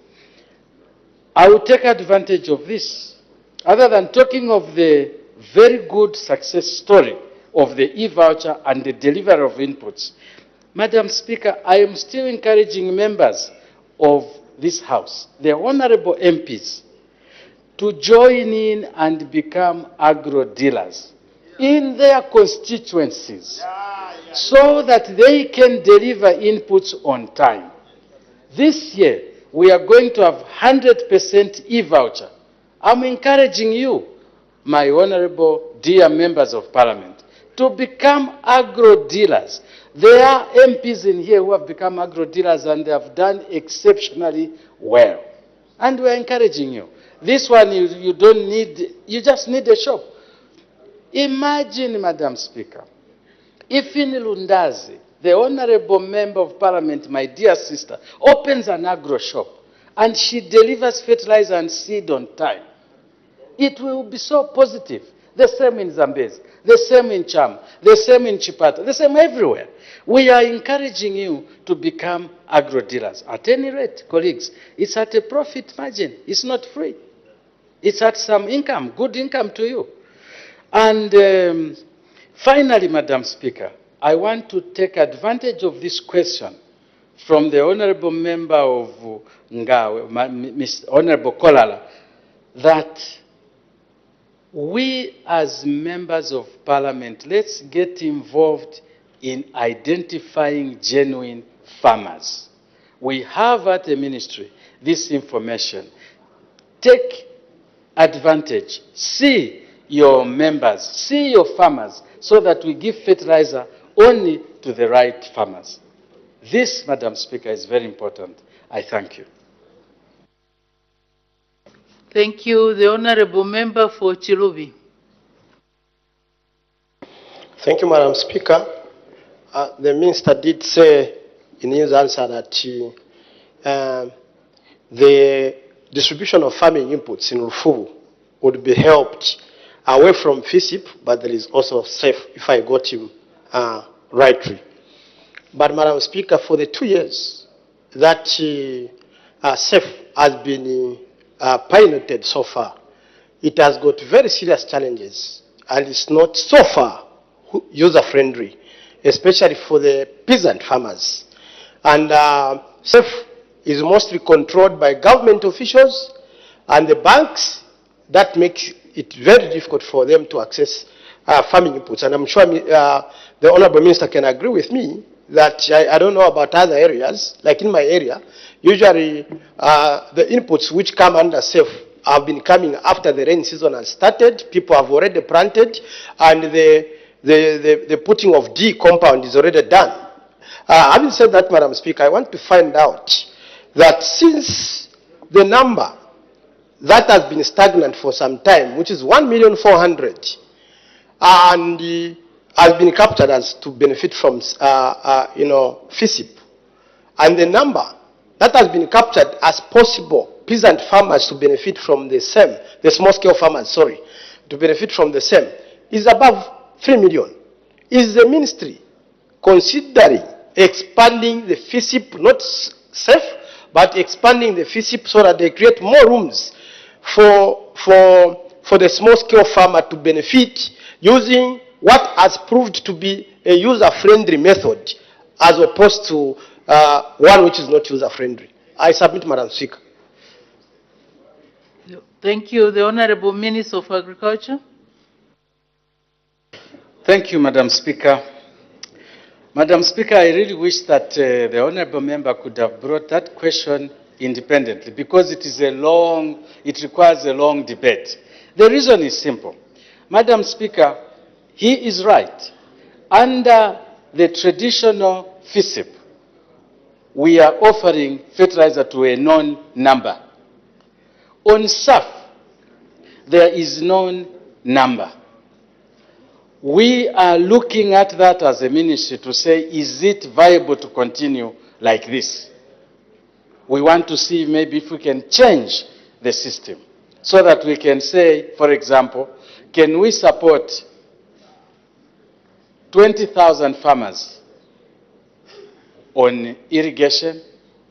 I will take advantage of this. Other than talking of the very good success story of the e-voucher and the delivery of inputs, Madam Speaker, I am still encouraging members of this House, the honorable MPs, to join in and become agro-dealers in their constituencies so that they can deliver inputs on time. This year, we are going to have 100% e-voucher. I'm encouraging you, my honorable dear members of parliament, to become agro-dealers. There are MPs in here who have become agro-dealers and they have done exceptionally well. And we're encouraging you. This one, you don't need, you just need a shop. Imagine, Madam Speaker, if in Lundazi, the honorable member of parliament, my dear sister, opens an agro shop and she delivers fertilizer and seed on time, it will be so positive. The same in Zambezi, the same in Cham, the same in Chipata, the same everywhere. We are encouraging you to become agro-dealers. At any rate, colleagues, it's at a profit margin. It's not free. It's at some income, good income to you. And finally, Madam Speaker, I want to take advantage of this question from the honorable member of Ngawe, Mr. Honorable Kolala, that we as members of parliament, let's get involved in identifying genuine farmers. We have at the ministry this information. Take advantage. See your members, see your farmers, so that we give fertilizer only to the right farmers. This, Madam Speaker, is very important. I thank you. Thank you. The honorable member for Chilubi. Thank you, Madam Speaker. The minister did say in his answer that the distribution of farming inputs in Rufubu would be helped away from FISIP, but there is also SAFE, if I got him rightly. But, Madam Speaker, for the 2 years that SAFE has been piloted so far, it has got very serious challenges, and it's not so far user-friendly, especially for the peasant farmers. And SAFE is mostly controlled by government officials and the banks. That makes it very difficult for them to access farming inputs. And I'm sure the Honorable Minister can agree with me that I don't know about other areas, like in my area, usually the inputs which come under SAFE have been coming after the rain season has started. People have already planted, and the putting of D compound is already done. Having said that, Madam Speaker, I want to find out that since the number that has been stagnant for some time, which is 1,400,000, and has been captured as to benefit from, FISIP, and the number that has been captured as possible peasant farmers to benefit from the same, the small-scale farmers, sorry, to benefit from the same, is above 3 million. Is the ministry considering expanding the FISIP, not safe, but expanding the FISIP so that they create more rooms for the small-scale farmer to benefit using what has proved to be a user-friendly method as opposed to one which is not user-friendly? I submit, Madam Speaker. Thank you. The Honorable Minister of Agriculture. Thank you, Madam Speaker. Madam Speaker, I really wish that the Honourable Member could have brought that question independently, because it requires a long debate. The reason is simple. Madam Speaker, he is right. Under the traditional FISIP, we are offering fertilizer to a known number. On SAF, there is known number. We are looking at that as a ministry to say, is it viable to continue like this? We want to see maybe if we can change the system so that we can say, for example, can we support 20,000 farmers on irrigation,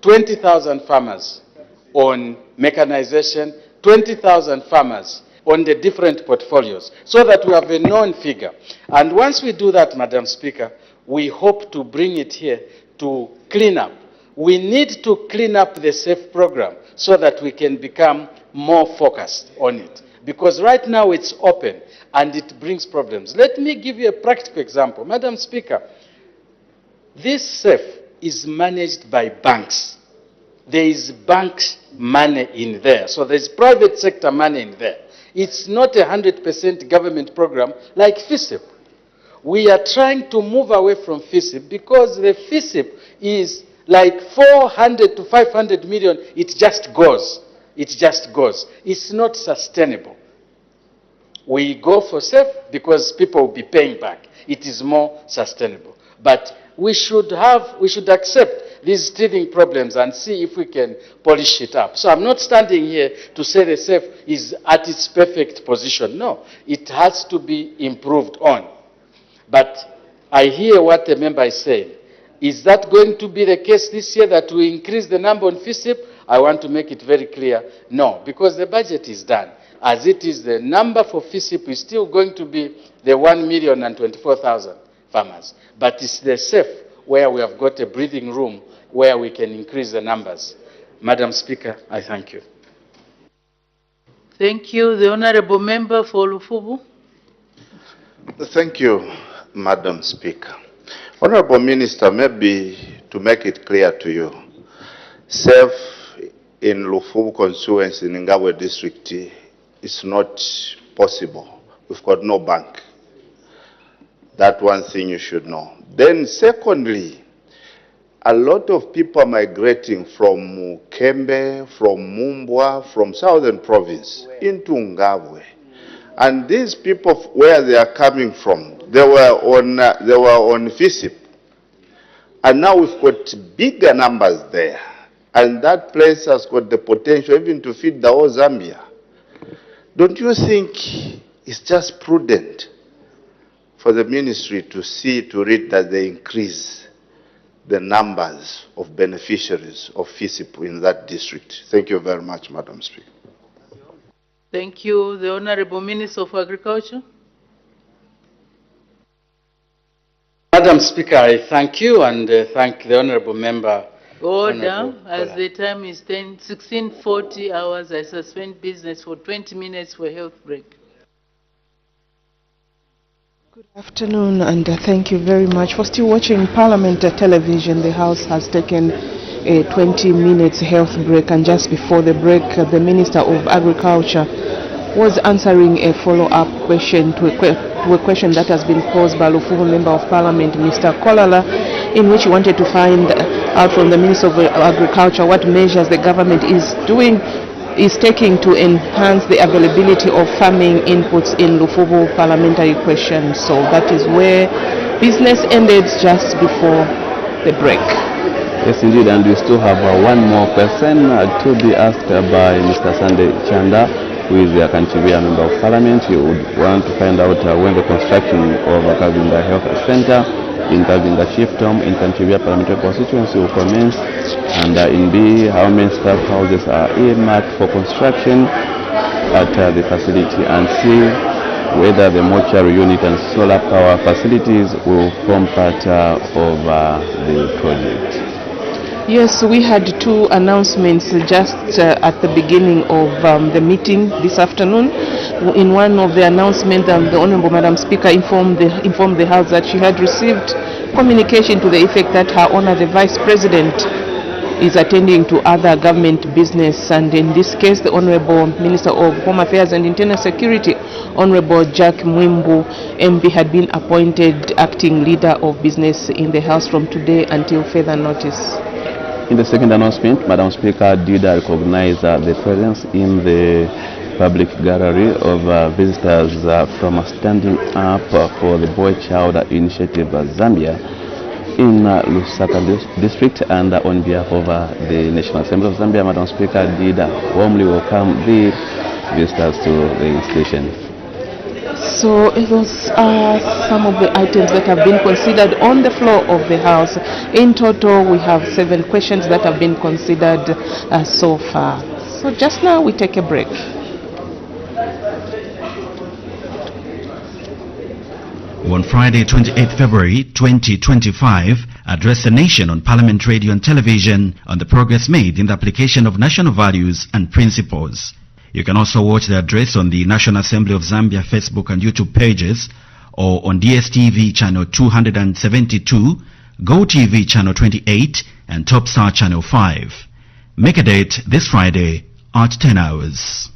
20,000 farmers on mechanization, 20,000 farmers on the different portfolios, so that we have a known figure. And once we do that, Madam Speaker, we hope to bring it here to clean up. We need to clean up the SAFE program so that we can become more focused on it. Because right now it's open and it brings problems. Let me give you a practical example. Madam Speaker, this SAFE is managed by banks. There is bank money in there. So there's private sector money in there. It's not a 100% government program like FISIP. We are trying to move away from FISIP because the FISIP is like 400 to 500 million. It just goes. It just goes. It's not sustainable. We go for SAFE because people will be paying back. It is more sustainable. But we should accept these teething problems and see if we can polish it up. So I'm not standing here to say the SAFE is at its perfect position. No, it has to be improved on. But I hear what the member is saying. Is that going to be the case this year, that we increase the number on FISIP? I want to make it very clear, no, because the budget is done. As it is, the number for FISIP is still going to be the 1,024,000 farmers. But it's the SAFE where we have got a breathing room where we can increase the numbers. Madam Speaker, I thank you. Thank you. The Honourable Member for Lufubu. Thank you, Madam Speaker. Honourable Minister, maybe to make it clear to you, SAFE in Lufubu constituency in Ngabwe district is not possible. We've got no bank. That one thing you should know. Then secondly, a lot of people are migrating from Kembe, from Mumbwa, from southern province into Ngabwe. And these people, where they are coming from, they were on FISIP. And now we've got bigger numbers there. And that place has got the potential even to feed the whole Zambia. Don't you think it's just prudent for the ministry to see to it that they increase the numbers of beneficiaries of FISIP in that district? Thank you very much, Madam Speaker. Thank you. The Honourable Minister of Agriculture. Madam Speaker, I thank you and thank the Honourable Member. Order. As the time is 16:40 hours, I suspend business for 20 minutes for health break. Good afternoon, and thank you very much for still watching Parliament television. The House has taken a 20 minutes health break, and just before the break, the Minister of Agriculture was answering a follow-up question to a question that has been posed by Lufubu Member of Parliament, Mr. Kolala, in which he wanted to find out from the Minister of Agriculture what measures the government is taking to enhance the availability of farming inputs in Lufubu parliamentary question. So that is where business ended just before the break. Yes, indeed, and we still have one more person to be asked by Mr. Sunday Chanda, who is a Kanchivia Member of Parliament. He would want to find out when the construction of a Kavinga Health Center in Kavinga Chiefdom in Kanchivia Parliamentary constituency will commence, and in B, how many staff houses are earmarked for construction at the facility, and C, whether the mortuary unit and solar power facilities will form part of the project. Yes, we had two announcements just at the beginning of the meeting this afternoon. In one of the announcements, the Honourable Madam Speaker informed the House that she had received communication to the effect that Her Honour the Vice President is attending to other government business, and in this case the Honourable Minister of Home Affairs and Internal Security, Honourable Jack Mwimbu MP, had been appointed acting leader of business in the House from today until further notice. In the second announcement, Madam Speaker did recognize the presence in the public gallery of visitors from Standing Up for the Boy Child Initiative Zambia in Lusaka district, and on behalf of the National Assembly of Zambia, Madam Speaker did warmly welcome the visitors to the institution. So those are some of the items that have been considered on the floor of the House. In total, we have 7 questions that have been considered so far. So just now we take a break. On Friday, 28th February 2025, addressed the nation on Parliament Radio and Television on the progress made in the application of national values and principles. You can also watch the address on the National Assembly of Zambia Facebook and YouTube pages, or on DSTV channel 272, GoTV channel 28, and Topstar channel 5. Make a date this Friday at 10 hours.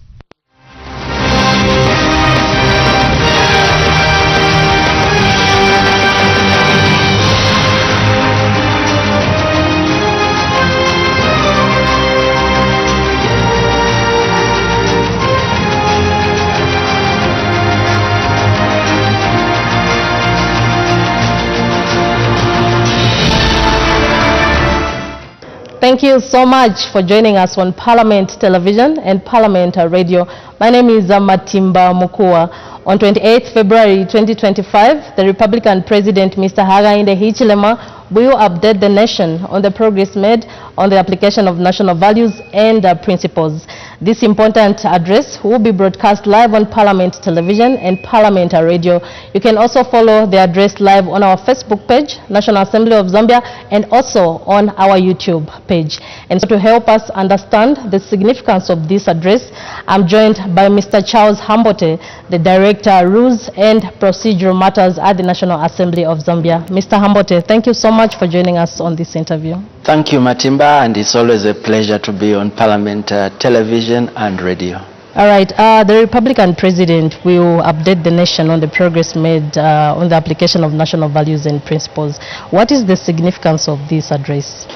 Thank you so much for joining us on Parliament Television and Parliament Radio. My name is Matimba Mukua. On 28th February 2025, the Republican President, Mr. Hakainde Hichilema, will update the nation on the progress made on the application of national values and principles. This important address will be broadcast live on Parliament Television and Parliament Radio. You can also follow the address live on our Facebook page, National Assembly of Zambia, and also on our YouTube page. And so to help us understand the significance of this address, I'm joined by Mr. Charles Hambote, the Director, Rules and Procedural Matters at the National Assembly of Zambia. Mr. Hambote, thank you so much for joining us on this interview. Thank you, Matimba, and it's always a pleasure to be on Parliament Television and Radio. All right, the Republican President will update the nation on the progress made on the application of national values and principles. What is the significance of this address?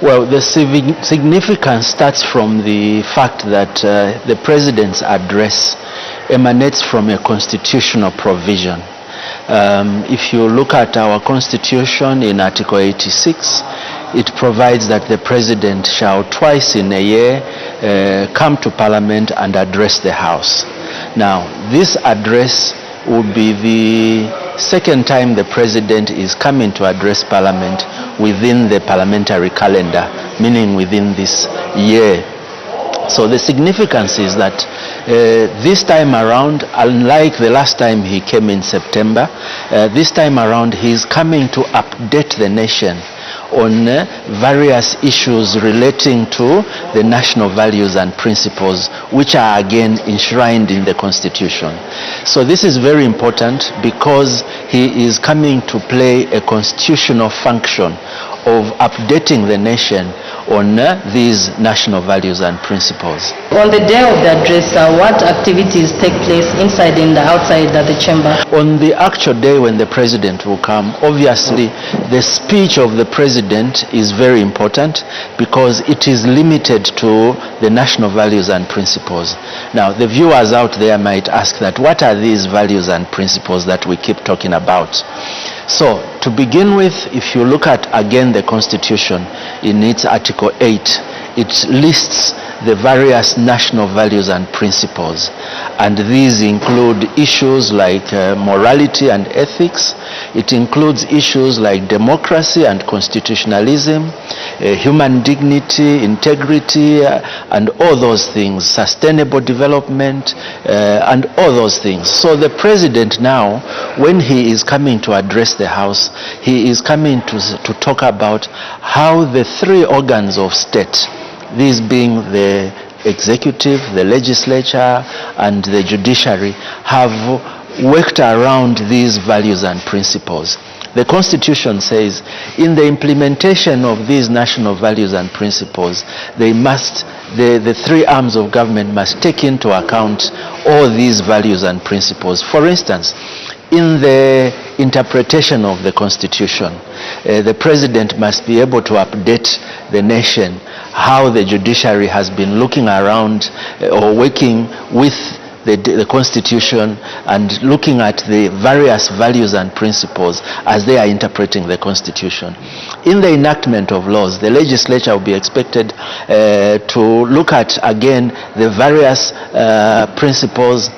Well, the significance starts from the fact that the President's address emanates from a constitutional provision. If you look at our Constitution in Article 86, it provides that the President shall twice in a year come to Parliament and address the House. Now, this address would be the second time the President is coming to address Parliament within the parliamentary calendar, meaning within this year. So the significance is that this time around, unlike the last time he came in September, this time around he's coming to update the nation on various issues relating to the national values and principles, which are again enshrined in the Constitution. So this is very important because he is coming to play a constitutional function of updating the nation on these national values and principles. On the day of the address, what activities take place inside and outside the chamber? On the actual day when the President will come, obviously the speech of the President is very important because it is limited to the national values and principles. Now, the viewers out there might ask that what are these values and principles that we keep talking about? So, to begin with, if you look at again the Constitution in its Article 8, it lists the various national values and principles, and these include issues like morality and ethics. It includes issues like democracy and constitutionalism, human dignity, integrity, and all those things, sustainable development, and all those things. So the president now, when he is coming to address the House, he is coming to talk about how the three organs of state, these being the executive, the legislature, and the judiciary, have worked around these values and principles. The Constitution says in the implementation of these national values and principles, the three arms of government must take into account all these values and principles. For instance, in the interpretation of the Constitution, the president must be able to update the nation how the judiciary has been looking around or working with the Constitution and looking at the various values and principles as they are interpreting the Constitution. In the enactment of laws, the legislature will be expected to look at again the various principles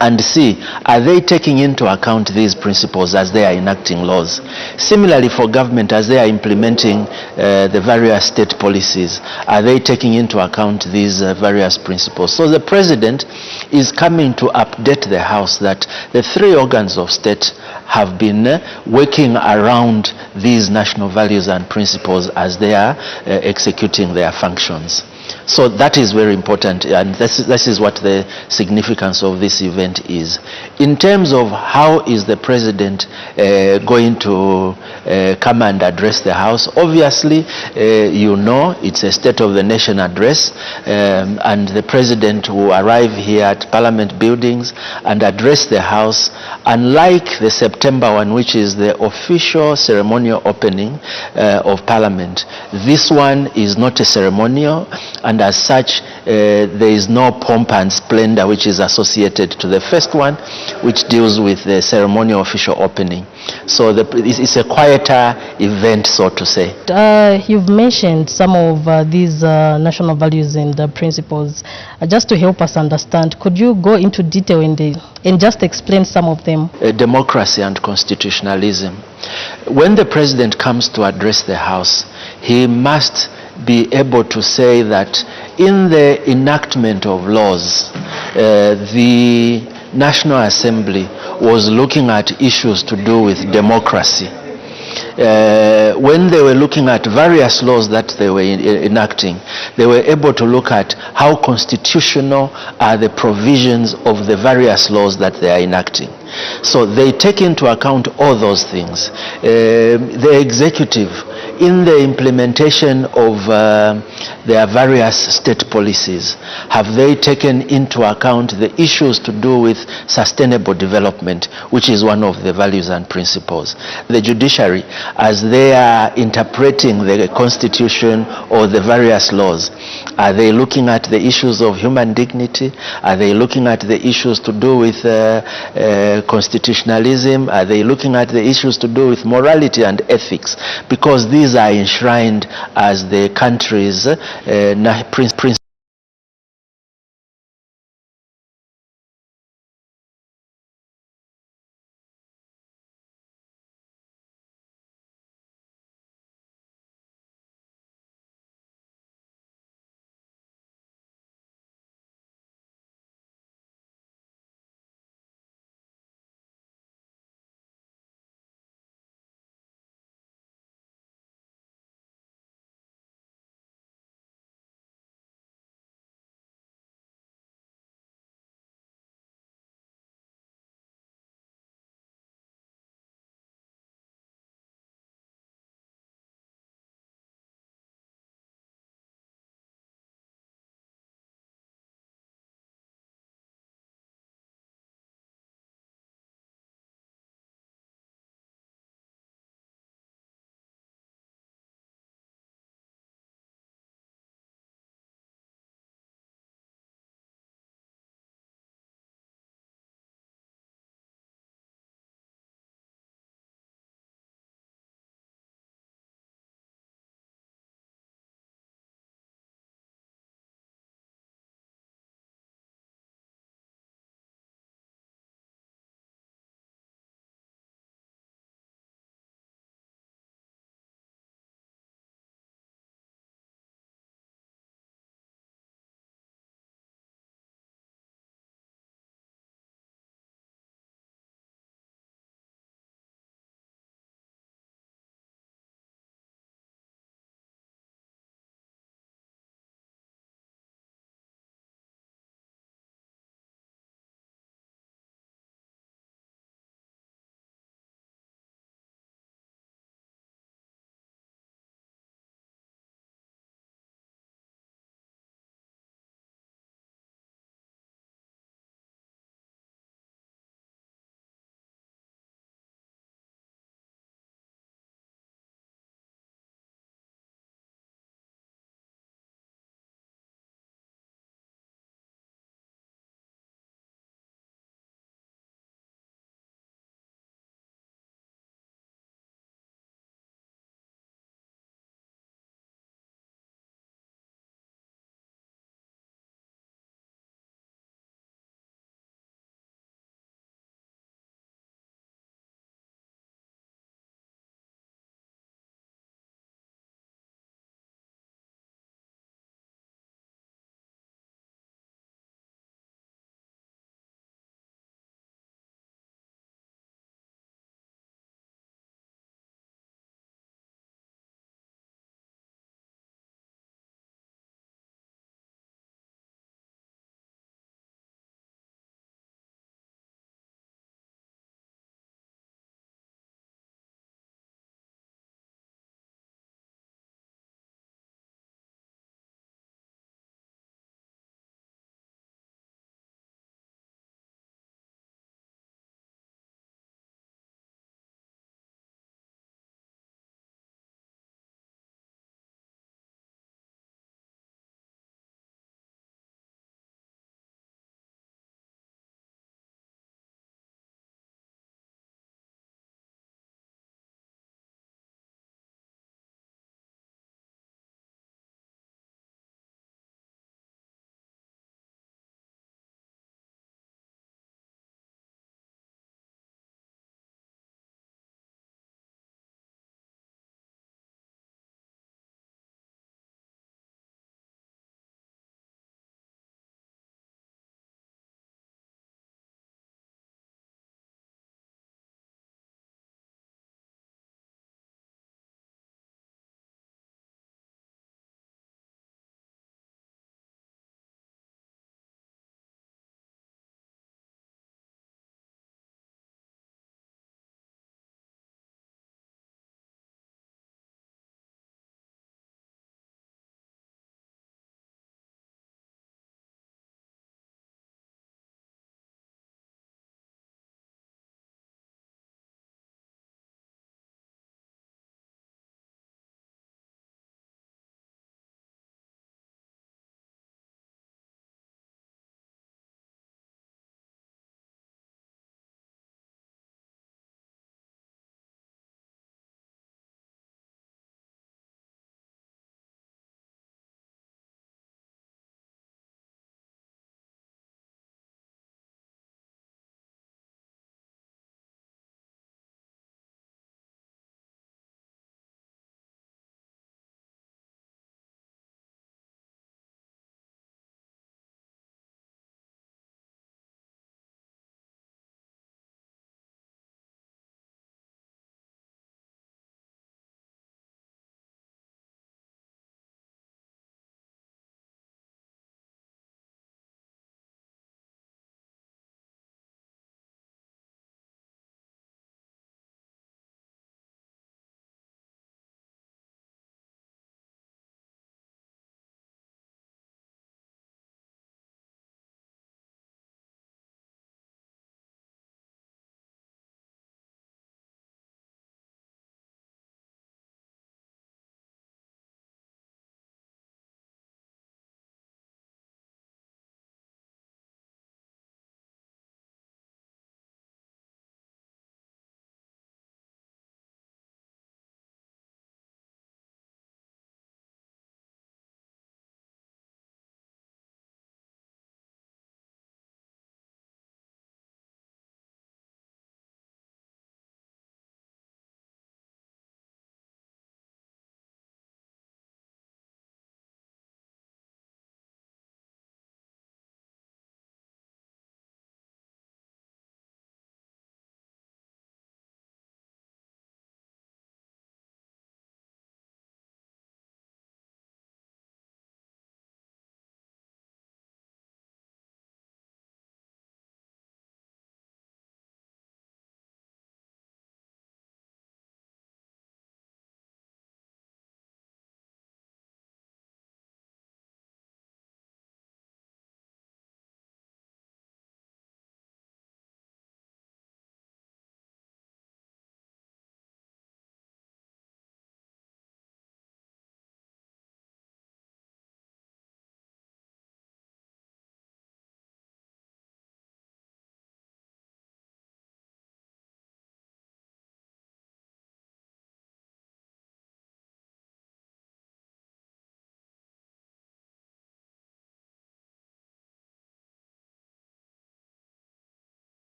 and see, are they taking into account these principles as they are enacting laws? Similarly, for government, as they are implementing the various state policies, are they taking into account these various principles? So the president is coming to update the House that the three organs of state have been working around these national values and principles as they are executing their functions. So that is very important, and this is what the significance of this event is. In terms of how is the president going to come and address the House, obviously, you know, it's a State of the Nation address, and the president will arrive here at Parliament buildings and address the House. Unlike the September one, which is the official ceremonial opening of Parliament, this one is not a ceremonial, and as such, there is no pomp and splendor which is associated to the first one, which deals with the ceremonial official opening. So it's a quieter event, so to say. You've mentioned some of these national values and principles. Just to help us understand, could you go into detail and just explain some of them? Democracy and constitutionalism. When the president comes to address the House, he must be able to say that in the enactment of laws, the National Assembly was looking at issues to do with democracy. When they were looking at various laws that they were enacting, they were able to look at how constitutional are the provisions of the various laws that they are enacting. So they take into account all those things. The executive, in the implementation of their various state policies, have they taken into account the issues to do with sustainable development, which is one of the values and principles? The judiciary, as they are interpreting the Constitution or the various laws, are they looking at the issues of human dignity? Are they looking at the issues to do with constitutionalism? Are they looking at the issues to do with morality and ethics? Because these are enshrined as the country's principles.